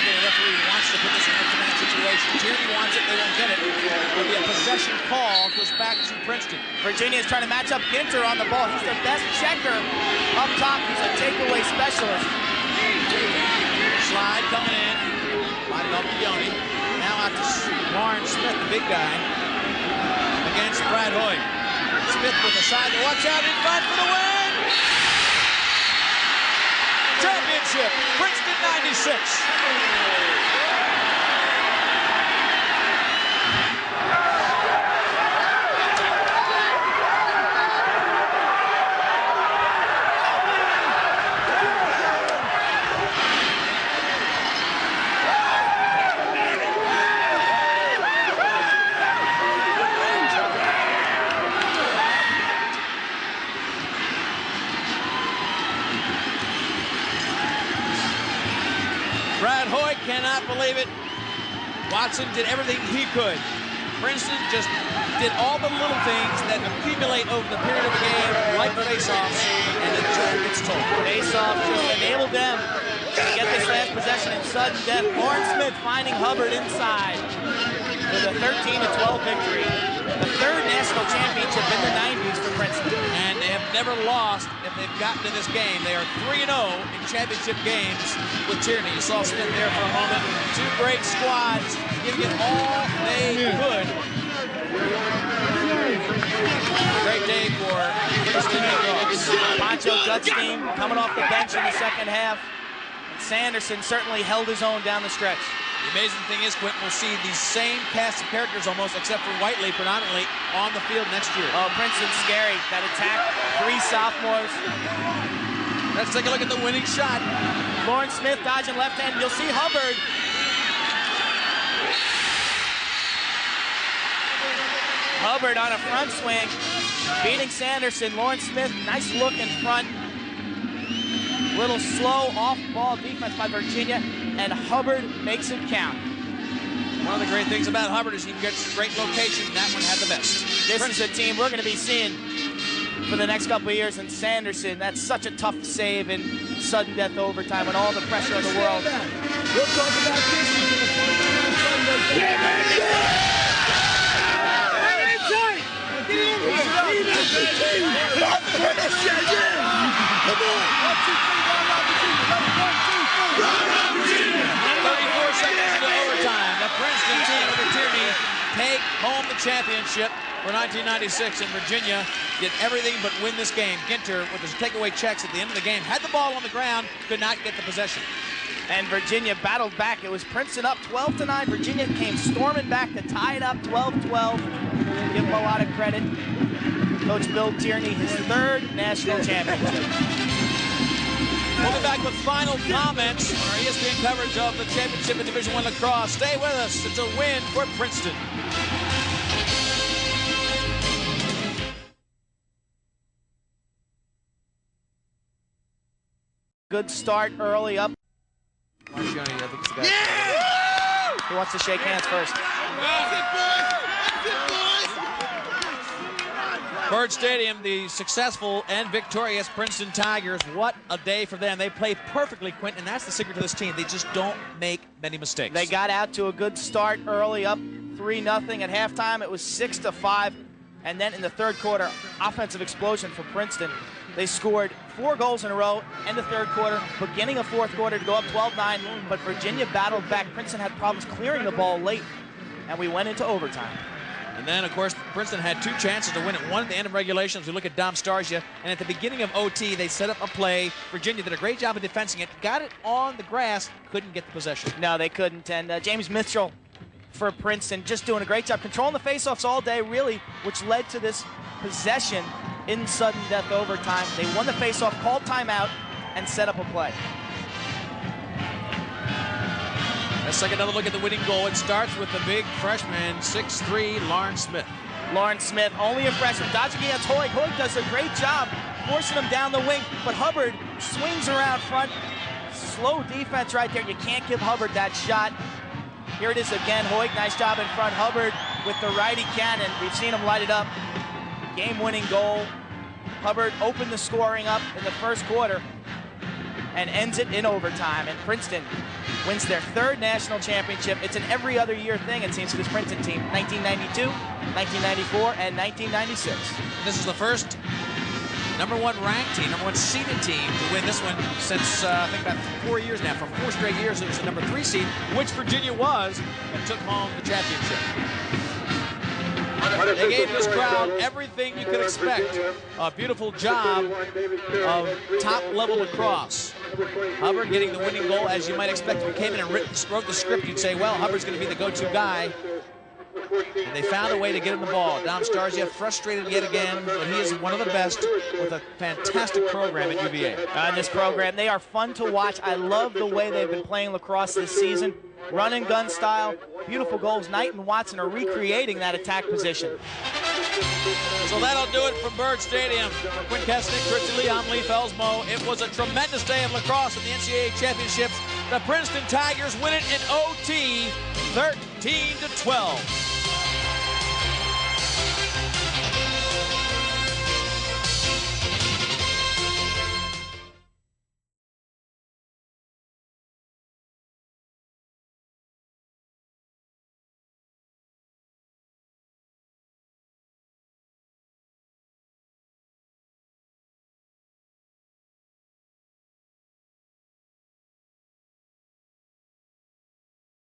The referee wants to put this in an extra man situation. Tierney wants it, they won't get it. It'll be a possession call, goes back to Princeton. Virginia is trying to match up Ginter on the ball. He's their best checker up top. He's a takeaway specialist. Slide coming in. Lighted off to Yoni. Now out to Lauren Smith, the big guy, against Brad Hoig. Smith with the side to watch out in front for the win! Championship, Princeton 96. Brad Hoig cannot believe it. Watson did everything he could. Princeton just did all the little things that accumulate over the period of the game, like faceoffs, and the joke gets told. Faceoffs just enabled them to get this last possession in sudden death. Lauren Smith finding Hubbard inside with a 13-12 victory. The 3rd national championship in the 90s for Princeton. And they have never lost if they've gotten to this game. They are 3-0 in championship games with Tierney. You saw Smith there for a moment. 2 great squads giving it all they could. Great day for Princeton Lacrosse. Poncho Gutstein coming off the bench in the second half. And Sanderson certainly held his own down the stretch. The amazing thing is, Quentin, we'll see these same cast of characters almost, except for Whiteley predominantly, on the field next year. Oh, Princeton's scary. That attack, 3 sophomores. Let's take a look at the winning shot. Lauren Smith dodging left hand. You'll see Hubbard. Hubbard on a front swing, beating Sanderson. Lauren Smith, nice look in front. Little slow off-ball defense by Virginia, and Hubbard makes it count. One of the great things about Hubbard is he gets great location. That one had the best. This is a team we're going to be seeing for the next couple of years. And Sanderson, that's such a tough save in sudden death overtime with all the pressure of the world. We'll talk about this in the 49 Come on! 1, 2, 3, 1, 2, 3, 1, 2, 3. championship for 1996, and Virginia did everything but win this game. Ginter, with his takeaway checks at the end of the game, had the ball on the ground, could not get the possession. And Virginia battled back. It was Princeton up 12-9. Virginia came storming back to tie it up 12-12. Give him a lot of credit. Coach Bill Tierney, his third national championship. We'll be back with final comments on our ESPN coverage of the championship in Division I lacrosse. Stay with us. It's a win for Princeton. Good start early up. Marcioni, I think it's the guy. Yeah! Who wants to shake hands first? Bird Stadium, the successful and victorious Princeton Tigers. What a day for them. They play perfectly, Quentin, and that's the secret to this team. They just don't make many mistakes. They got out to a good start early, up 3-0. At halftime, it was 6-5. And then in the third quarter, offensive explosion for Princeton. They scored 4 goals in a row in the third quarter, beginning of fourth quarter to go up 12-9. But Virginia battled back. Princeton had problems clearing the ball late, and we went into overtime. And then, of course, Princeton had 2 chances to win it. One at the end of regulation, as we look at Dom Starsia. And at the beginning of OT, they set up a play. Virginia did a great job of defending it. Got it on the grass, couldn't get the possession. No, they couldn't. And James Mitchell for Princeton just doing a great job. Controlling the faceoffs all day, really, which led to this possession in sudden death overtime. They won the faceoff, called timeout, and set up a play. Let's take another look at the winning goal. It starts with the big freshman, 6'3", Lawrence Smith. Lawrence Smith, only a freshman, dodging against Hoig. Hoig does a great job forcing him down the wing, but Hubbard swings around front. Slow defense right there. You can't give Hubbard that shot. Here it is again. Hoig, nice job in front. Hubbard with the righty cannon. We've seen him light it up. Game-winning goal. Hubbard opened the scoring up in the first quarter and ends it in overtime. And Princeton wins their 3rd national championship. It's an every other year thing, it seems, for this Princeton team. 1992, 1994, and 1996. This is the first #1 ranked team, #1 seeded team to win this one since, I think, about 4 years now. For 4 straight years, it was the #3 seed, which Virginia was, and took home the championship. They gave this crowd everything you could expect. A beautiful job of top-level lacrosse. Hubbard getting the winning goal, as you might expect. If you came in and wrote the script, you'd say, well, Hubbard's going to be the go-to guy. And they found a way to get him the ball. Dom Starsia frustrated yet again, but he is one of the best with a fantastic program at UVA. This program, they are fun to watch. I love the way they've been playing lacrosse this season. Run and gun style, beautiful goals. Knight and Watson are recreating that attack position. So that'll do it from Bird Stadium. For Quinn Kesnick, Christy Lee, I'm Lee Felsmo. It was a tremendous day of lacrosse in the NCAA championships. The Princeton Tigers win it in OT, 13-12.